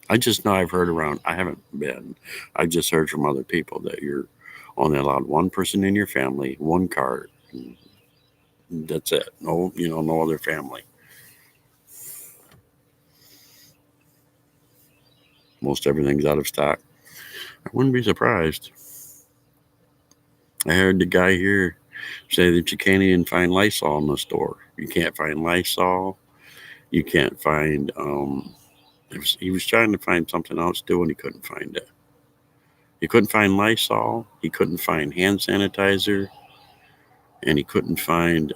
I just know I've heard around. I haven't been. I've just heard from other people that you're only allowed one person in your family, one cart. And that's it. No, no other family. Most everything's out of stock. I wouldn't be surprised. I heard the guy here say that you can't even find Lysol in the store. You can't find Lysol. You can't find. He was trying to find something else too, and he couldn't find it. He couldn't find Lysol. He couldn't find hand sanitizer, and he couldn't find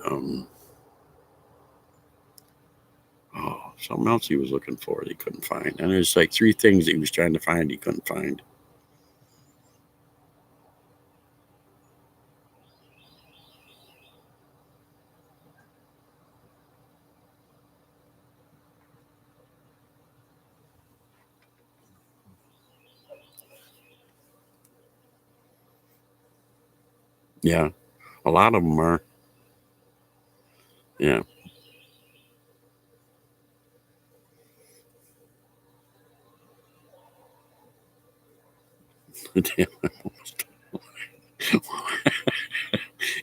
something else he was looking for. That he couldn't find, and there's like three things that he was trying to find he couldn't find. Yeah, a lot of them are. Yeah.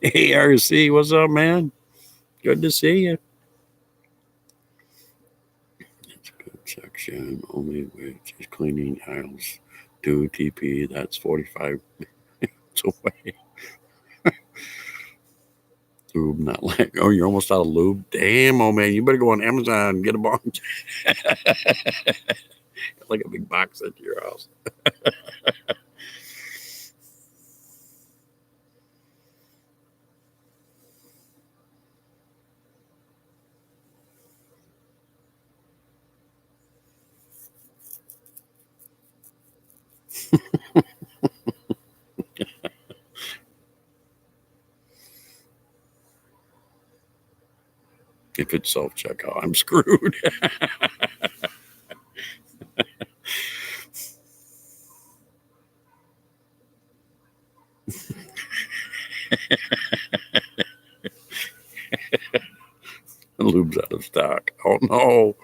Hey, RC, what's up, man? Good to see you. It's a good section, only which is cleaning aisles 2 TP. That's 45 minutes away. Lube, not like, oh, you're almost out of lube. Damn, oh man, you better go on Amazon and get a bunch. Like a big box at your house. If it's self checkout, I'm screwed. Lube's out of stock. Oh no.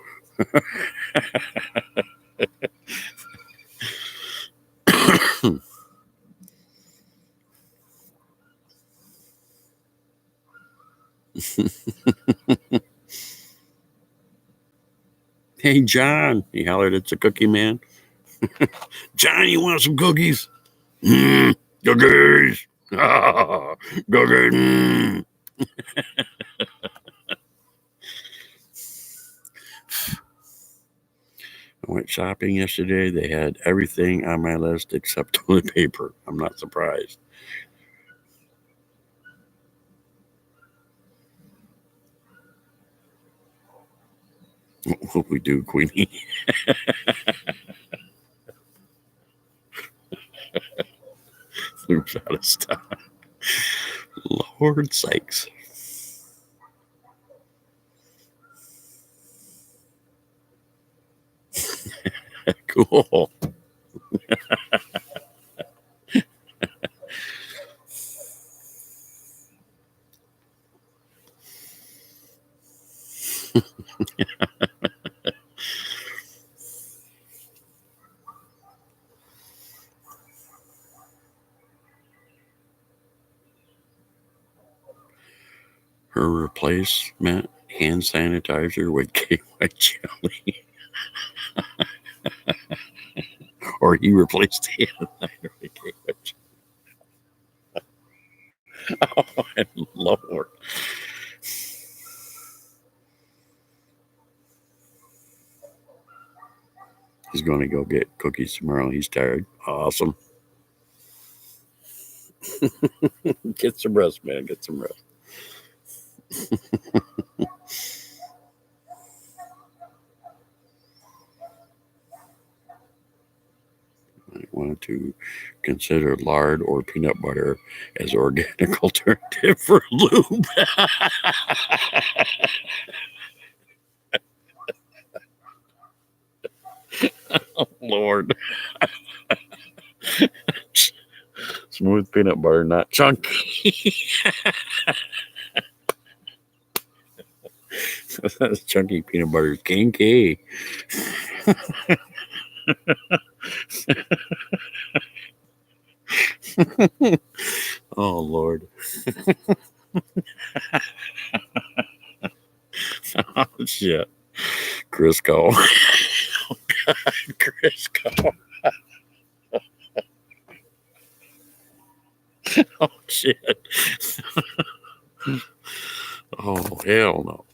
Hey, John. He hollered, it's a cookie man. John, you want some cookies? Cookies. Cookies. I went shopping yesterday. They had everything on my list except toilet paper. I'm not surprised. What we do, Queenie? Loops out of stock. Lord sakes. Cool. Her replacement hand sanitizer with KY jelly. Or he replaced the hand sanitizer with KY jelly. Oh, my Lord. He's going to go get cookies tomorrow. He's tired. Awesome. Get some rest, man. Get some rest. I want to consider lard or peanut butter as organic alternative for lube. Oh, Lord. Smooth peanut butter, not chunky. Chunky peanut butter is kinky. Oh, Lord. Oh, shit. Crisco. Oh, God. Crisco. Oh, shit. Oh, hell no.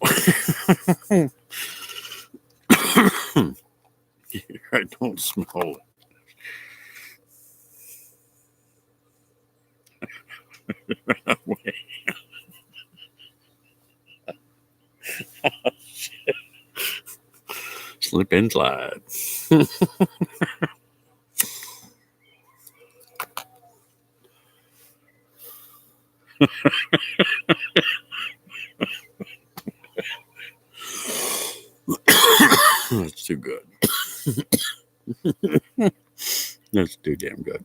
I don't smell it. Oh, shit. Slip and slide. That's too good. That's too damn good.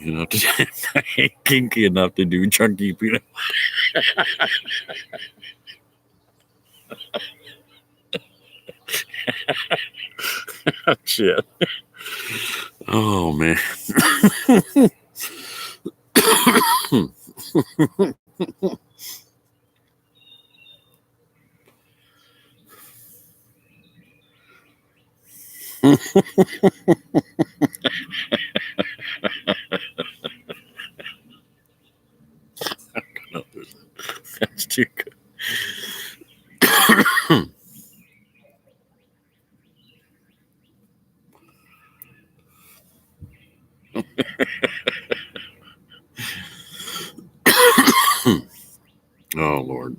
You know, I ain't kinky enough to do chunky peanut butter. Shit. Oh, man. That's too good. Oh, Lord.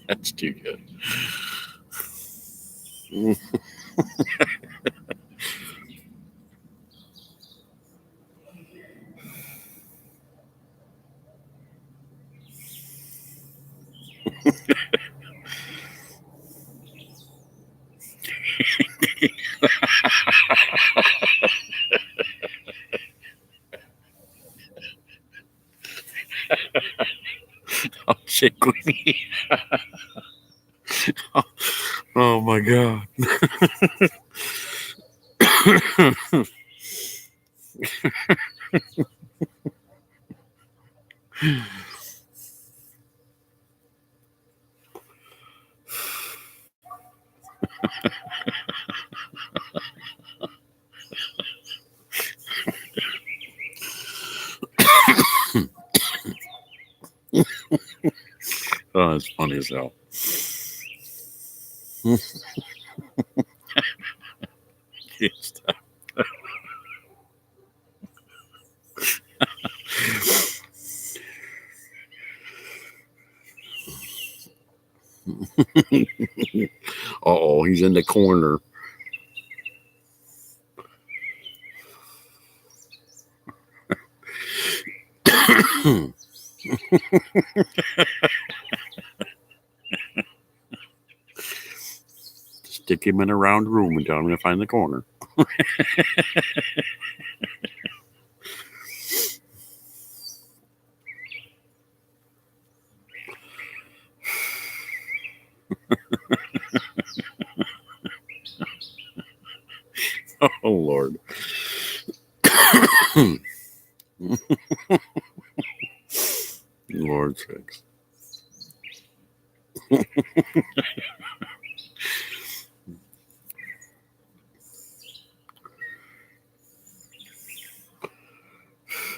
That's too good. Oh, shit, Queenie. Oh, my God. Oh, it's funny as hell. Can't stop. Uh-oh, he's in the corner. Stick him in a round room and tell him to find the corner. Oh, Lord. Lord sakes.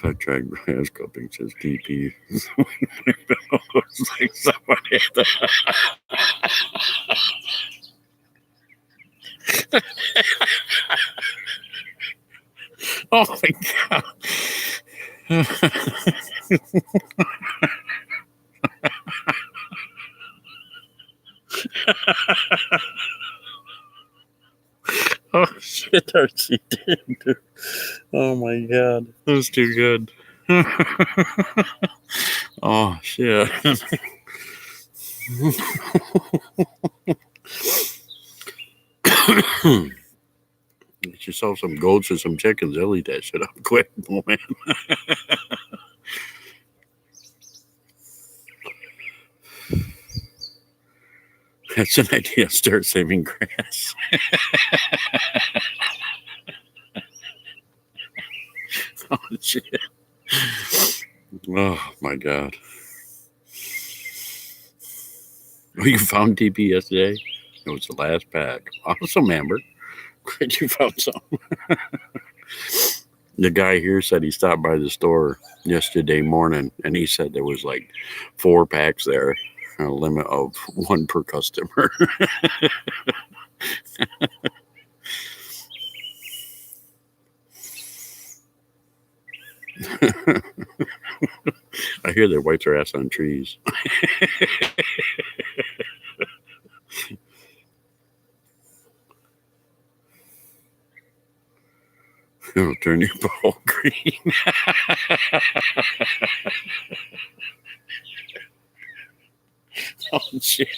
I tried grass cupping, says DP. It's like somebody oh my God. Oh shit, Archie did. Oh my God. That was too good. Oh shit. Get yourself some goats or some chickens. They'll eat that shit up quick, man. That's an idea. Start saving grass. Oh shit. Oh my God. Oh, you found TP yesterday? It was the last pack. Awesome, Amber. Great you found some. The guy here said he stopped by the store yesterday morning and he said there was like 4 packs there, a limit of 1 per customer. I hear they wipe their ass on trees. It'll turn your ball green. Oh shit.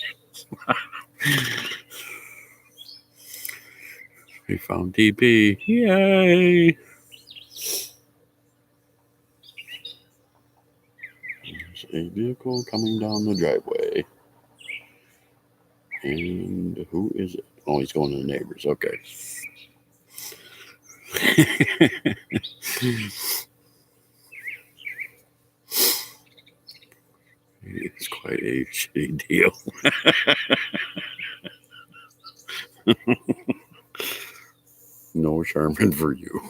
We found TP. Yay. There's a vehicle coming down the driveway. And who is it? Oh, he's going to the neighbors. Okay. It's quite a shitty deal. No Sherman for you.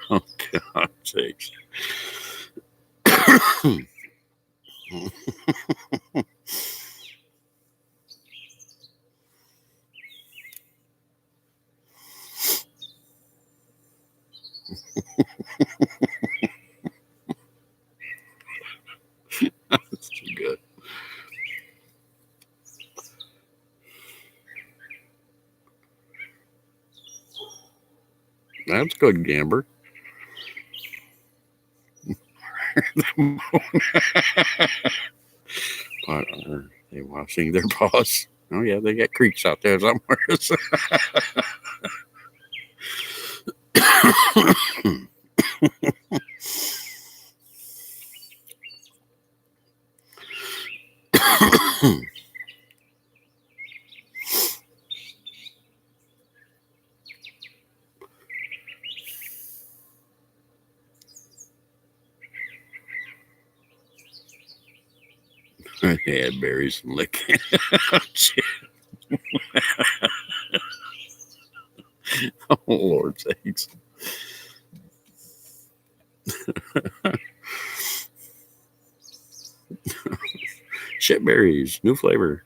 Oh, God sakes. That's too good. That's good, Gamber. But are they washing their paws? Oh, yeah, they got creeks out there somewhere. Yeah, berries and lick. Oh, Lord sakes. Shitberries, new flavor.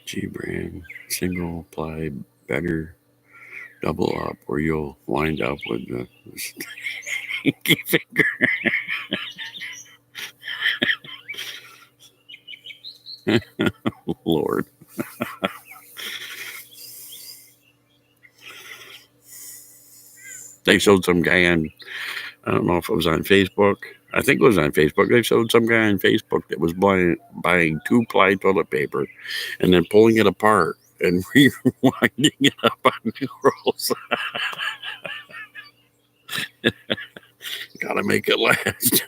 G brand, single ply, better double up, or you'll wind up with the stinky finger. Lord. They showed some guy on, I don't know if it was on Facebook. I think it was on Facebook. They showed some guy on Facebook that was buying 2-ply toilet paper and then pulling it apart and rewinding it up on new rolls. Gotta make it last.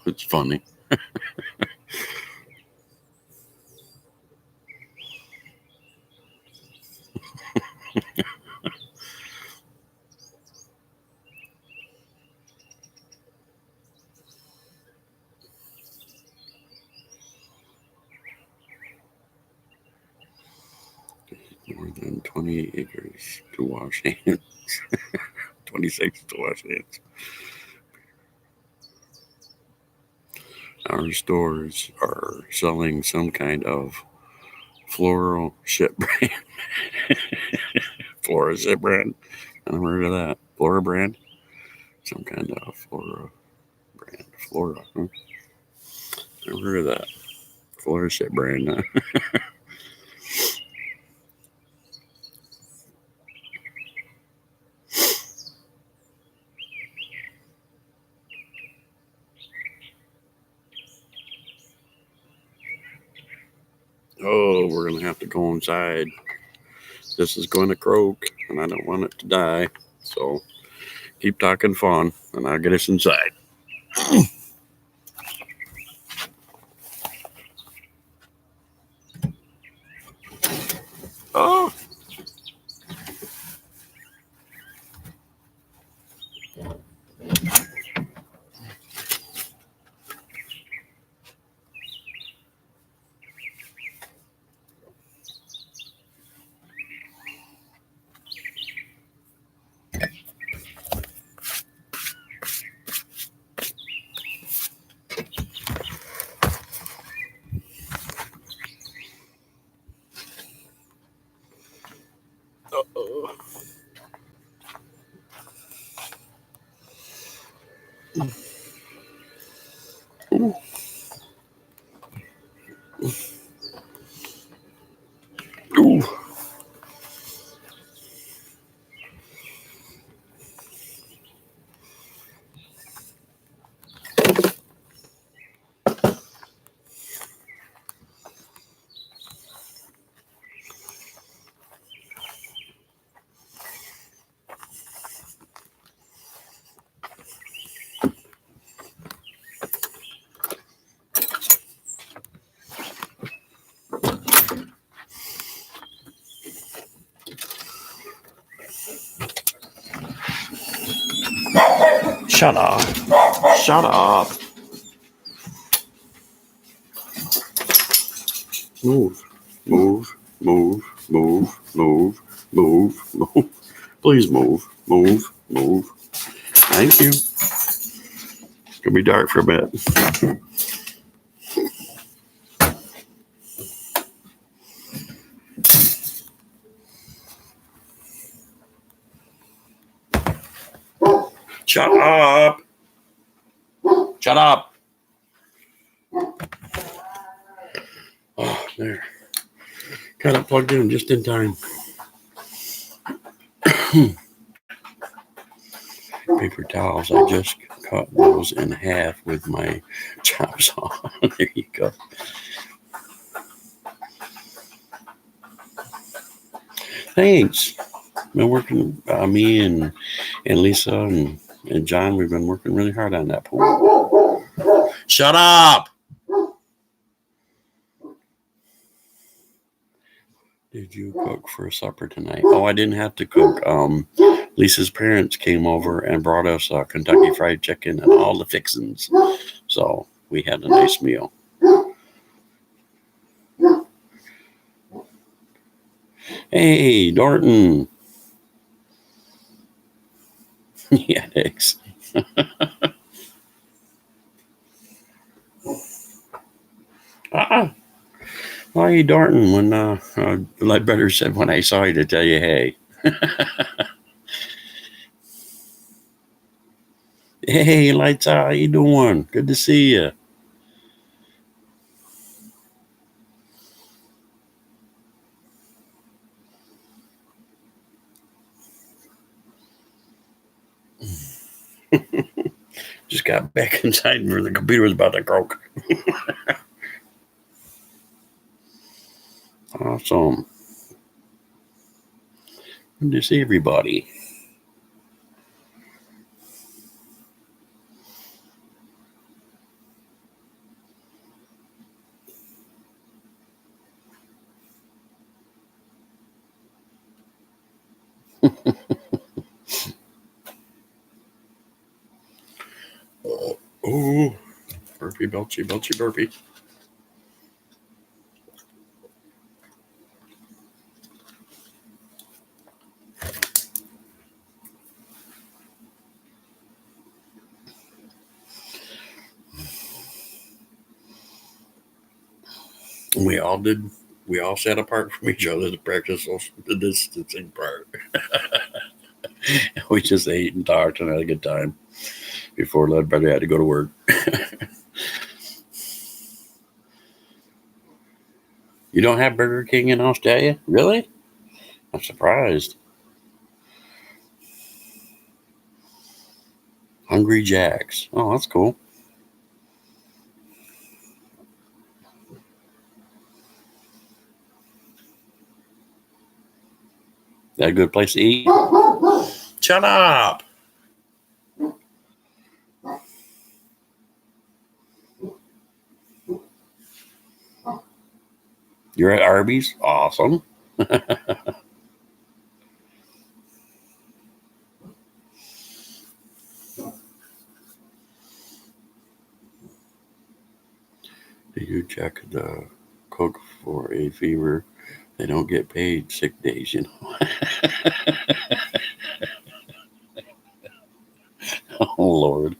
It's funny. More than 20 acres to wash hands. 26 to wash hands. Our stores are selling some kind of floral shit brand. Flora shit brand. I never heard of that. Flora brand? Some kind of Flora brand. Flora. Huh? Never heard of that. Flora shit brand. Huh? Oh, we're going to have to go inside. This is going to croak, and I don't want it to die. So keep talking fun, and I'll get us inside. Oh. Uh-oh. Ooh. Ooh. Shut up. Shut up. Move. Move. Move. Move. Move. Move. Move. Please move. Move. Move. Thank you. It's going to be dark for a bit. Shut up. Shut up. Oh, there. Got it plugged in just in time. Paper towels. I just cut those in half with my chop saw. There you go. Thanks. Been working, me and Lisa and John, we've been working really hard on that pool. Shut up! Did you cook for supper tonight? Oh, I didn't have to cook. Lisa's parents came over and brought us Kentucky Fried Chicken and all the fixings. So we had a nice meal. Hey, Dorton. Yeah, thanks. Hi, Dorton. When Ledbetter said when I saw you to tell you hey. Hey, Lights out. How you doing? Good to see you. Just got back inside where the computer was about to croak. Awesome. Good to see everybody. Oh, burpee, belchy, burpee. We all sat apart from each other to practice the distancing part. We just ate and talked and had a good time before Ledbetter had to go to work. You don't have Burger King in Australia? Really? I'm surprised. Hungry Jacks. Oh, that's cool. That a good place to eat? Shut up! You're at Arby's? Awesome. Do you check the cook for a fever? They don't get paid sick days, you know. Oh, Lord.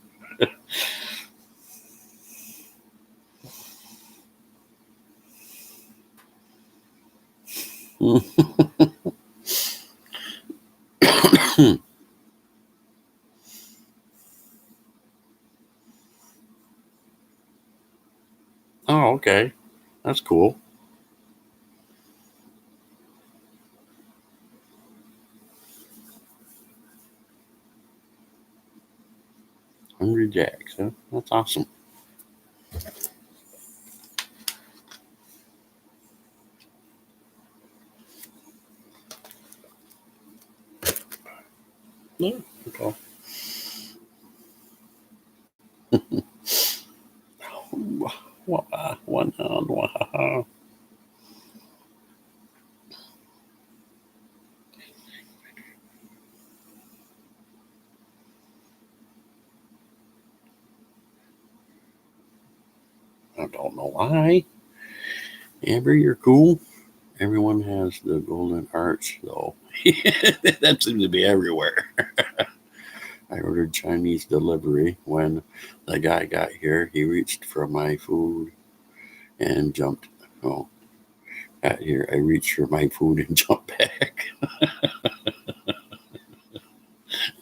Oh, okay. That's cool. Hungry Jacks, huh? That's awesome. Yeah, okay. I don't know why. Amber, you're cool. Everyone has the golden arch, though. That seems to be everywhere. I ordered Chinese delivery. When the guy got here, he reached for my food and jumped. Oh, got here, I reached for my food and jumped back.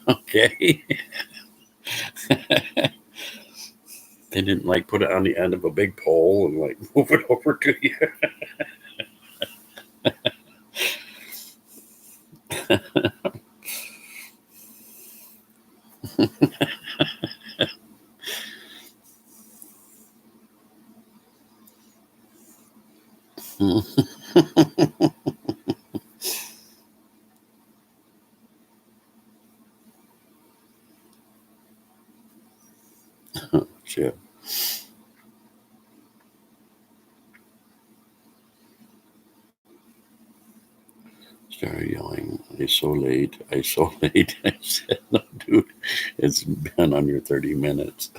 Okay. They didn't like put it on the end of a big pole and like move it over to you. shit. Started yelling, "I so late, I so late." I said, "No, dude, it's been under 30 minutes."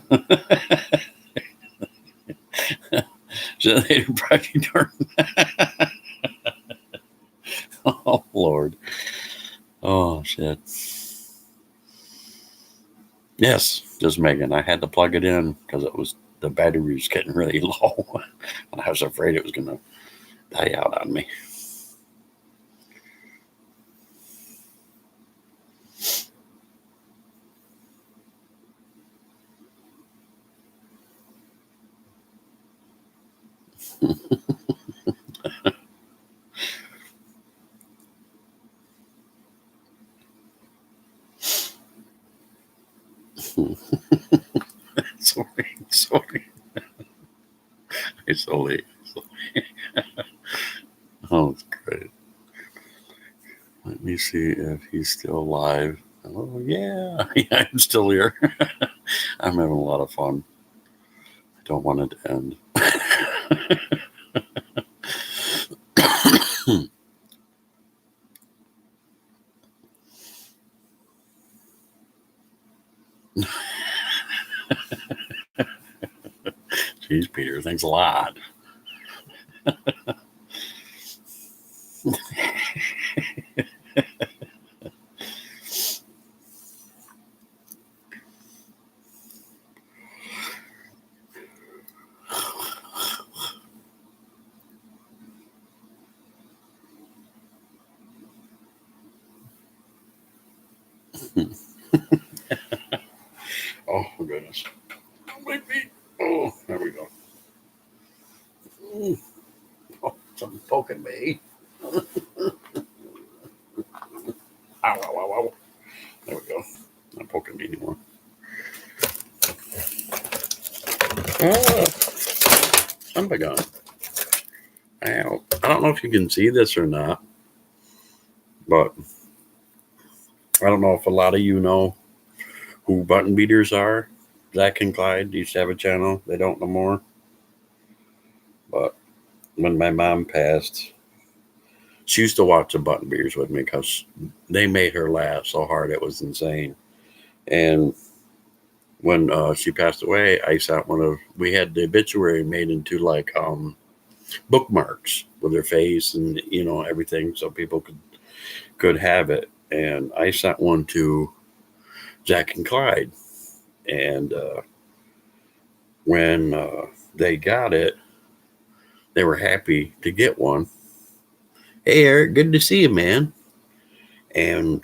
So they probably turned. Oh, Lord. Oh, shit. Yes, just Megan. I had to plug it in because the battery was getting really low. And I was afraid it was going to die out on me. Sorry. It's so late. Oh, it's great. Let me see if he's still alive. Oh, yeah. Yeah, I'm still here. I'm having a lot of fun. I don't want it to end. Jeez, Peter, thanks a lot. Oh, my goodness. My feet. Oh, there we go. Oh, something's poking me. Ow, ow, ow, ow. There we go. Not poking me anymore. Oh, son of a gun. Ow. I don't know if you can see this or not, but I don't know if a lot of you know who Button Beaters are. Zach and Clyde used to have a channel. They don't no more. But when my mom passed, she used to watch the Button Beaters with me because they made her laugh so hard it was insane. And when she passed away, I sat we had the obituary made into like bookmarks with her face and everything, so people could have it. And I sent one to Jack and Clyde, and when they got it, they were happy to get one. Hey, Eric, good to see you, man. And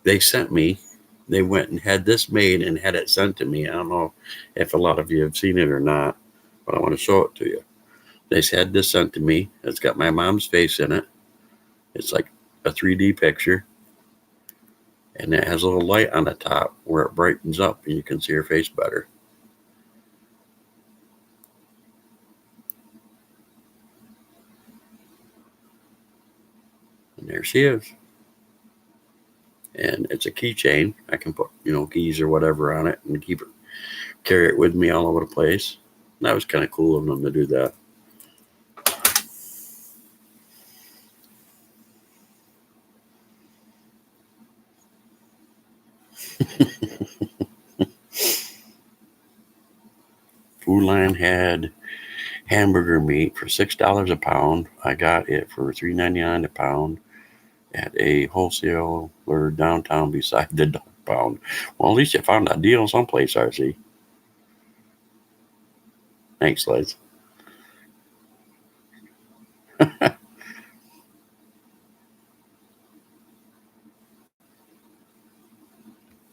they sent me. They went and had this made and had it sent to me. I don't know if a lot of you have seen it or not, but I want to show it to you. They had this sent to me. It's got my mom's face in it. It's like a 3D picture. And it has a little light on the top where it brightens up and you can see her face better. And there she is. And it's a keychain. I can put, keys or whatever on it and carry it with me all over the place. And that was kind of cool of them to do that. Food Lion had hamburger meat for $6 a pound. I got it for $3.99 a pound at a wholesaler downtown beside the dog pound. Well, at least you found a deal someplace, RC. Thanks, Liz.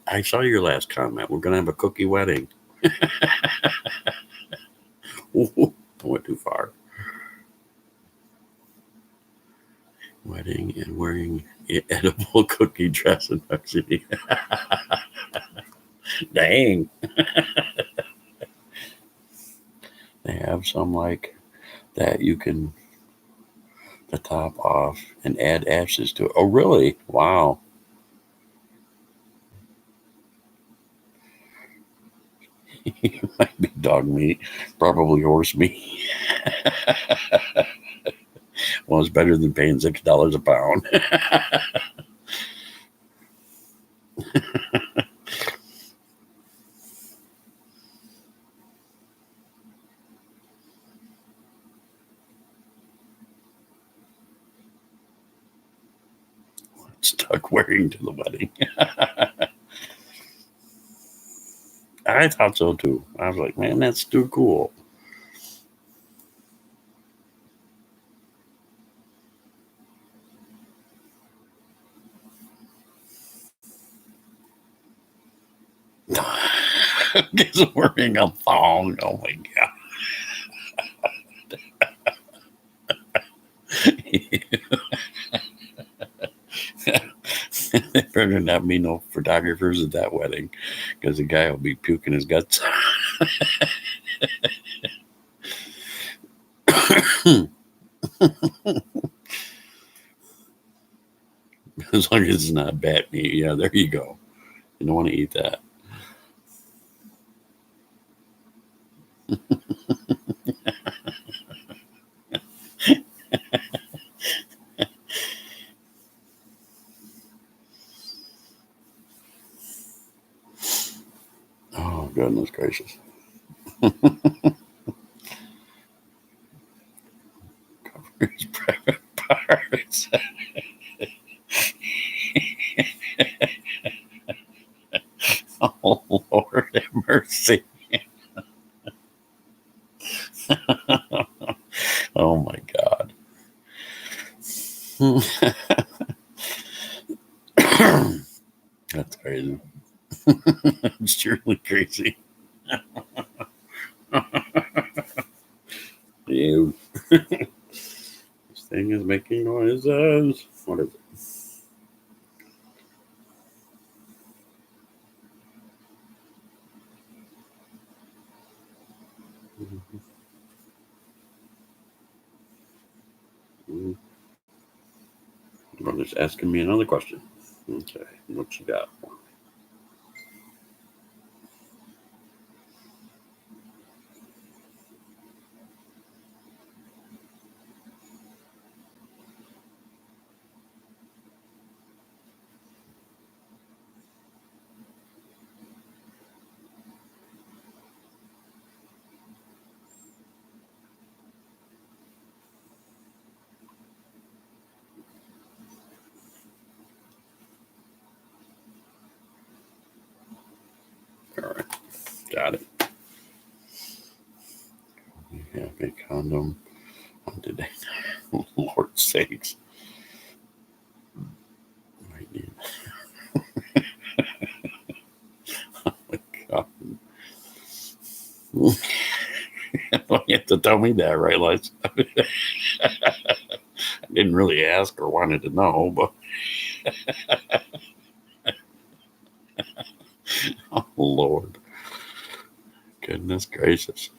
I saw your last comment. We're going to have a cookie wedding. Ooh, I went too far. Wedding and wearing an edible cookie dress in New City. Dang. They have some like that you can the top off and add ashes to it. Oh, really? Wow. Might be dog meat, probably horse meat. Well, it's better than paying $6 a pound. Stuck wearing to the wedding. I thought so too. I was like, man, that's too cool. Because wearing a thong. Oh my god. There better not be no photographers at that wedding, because the guy will be puking his guts. As long as it's not bat meat. Yeah, there you go. You don't want to eat that. Oh, goodness gracious. Cover his private parts. Oh, Lord have mercy. Oh, my God. That's crazy. It's truly crazy. Ew. This thing is making noises. What is it? Well, just asking me another question. Okay, what you got? All right, got it. We have a condom on today. Lord's sakes. Might need. Oh my God. You have to tell me that, right, Liz? I didn't really ask or wanted to know, but oh, Lord. Goodness gracious.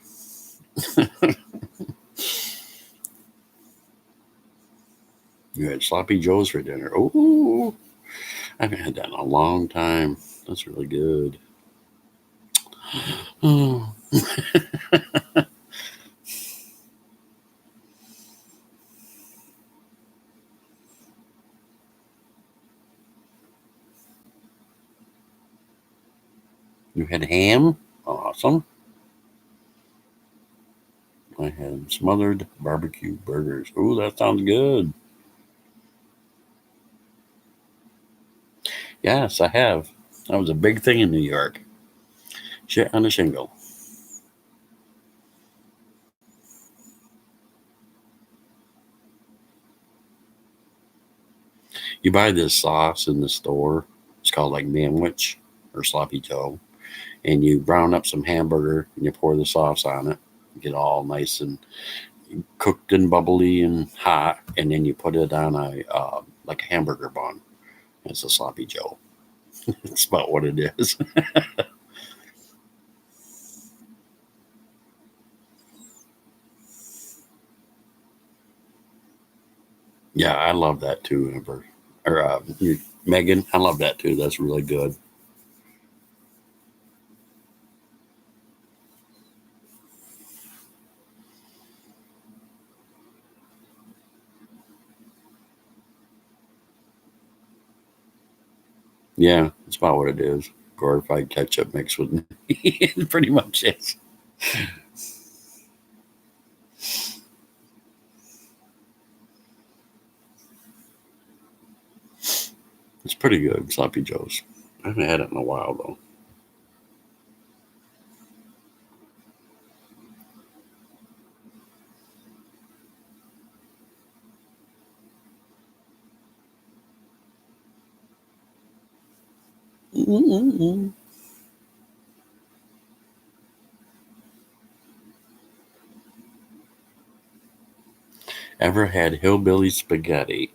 You had sloppy joes for dinner. Ooh, I haven't had that in a long time. That's really good. Oh. You had ham? Awesome. I had smothered barbecue burgers. Ooh, that sounds good. Yes, I have. That was a big thing in New York. Shit on a shingle. You buy this sauce in the store. It's called like Manwich or Sloppy Joe. And you brown up some hamburger and you pour the sauce on it. Get all nice and cooked and bubbly and hot. And then you put it on a like a hamburger bun. It's a Sloppy Joe. That's about what it is. Yeah, I love that too, Amber. Or Megan, I love that too. That's really good. Yeah, that's about what it is. Glorified ketchup mixed with it pretty much is. It's pretty good, Sloppy Joe's. I haven't had it in a while though. Mm-mm-mm. Ever had hillbilly spaghetti?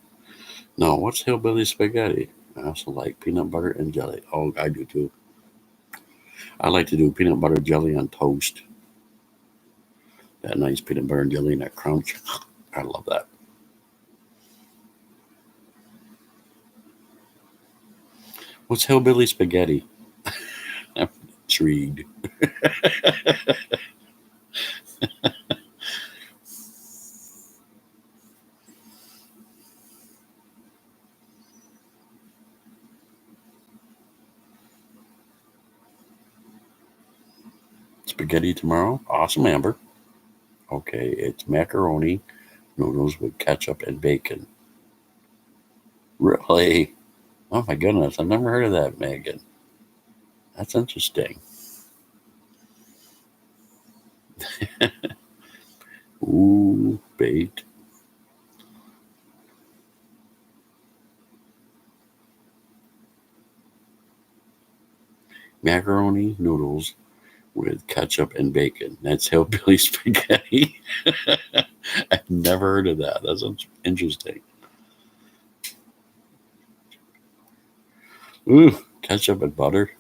No, what's hillbilly spaghetti? I also like peanut butter and jelly. Oh, I do too. I like to do peanut butter jelly on toast. That nice peanut butter and jelly and that crunch. I love that. What's hillbilly spaghetti? I'm intrigued. Spaghetti tomorrow? Awesome, Amber. Okay, it's macaroni noodles with ketchup and bacon. Really? Oh my goodness, I've never heard of that, Megan. That's interesting. Ooh, baked macaroni noodles with ketchup and bacon. That's hillbilly spaghetti. I've never heard of that. That's interesting. Ooh, ketchup and butter.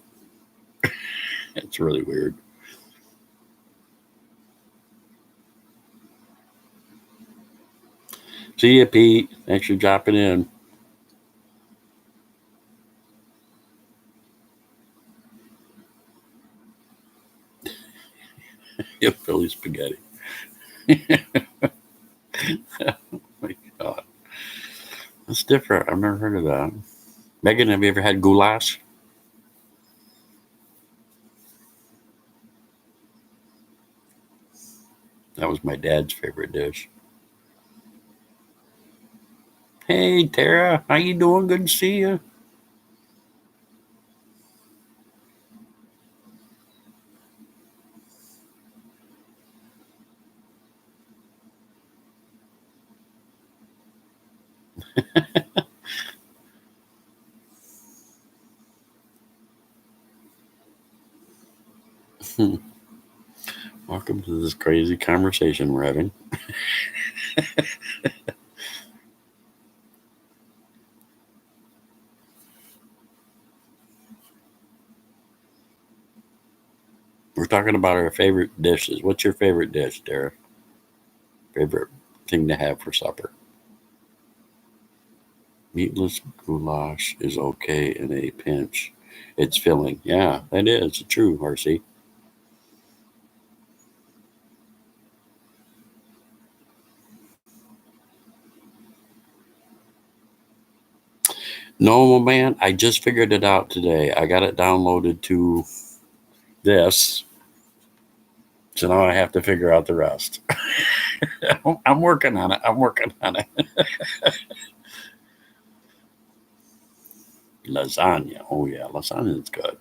It's really weird. See you, Pete. Thanks for dropping in. Hillbilly spaghetti. Oh my God. That's different. I've never heard of that. Megan, have you ever had goulash? That was my dad's favorite dish. Hey, Tara. How you doing? Good to see you. Welcome to this crazy conversation we're having. We're talking about our favorite dishes. What's your favorite dish, Tara? Favorite thing to have for supper? Meatless goulash is okay in a pinch. It's filling. Yeah, that is true, RC. No, man, I just figured it out today. I got it downloaded to this, so now I have to figure out the rest. I'm working on it. I'm working on it. Lasagna. Oh, yeah, lasagna is good.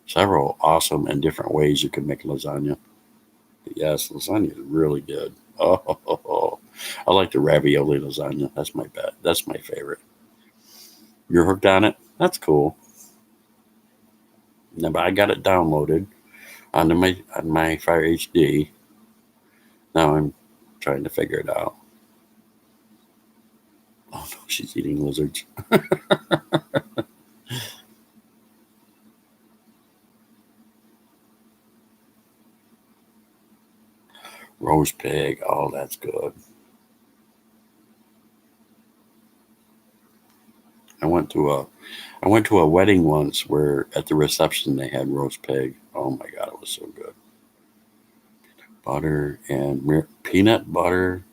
Several awesome and different ways you can make lasagna. But yes, lasagna is really good. Oh, I like the ravioli lasagna. That's my bet. That's my favorite. You're hooked on it? That's cool. No, but I got it downloaded on my Fire HD. Now I'm trying to figure it out. Oh no, she's eating lizards. Roast pig. Oh, that's good. I went to a I went to a wedding once where at the reception they had roast pig. Oh my god, it was so good. Butter and peanut butter.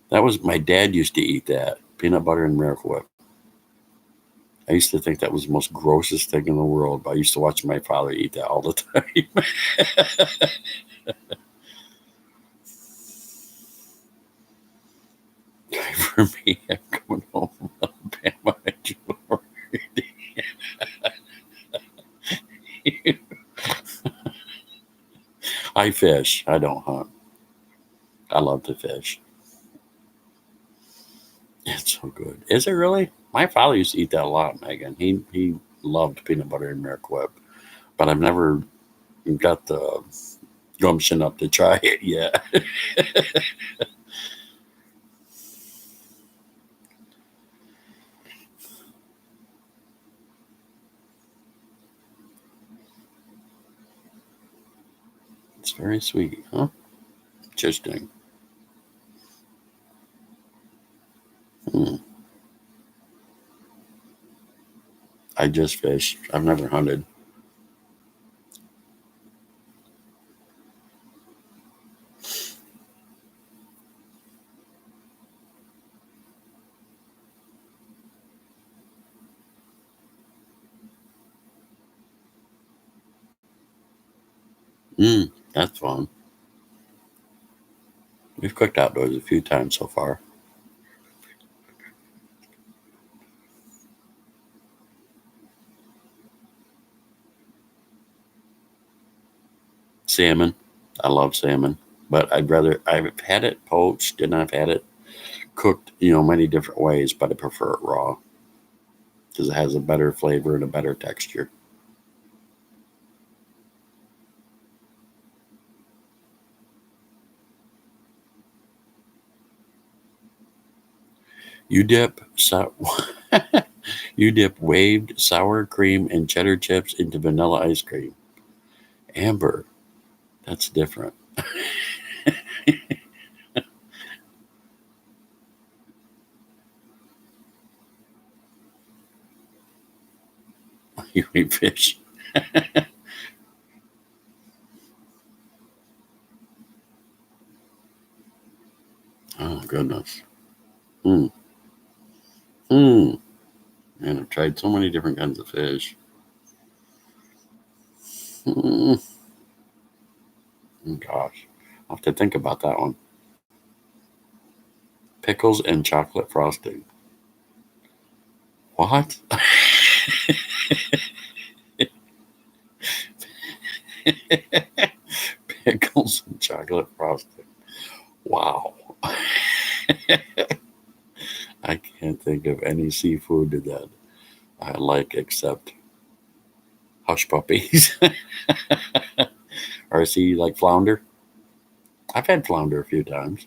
That was my dad used to eat that peanut butter and Miracle Whip. I used to think that was the most grossest thing in the world, but I used to watch my father eat that all the time. For me, I'm coming home from Alabama. I fish. I don't hunt. I love to fish. It's so good. Is it really? My father used to eat that a lot, Megan. He loved peanut butter and Merrick Whip, but I've never got the gumption up to try it yet. It's very sweet, huh? Interesting. Hmm. I just fish. I've never hunted. That's fun. We've cooked outdoors a few times so far. Salmon. I love salmon, but I've had it poached and I've had it cooked, many different ways, but I prefer it raw because it has a better flavor and a better texture. You dip so you dip waved sour cream and cheddar chips into vanilla ice cream. Amber, that's different. You eat fish. Oh goodness. Mm. Mm. Man, I've tried so many different kinds of fish. Mm. Gosh, I'll have to think about that one. Pickles and chocolate frosting. What? Pickles and chocolate frosting. Wow. I can't think of any seafood that I like except hush puppies. Or see like flounder. I've had flounder a few times.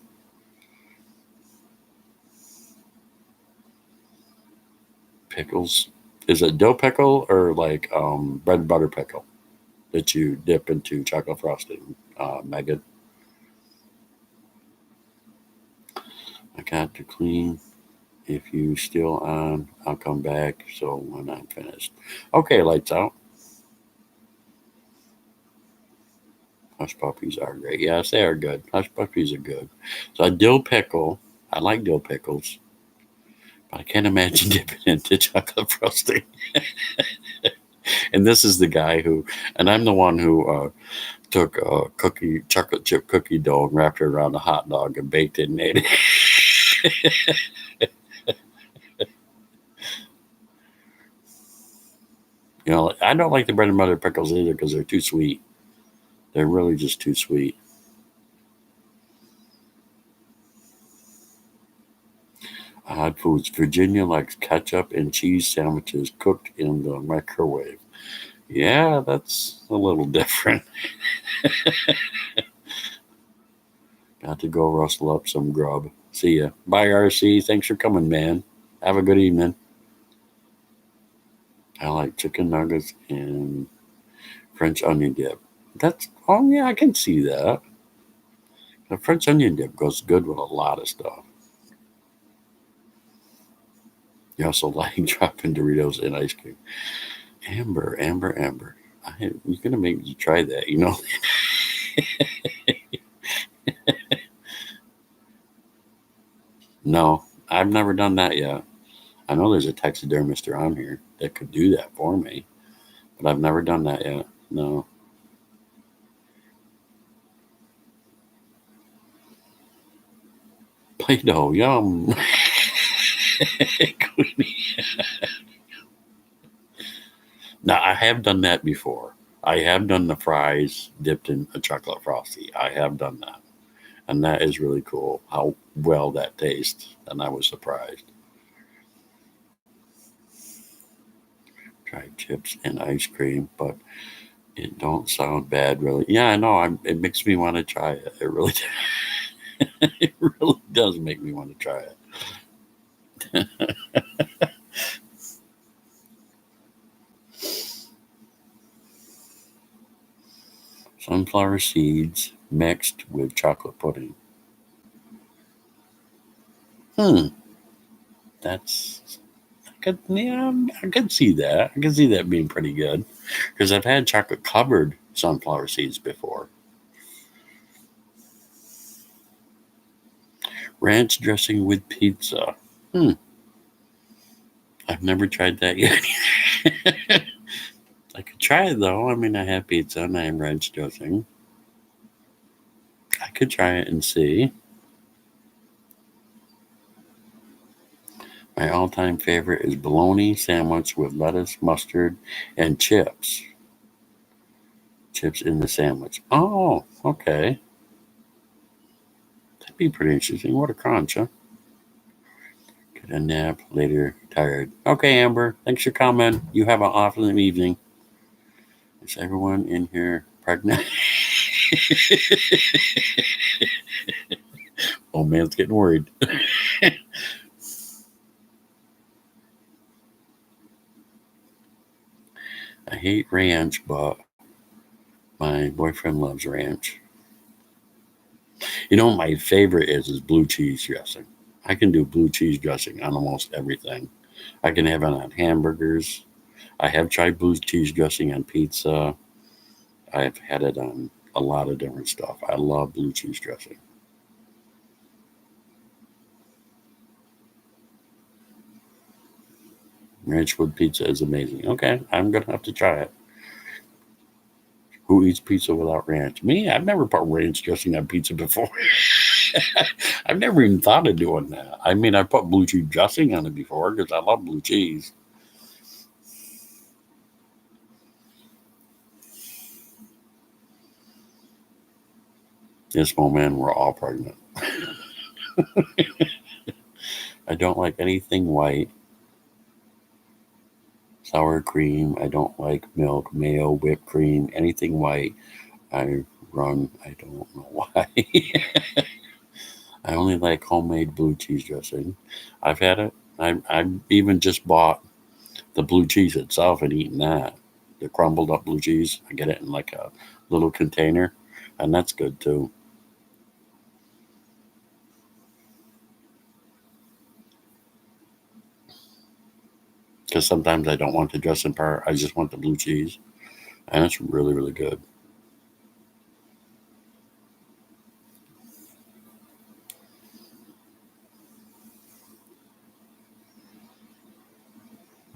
Pickles. Is it dill pickle or like bread and butter pickle that you dip into chocolate frosting, Megan? I got to clean. If you still on, I'll come back. So when I'm finished. Okay, lights out. Hush puppies are great. Yes, they are good. Hush puppies are good. So a dill pickle. I like dill pickles, but I can't imagine dipping into chocolate frosting. And this is the guy who, and I'm the one who took a chocolate chip cookie dough and wrapped it around a hot dog and baked it and ate it. I don't like the bread and butter pickles either because they're too sweet. They're really just too sweet. Odd foods. Virginia likes ketchup and cheese sandwiches cooked in the microwave. Yeah, that's a little different. Got to go rustle up some grub. See ya. Bye, RC. Thanks for coming, man. Have a good evening. I like chicken nuggets and French onion dip. Oh yeah, I can see that. The French onion dip goes good with a lot of stuff. You also like dropping Doritos in ice cream. Amber, Amber, Amber. You're gonna make me try that. No, I've never done that yet. I know there's a taxidermist around here that could do that for me, but I've never done that yet. No. Play-Doh, yum. Now, I have done that before. I have done the fries dipped in a chocolate frosty. I have done that. And that is really cool how well that tastes. And I was surprised. Tried chips and ice cream, but it don't sound bad, really. Yeah, I know. It makes me want to try it. It really, it really does make me want to try it. Sunflower seeds mixed with chocolate pudding. Hmm, that's I could see that. I could see that being pretty good because I've had chocolate covered sunflower seeds before. Ranch dressing with pizza. Hmm, I've never tried that yet. I could try it though. I mean, I have pizza and I have ranch dressing. I could try it and see. My all-time favorite is bologna sandwich with lettuce, mustard, and chips. Chips in the sandwich. Oh, okay. That'd be pretty interesting. What a crunch, huh? Get a nap later, tired. Okay, Amber. Thanks for coming. You have an awesome evening. Is everyone in here pregnant? Oh, man's getting worried. I hate ranch, but my boyfriend loves ranch. You know, my favorite is blue cheese dressing. I can do blue cheese dressing on almost everything. I can have it on hamburgers. I have tried blue cheese dressing on pizza. I've had it on a lot of different stuff. I love blue cheese dressing. Ranchwood pizza is amazing. Okay, I'm gonna have to try it. Who eats pizza without ranch? Me? I've never put ranch dressing on pizza before. I've never even thought of doing that. I mean, I put blue cheese dressing on it before because I love blue cheese. This moment, we're all pregnant. I don't like anything white. Sour cream. I don't like milk, mayo, whipped cream, anything white. I run. I don't know why. I only like homemade blue cheese dressing. I've had it. I've even just bought the blue cheese itself and eaten that. The crumbled up blue cheese. I get it in like a little container, and that's good too. Because sometimes I don't want the dressing part. I just want the blue cheese, and it's really, really good.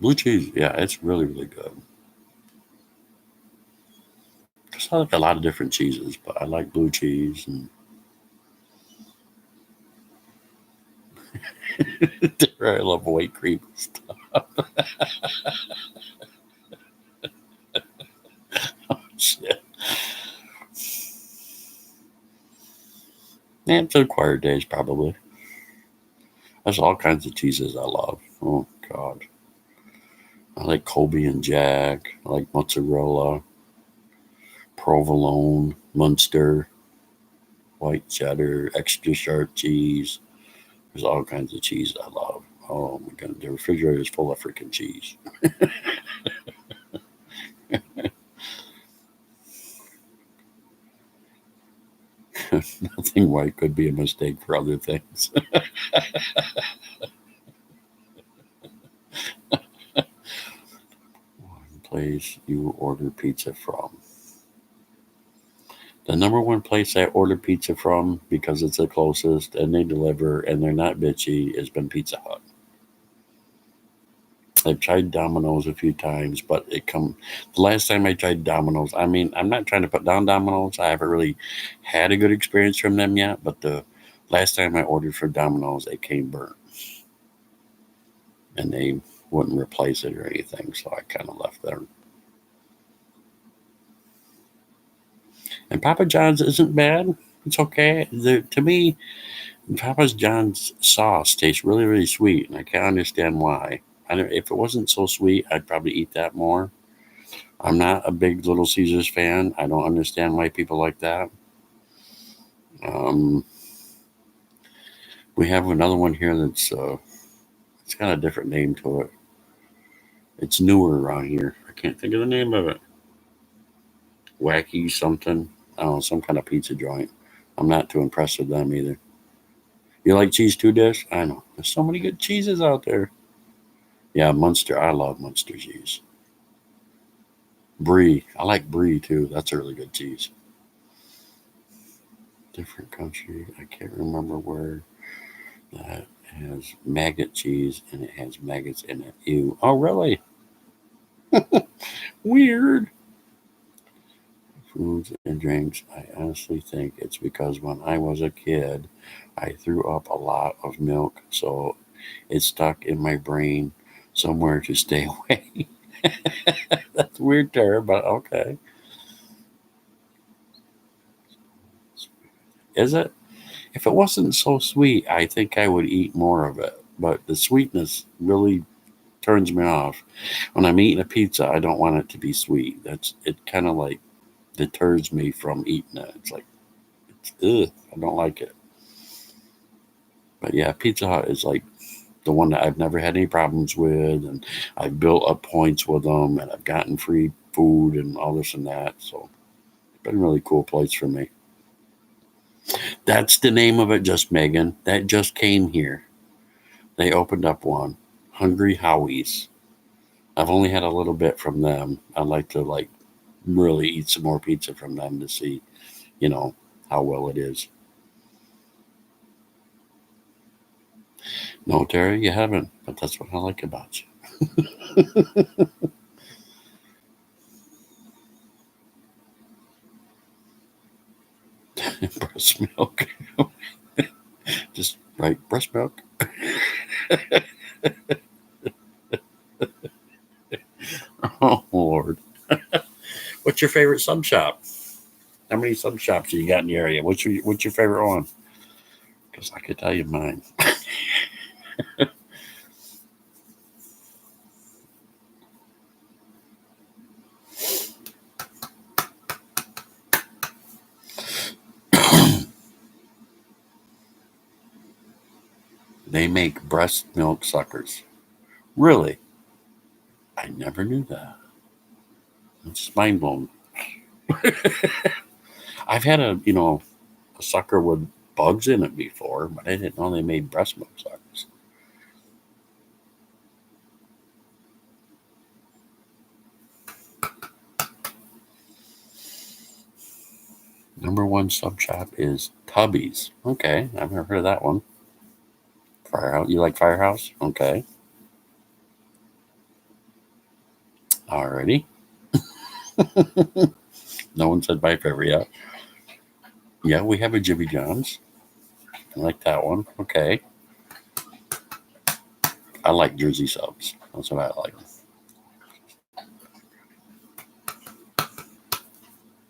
Blue cheese, yeah, it's really, really good. Because I like a lot of different cheeses, but I like blue cheese and I love white cream stuff. Shit. Yeah, it's acquired days probably. There's all kinds of cheeses I love. Oh God, I like Colby and Jack. I like mozzarella, provolone, Munster, white cheddar, extra sharp cheese. There's all kinds of cheese I love. Oh my God, the refrigerator is full of freaking cheese. Nothing white could be a mistake for other things. One place you order pizza from. The number one place I order pizza from because it's the closest and they deliver and they're not bitchy has been Pizza Hut. I've tried Domino's a few times, but the last time I tried Domino's, I mean, I'm not trying to put down Domino's. I haven't really had a good experience from them yet, but the last time I ordered for Domino's, it came burnt. And they wouldn't replace it or anything, so I kind of left there. And Papa John's isn't bad. It's okay. To me, Papa John's sauce tastes really, really sweet, and I can't understand why. If it wasn't so sweet, I'd probably eat that more. I'm not a big Little Caesars fan. I don't understand why people like that. Um, we have another one here that's it's got a different name to it. It's newer around here. I can't think of the name of it. Wacky something. I don't know, some kind of pizza joint. I'm not too impressed with them either. You like cheese too, Dish? I know. There's so many good cheeses out there. Yeah, Munster. I love Munster cheese. Brie. I like Brie too. That's a really good cheese. Different country. I can't remember where that has maggot cheese and it has maggots in it. Ew. Oh, really? Weird. Foods and drinks. I honestly think it's because when I was a kid, I threw up a lot of milk, so it's stuck in my brain somewhere to stay away. That's a weird term, but okay. Is it? If it wasn't so sweet, I think I would eat more of it. But the sweetness really turns me off. When I'm eating a pizza, I don't want it to be sweet. It kind of like deters me from eating it. It's like ugh, I don't like it. But yeah, Pizza Hut is like the one that I've never had any problems with, and I've built up points with them, and I've gotten free food and all this and that. So it's been a really cool place for me. That's the name of it, just Megan. That just came here. They opened up one, Hungry Howie's. I've only had a little bit from them. I'd like to really eat some more pizza from them to see, you know, how well it is. No, Terry, you haven't, but that's what I like about you. Breast milk. Just right, breast milk. Oh Lord. What's your favorite sub shop? How many sub shops you got in the area? What's your favorite one? Because I could tell you mine. They make breast milk suckers. Really? I never knew that. It's mind blowing. I've had a sucker with bugs in it before, but I didn't know they made breast milk suckers. Number one sub shop is Tubby's. Okay, I've never heard of that one. Firehouse. You like Firehouse? Okay. Alrighty. No one said my favorite yet. Yeah, we have a Jimmy John's. I like that one. Okay. I like Jersey subs. That's what I like.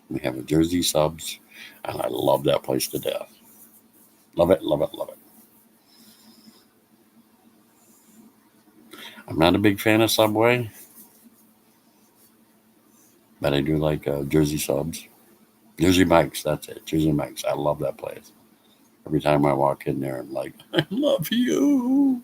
We have a Jersey subs, and I love that place to death. Love it, love it, love it. I'm not a big fan of Subway, but I do like Jersey subs. Jersey Mike's, that's it. Jersey Mike's. I love that place. Every time I walk in there, I'm like, I love you.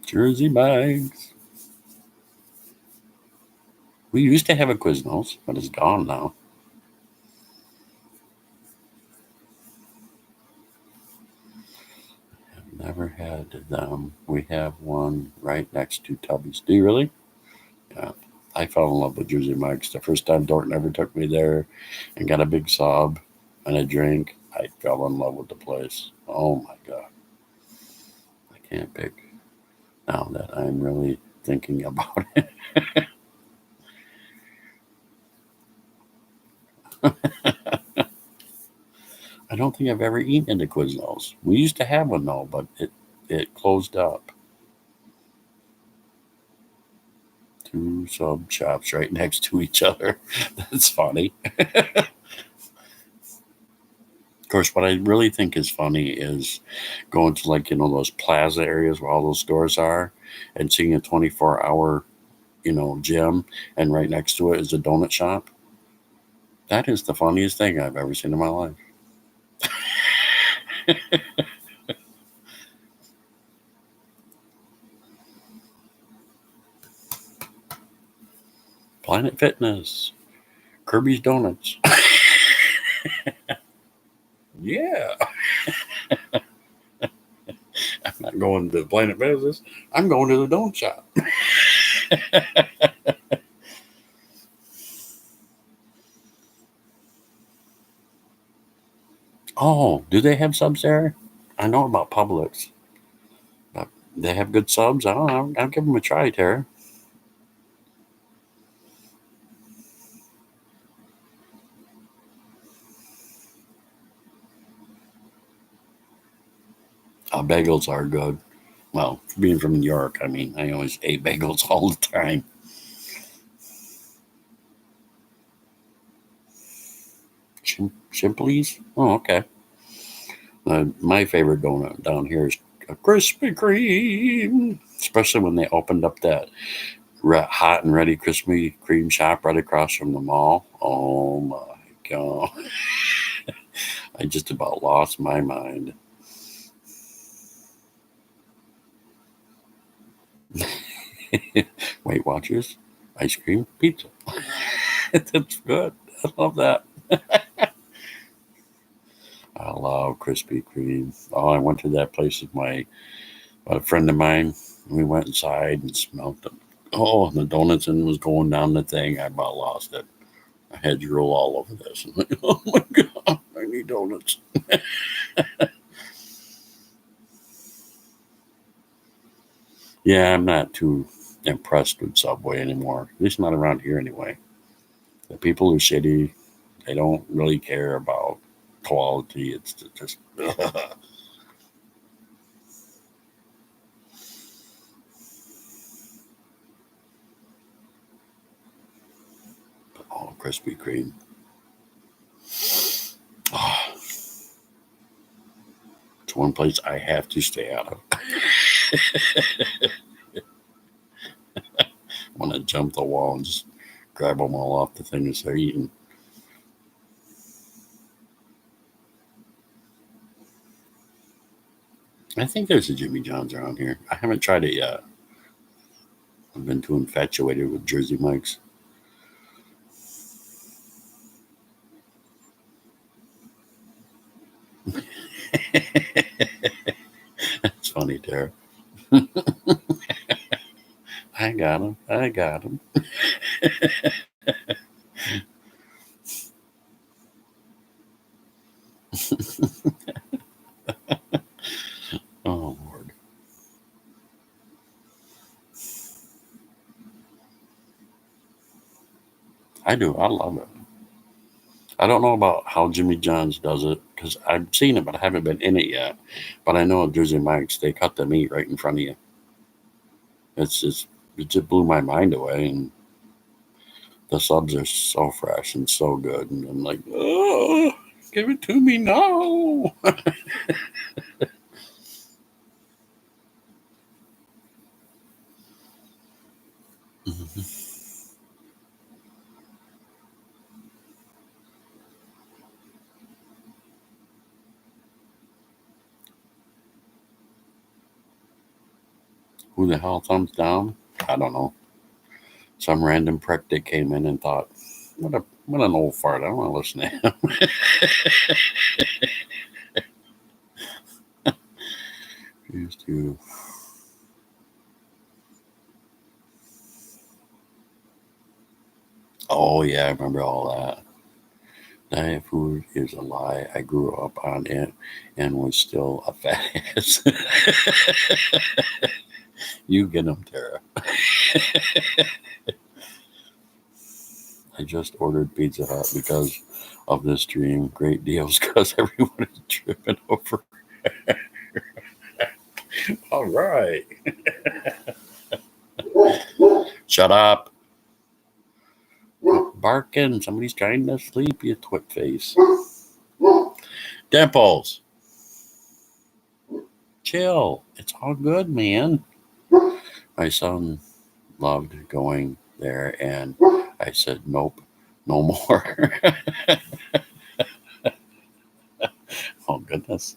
Jersey Mike's. We used to have a Quiznos, but it's gone now. I've never had them. We have one right next to Tubby's. Do you really? Yeah. I fell in love with Jersey Mike's the first time Dorton ever took me there and got a big sub and a drink. I fell in love with the place. Oh my God. I can't pick now that I'm really thinking about it. I don't think I've ever eaten at Quiznos. We used to have one though, but it closed up. Two sub shops right next to each other. That's funny. Of course, what I really think is funny is going to like, those plaza areas where all those stores are and seeing a 24-hour, gym and right next to it is a donut shop. That is the funniest thing I've ever seen in my life. Planet Fitness, Kirby's Donuts. Yeah. I'm not going to Planet Fitness. I'm going to the donut shop. Oh, do they have subs there? I know about Publix, but they have good subs. I don't know. I'll give them a try, Tara. Bagels are good. Well, being from New York, I mean, I always ate bagels all the time. Shipley's? Oh, okay. My favorite donut down here is a Krispy Kreme, especially when they opened up that hot and ready Krispy Kreme shop right across from the mall. Oh my God. I just about lost my mind. Weight Watchers, ice cream, pizza. That's good. I love that. I love Krispy Kreme. Oh, I went to that place with a friend of mine. We went inside and smelled them. Oh, the donuts and was going down the thing. I about lost it. I had drool all over this. I'm like, oh my God, I need donuts. Yeah, I'm not too impressed with Subway anymore. At least not around here anyway. The people are shitty. They don't really care about quality. It's just oh, Krispy Kreme. Oh, it's one place I have to stay out of. I want to jump the wall and just grab them all off the thing as they're eating. I think there's a Jimmy John's around here. I haven't tried it yet. I've been too infatuated with Jersey Mike's. It's funny, Tara. I got him. I got him. Oh, Lord. I do. I love it. I don't know about how Jimmy John's does it because I've seen it, but I haven't been in it yet. But I know at Jersey Mike's, they cut the meat right in front of you. It just blew my mind away. And the subs are so fresh and so good. And I'm like, oh, give it to me now. Who the hell thumbs down? I don't know. Some random prick that came in and thought, what an old fart. I don't want to listen to him. Used to. yeah, I remember all that. Diet food is a lie. I grew up on it and was still a fat ass. You get them, Tara. I just ordered Pizza Hut because of this dream. Great deals because everyone is tripping over. All right. Shut up. Barking. Somebody's trying to sleep, you twit face. Dimples. Chill. It's all good, man. My son loved going there, and I said, nope, no more. Oh, goodness.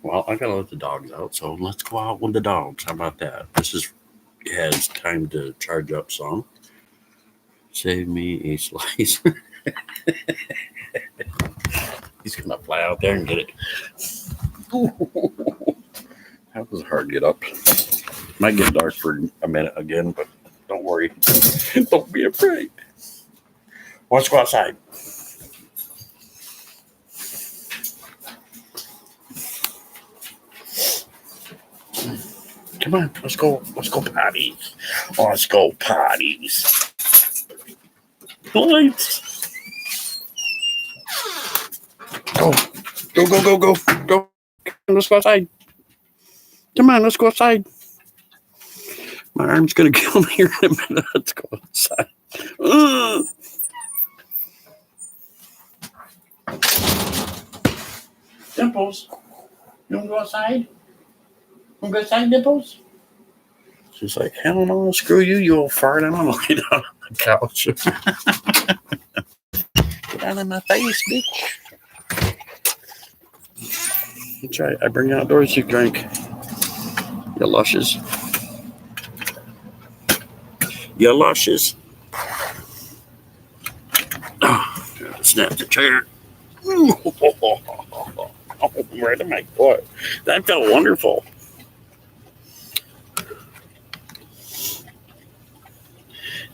Well, I gotta let the dogs out, so let's go out with the dogs. How about that? Has time to charge up some. Save me a slice. He's gonna fly out there and get it. That was a hard get up. Might get dark for a minute again, but don't worry. Don't be afraid. Let's go outside. Come on, let's go. Let's go potties. Let's go potties. Lights. Go. Go, go, go, go. Go. Let's go outside. Come on, let's go outside. My arm's gonna kill me here in a minute. Let's go outside. Dimples, you wanna go outside? Wanna go outside, Dimples? She's like, hell no, screw you, you old fart. I'm gonna lay down on the couch. Get out of my face, bitch. That's right. I bring you outdoors, you drink. You luscious. You luscious. Oh, snap the chair. Right in my foot. That felt wonderful.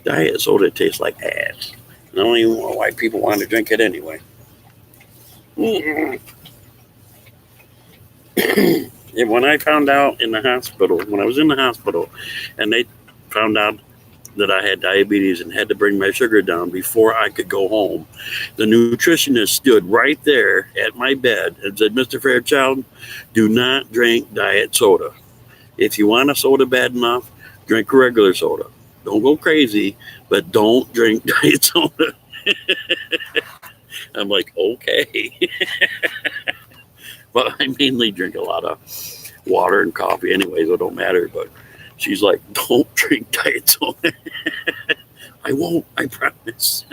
Diet soda tastes like ass. I don't even know why people want to drink it anyway. And when I found out in the hospital, when I was in the hospital, and they found out that I had diabetes and had to bring my sugar down before I could go home, the nutritionist stood right there at my bed and said, Mr. Fairchild, do not drink diet soda. If you want a soda bad enough, drink regular soda. Don't go crazy, but don't drink diet soda. I'm like, okay. But I mainly drink a lot of water and coffee anyway, so it don't matter. But she's like, don't drink diet soda. I won't, I promise.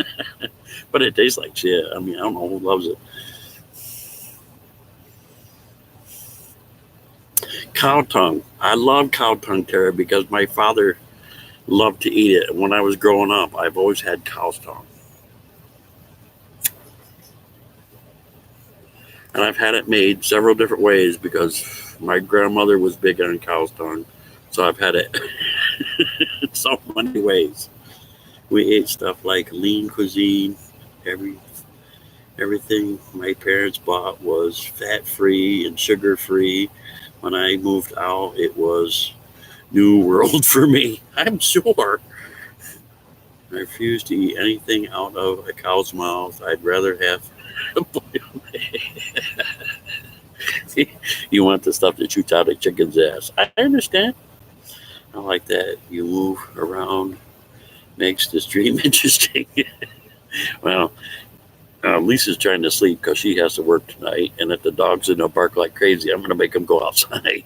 But it tastes like shit. I mean, I don't know who loves it. Cow tongue. I love cow tongue, Tara, because my father loved to eat it. And when I was growing up, I've always had cow's tongue. And I've had it made several different ways because my grandmother was big on cow's tongue. So I've had it in so many ways. We ate stuff like lean cuisine. Everything my parents bought was fat free and sugar free. When I moved out, it was new world for me. I'm sure. I refuse to eat anything out of a cow's mouth. I'd rather have. You want the stuff that shoots out a chicken's ass. I understand. I like that. You move around, makes this dream interesting. Well, Lisa's trying to sleep because she has to work tonight, and if the dog's in a bark like crazy, I'm going to make them go outside.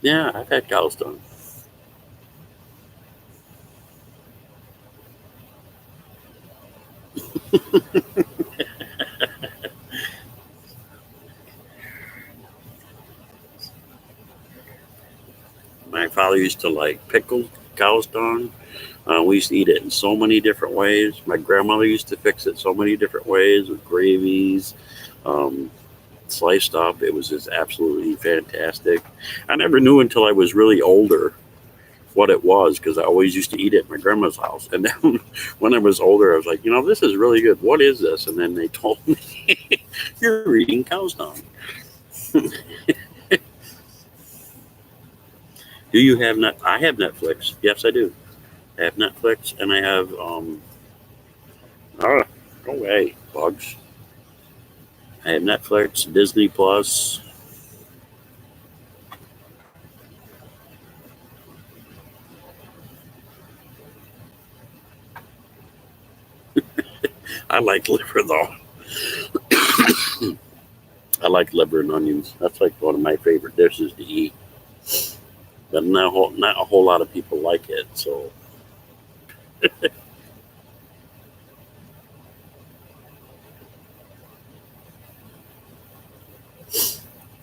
Yeah, I've had cow's tongue. My father used to like pickled cow's dung. We used to eat it in so many different ways. My grandmother used to fix it so many different ways with gravies, um, sliced up. It was just absolutely fantastic. I never knew until I was really older what it was because I always used to eat it at my grandma's house. And then when I was older, I was like, this is really good. What is this? And then they told me, you're eating cow's dung. Do you have net? I have Netflix. Yes, I do. I have Netflix and I have oh, go away, bugs. I have Netflix, Disney Plus. I like liver though. I like liver and onions. That's like one of my favorite dishes to eat. But not a whole lot of people like it. So I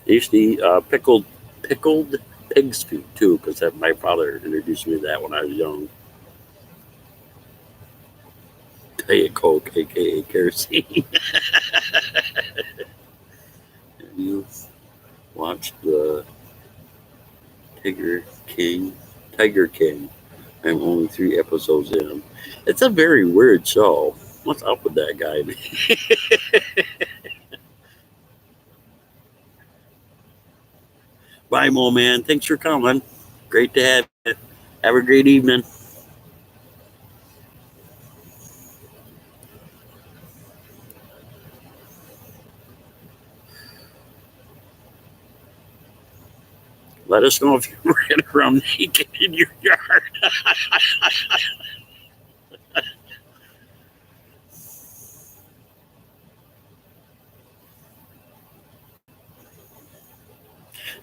used to eat pickled pig's feet too, because my father introduced me to that when I was young. Diet Coke, aka kerosene. Have you watched the Tiger King? Tiger King. I'm only 3 episodes in. It's a very weird show. What's up with that guy? Bye, Mo man. Thanks for coming. Great to have you. Have a great evening. Let us know if you ran around naked in your yard.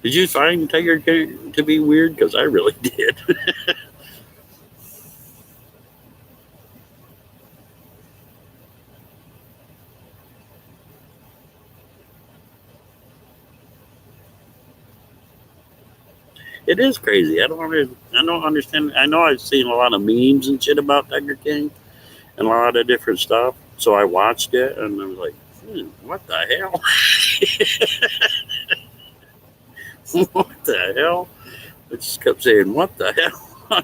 Did you find Tiger King to be weird? Because I really did. It is crazy. I don't understand. I know I've seen a lot of memes and shit about Tiger King and a lot of different stuff. So I watched it and I was like, what the hell? What the hell? I just kept saying, what the hell?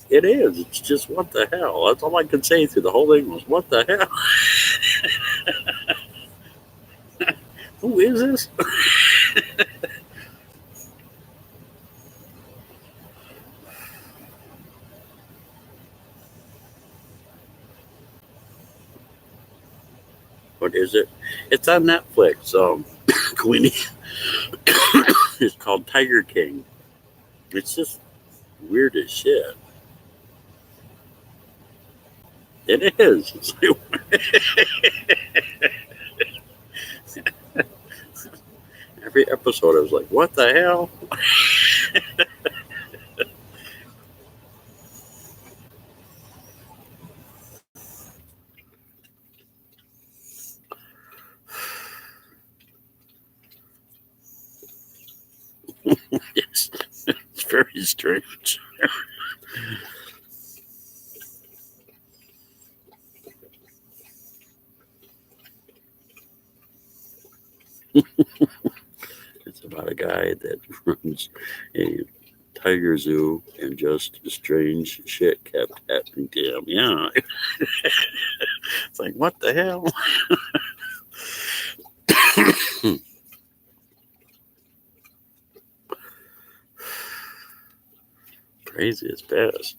It is. It's just what the hell. That's all I could say through the whole thing was, what the hell? Who is this? What is it? It's on Netflix. Queenie. It's called Tiger King. It's just weird as shit. It is. It's like, every episode, I was like, what the hell? It's, it's very strange. It's about a guy that runs a tiger zoo and just strange shit kept happening to him. Yeah. It's like, what the hell? Crazy as best.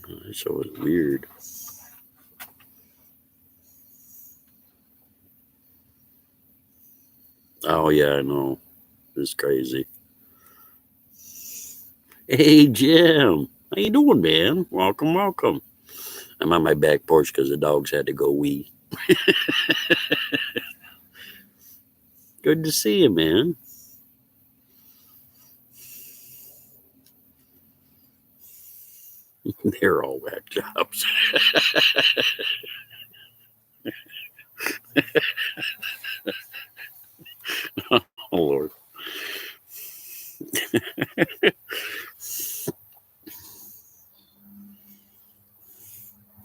That show was weird. Oh, yeah, I know. It's crazy. Hey, Jim. How you doing, man? Welcome, welcome. I'm on my back porch because the dogs had to go wee. Good to see you, man. They're all whack jobs. Oh, Lord.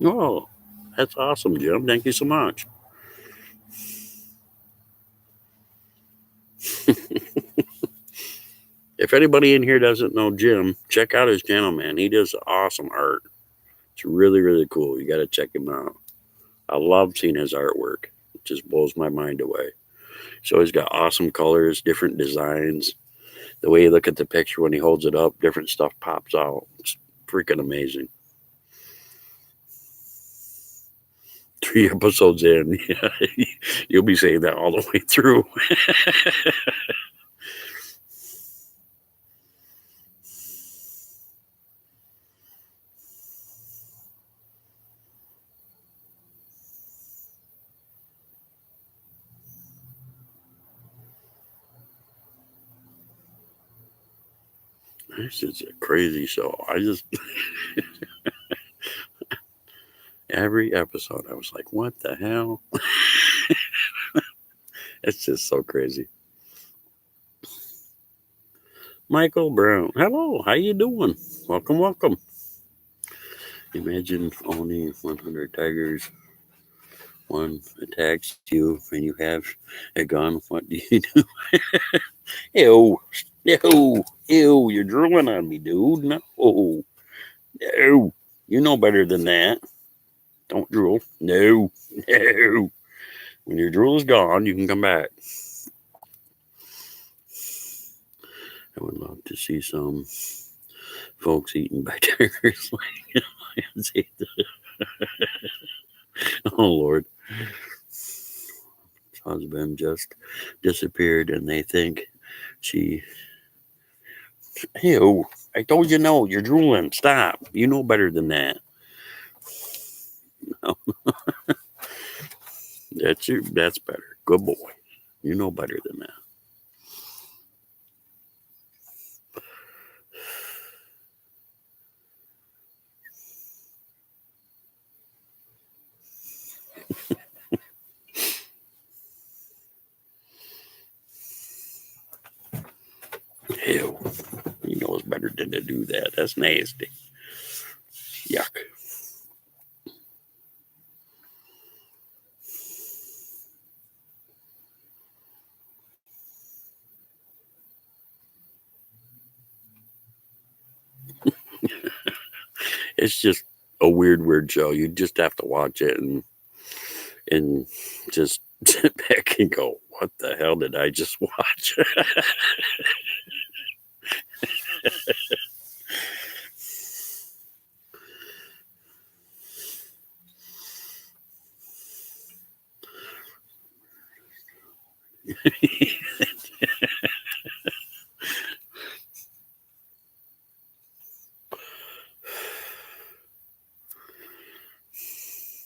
Oh, that's awesome, Jim. Thank you so much. If anybody in here doesn't know Jim, check out his channel, man. He does awesome art. It's really, really cool. You got to check him out. I love seeing his artwork. It just blows my mind away. So he's got awesome colors, different designs. The way you look at the picture when he holds it up, different stuff pops out. It's freaking amazing. 3 episodes in, yeah, you'll be saying that all the way through. This is a crazy show. I just every episode I was like, what the hell? It's just so crazy. Michael Brown. Hello, how you doing? Welcome, welcome. Imagine owning 100 tigers. One attacks you and you have a gun. What do you do? Ew. Ew. Ew. You're drooling on me, dude. No. No. You know better than that. Don't drool. No. No. When your drool is gone, you can come back. I would love to see some folks eaten by tigers. Oh, Lord. His husband just disappeared and they think she. Ew. I told you no. You're drooling. Stop. You know better than that. No. That's better. Good boy. You know better than that. Ew. He knows better than to do that. That's nasty. Yuck. It's just a weird show. You just have to watch it and just sit back and go, what the hell did I just watch?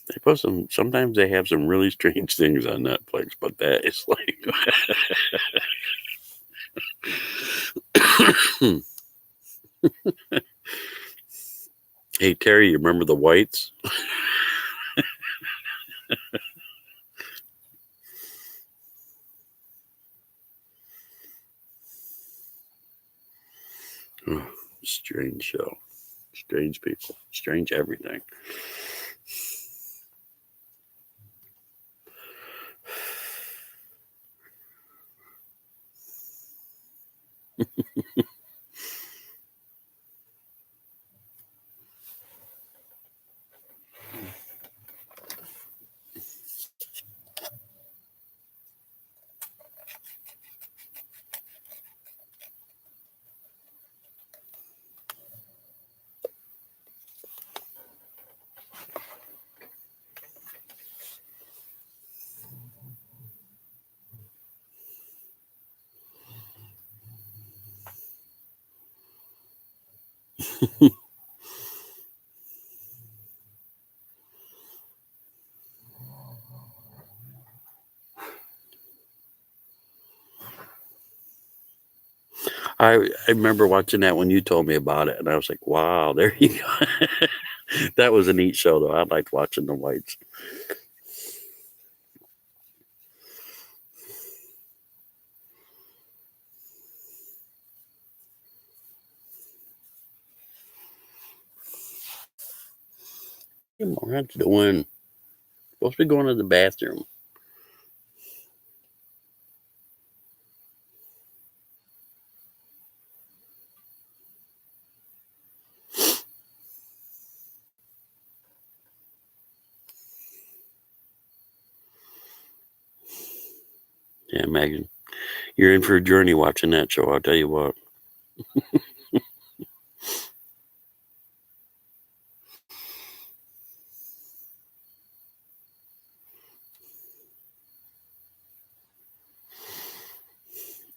They put sometimes they have some really strange things on Netflix, but that is like hey Terry, you remember the Whites? Oh, strange show. Strange people. Strange everything. I remember watching that when you told me about it, and I was like, "Wow, there you go." That was a neat show, though. I liked watching the whites. What are Moran's doing? Supposed to be going to the bathroom. Yeah, Megan, you're in for a journey watching that show. I'll tell you what.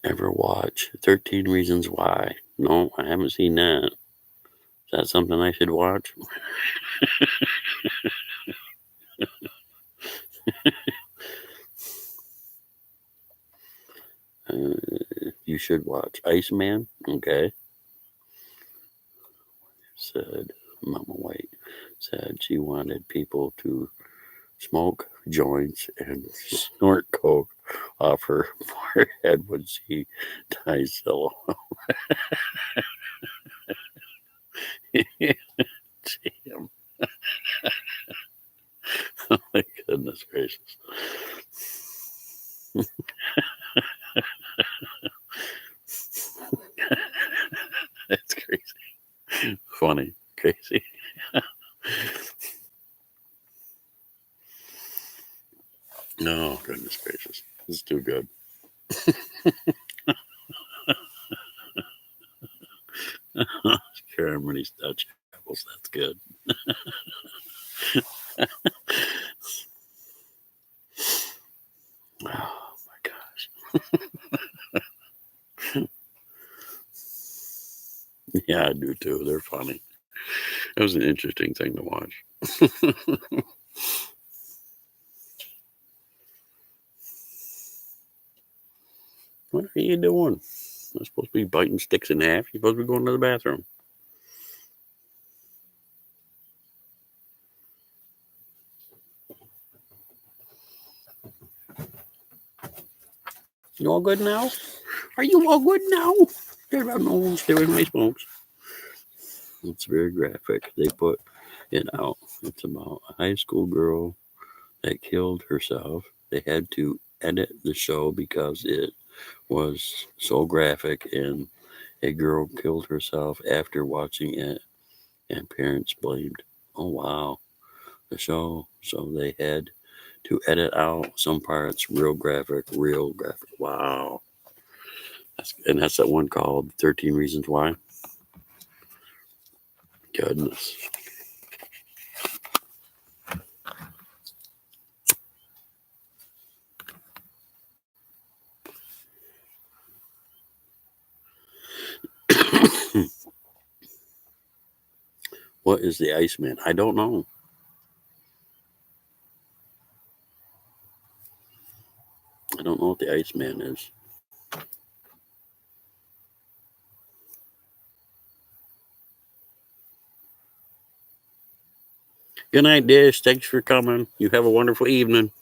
Ever watch 13 Reasons Why? No, I haven't seen that. Is that something I should watch? You should watch Iceman. Okay. Said Mama White said she wanted people to smoke joints and snort coke off her forehead when she ties Zillow. Damn. Oh my goodness gracious. That's crazy. Funny. Crazy. No, goodness gracious. This is too good. Ceremonies touch apples. That's good. Oh my gosh. Yeah, I do too. They're funny. It was an interesting thing to watch. What are you doing? I'm supposed to be biting sticks in half. You're supposed to be going to the bathroom. You all good now? Are you all good now? No, stay away from my smokes. It's very graphic. They put it out. It's about a high school girl that killed herself. They had to edit the show because it was so graphic, and a girl killed herself after watching it, and parents blamed. Oh wow, the show. So they had to edit out some parts, real graphic, real graphic. Wow. That's that one called 13 Reasons Why. Goodness. What is the Iceman? I don't know. I don't know what the Iceman is. Good night, Dish. Thanks for coming. You have a wonderful evening.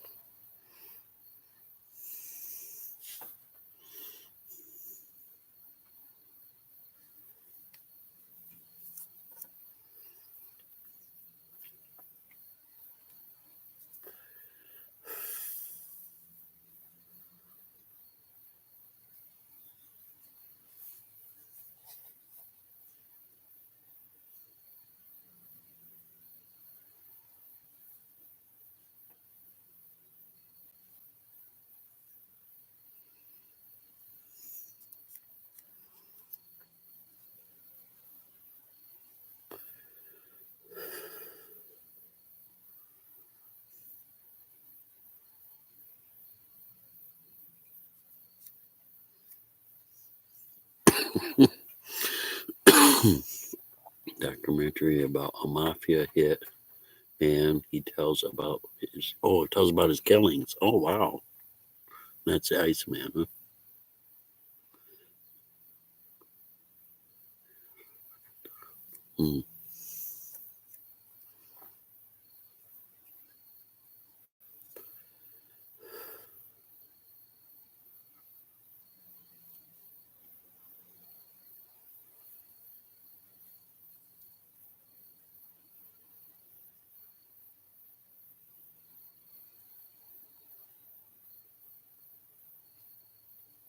Documentary about a mafia hit, and he tells about his killings. Oh wow, that's the Iceman. Huh? Mm.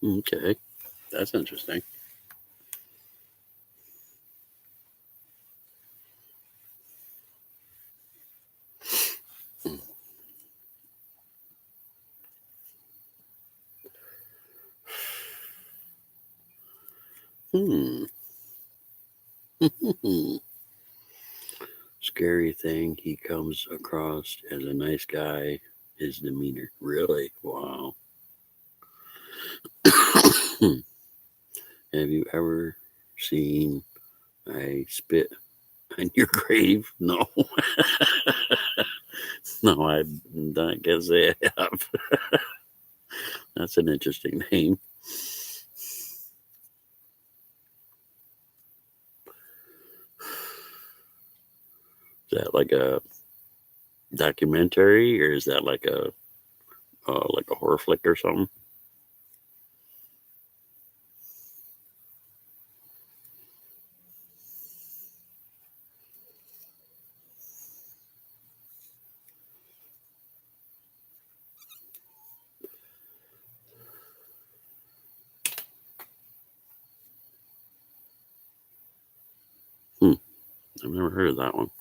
Okay, that's interesting. Hmm. Scary thing he comes across as a nice guy, his demeanor. Really? Wow. Have you ever seen I spit on your grave? No. No, I don't guess I have. That's an interesting name. Is that like a documentary, or is that like a horror flick or something? Hmm, I've never heard of that one.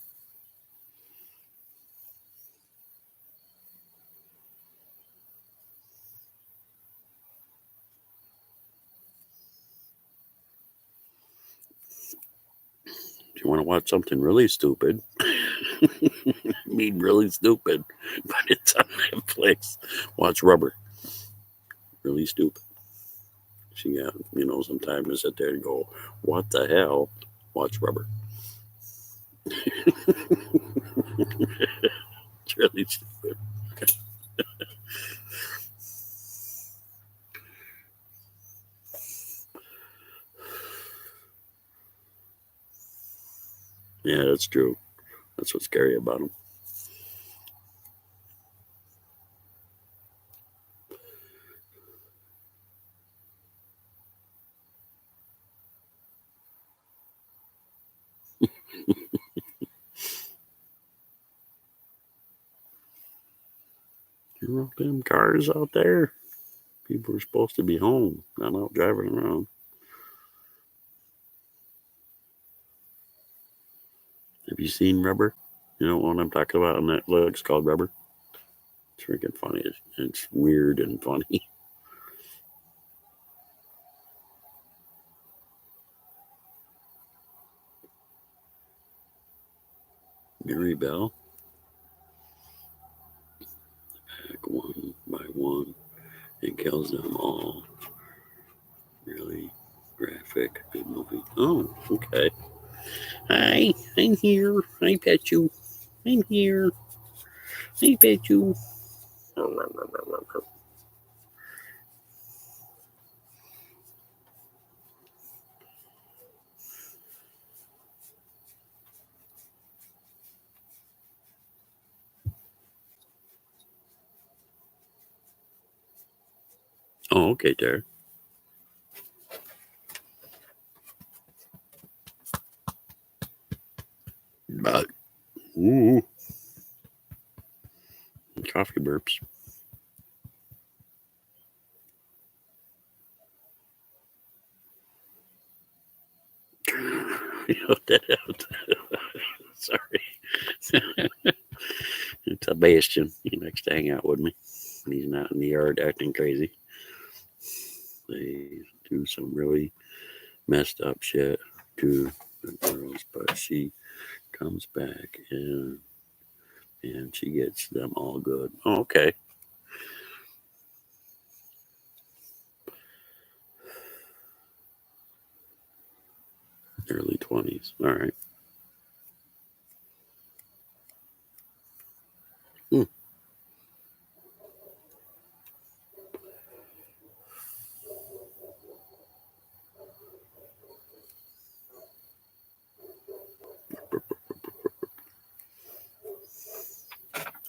If you want to watch something really stupid, I mean really stupid, but it's on Netflix. Watch Rubber. Really stupid. So yeah, some time to sit there and go, "What the hell?" Watch Rubber. It's really stupid. Yeah, that's true. That's what's scary about them. You know them cars out there. People are supposed to be home, not out driving around. Have you seen Rubber? You know what I'm talking about on Netflix called Rubber? It's freaking funny. It's weird and funny. Mary Bell, back one by one, and kills them all. Really graphic, good movie. Oh, okay. Hi, I'm here. I pet you. I'm here. I pet you. Oh, okay, there. But, ooh, coffee burps. Sorry. It's a Bastion. He likes to hang out with me. He's not in the yard acting crazy. They do some really messed up shit to the girls, but she comes back and she gets them all good. Oh, okay. Early 20s. All right. Hmm.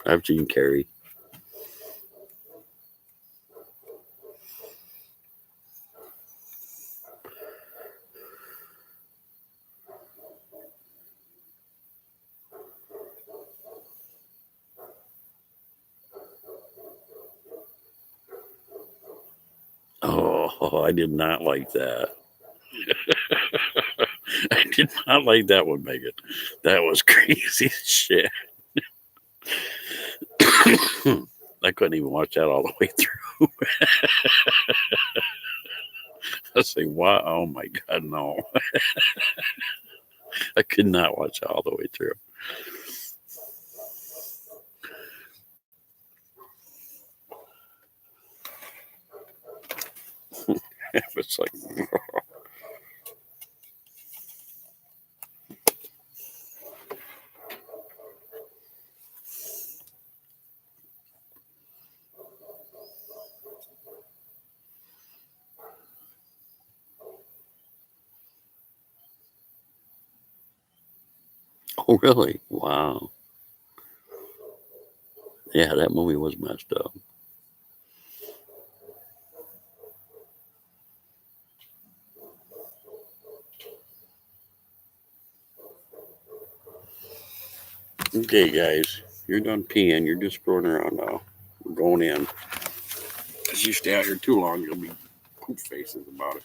I've seen Carrie. Oh, I did not like that. I did not like that one, Megan. That was crazy as shit. I couldn't even watch that all the way through. I was like, wow, oh my God, no. I could not watch it all the way through. It was like, oh, really? Wow. Yeah, that movie was messed up. Okay, guys, you're done peeing. You're just throwing around now. We're going in. If you stay out here too long, you'll be poop faces about it.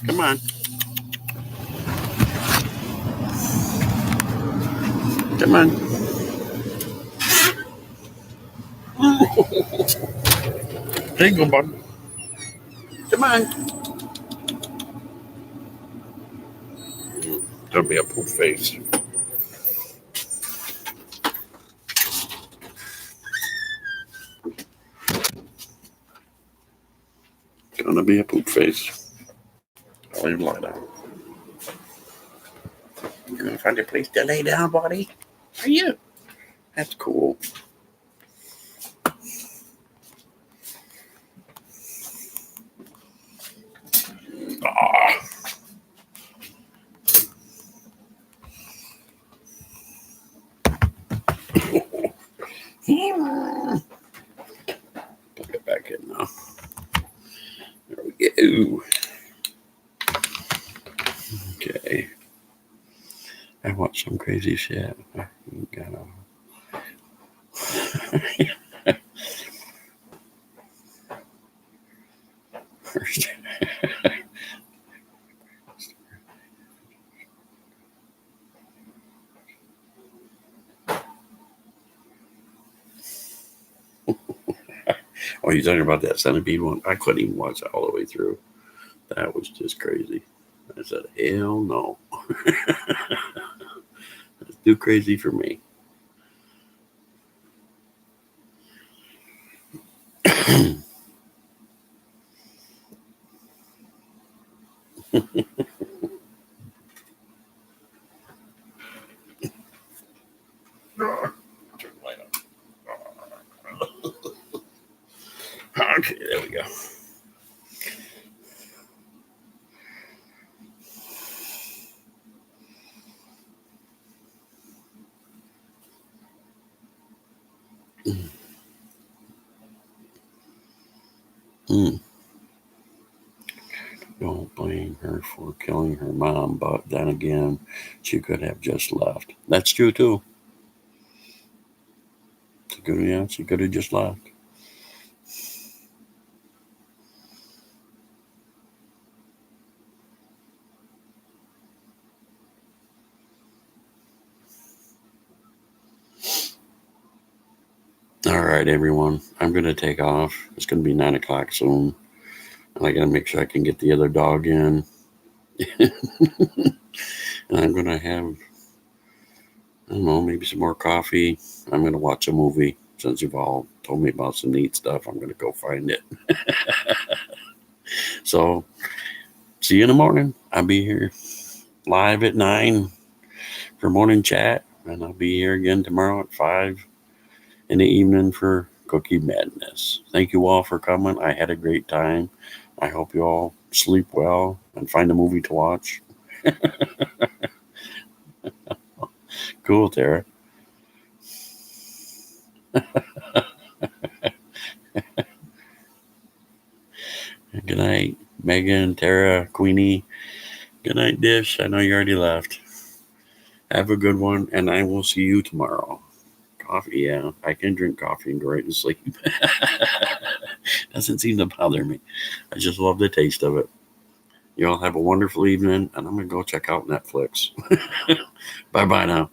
Come on. Come on. There you go, bud. Come on. There'll be a poop face. Gonna be a poop face. I'll leave lie down. You gonna find a place to lay down, buddy? Are you? That's cool. Ah. Put it back in now. There we go. Okay. I watched some crazy shit. I gotta. First. Oh, you're talking about that centipede one? I couldn't even watch it all the way through. That was just crazy. I said, hell no. That's too crazy for me. Okay, there we go. Don't blame her for killing her mom, but then again, she could have just left. That's true too. She could have just left. All right, everyone. I'm going to take off. It's going to be 9 o'clock soon. And I got to make sure I can get the other dog in. And I'm going to have, I don't know, maybe some more coffee. I'm going to watch a movie. Since you've all told me about some neat stuff, I'm going to go find it. So, see you in the morning. I'll be here live at 9 for morning chat. And I'll be here again tomorrow at 5 in the evening for Cookie Madness. Thank you all for coming. I had a great time. I hope you all sleep well and find a movie to watch. Cool, Tara. Good night, Megan, Tara, Queenie. Good night, Dish. I know you already left. Have a good one, and I will see you tomorrow. Coffee, yeah. I can drink coffee and go right to sleep. Doesn't seem to bother me. I just love the taste of it. You all have a wonderful evening, and I'm going to go check out Netflix. Bye bye now.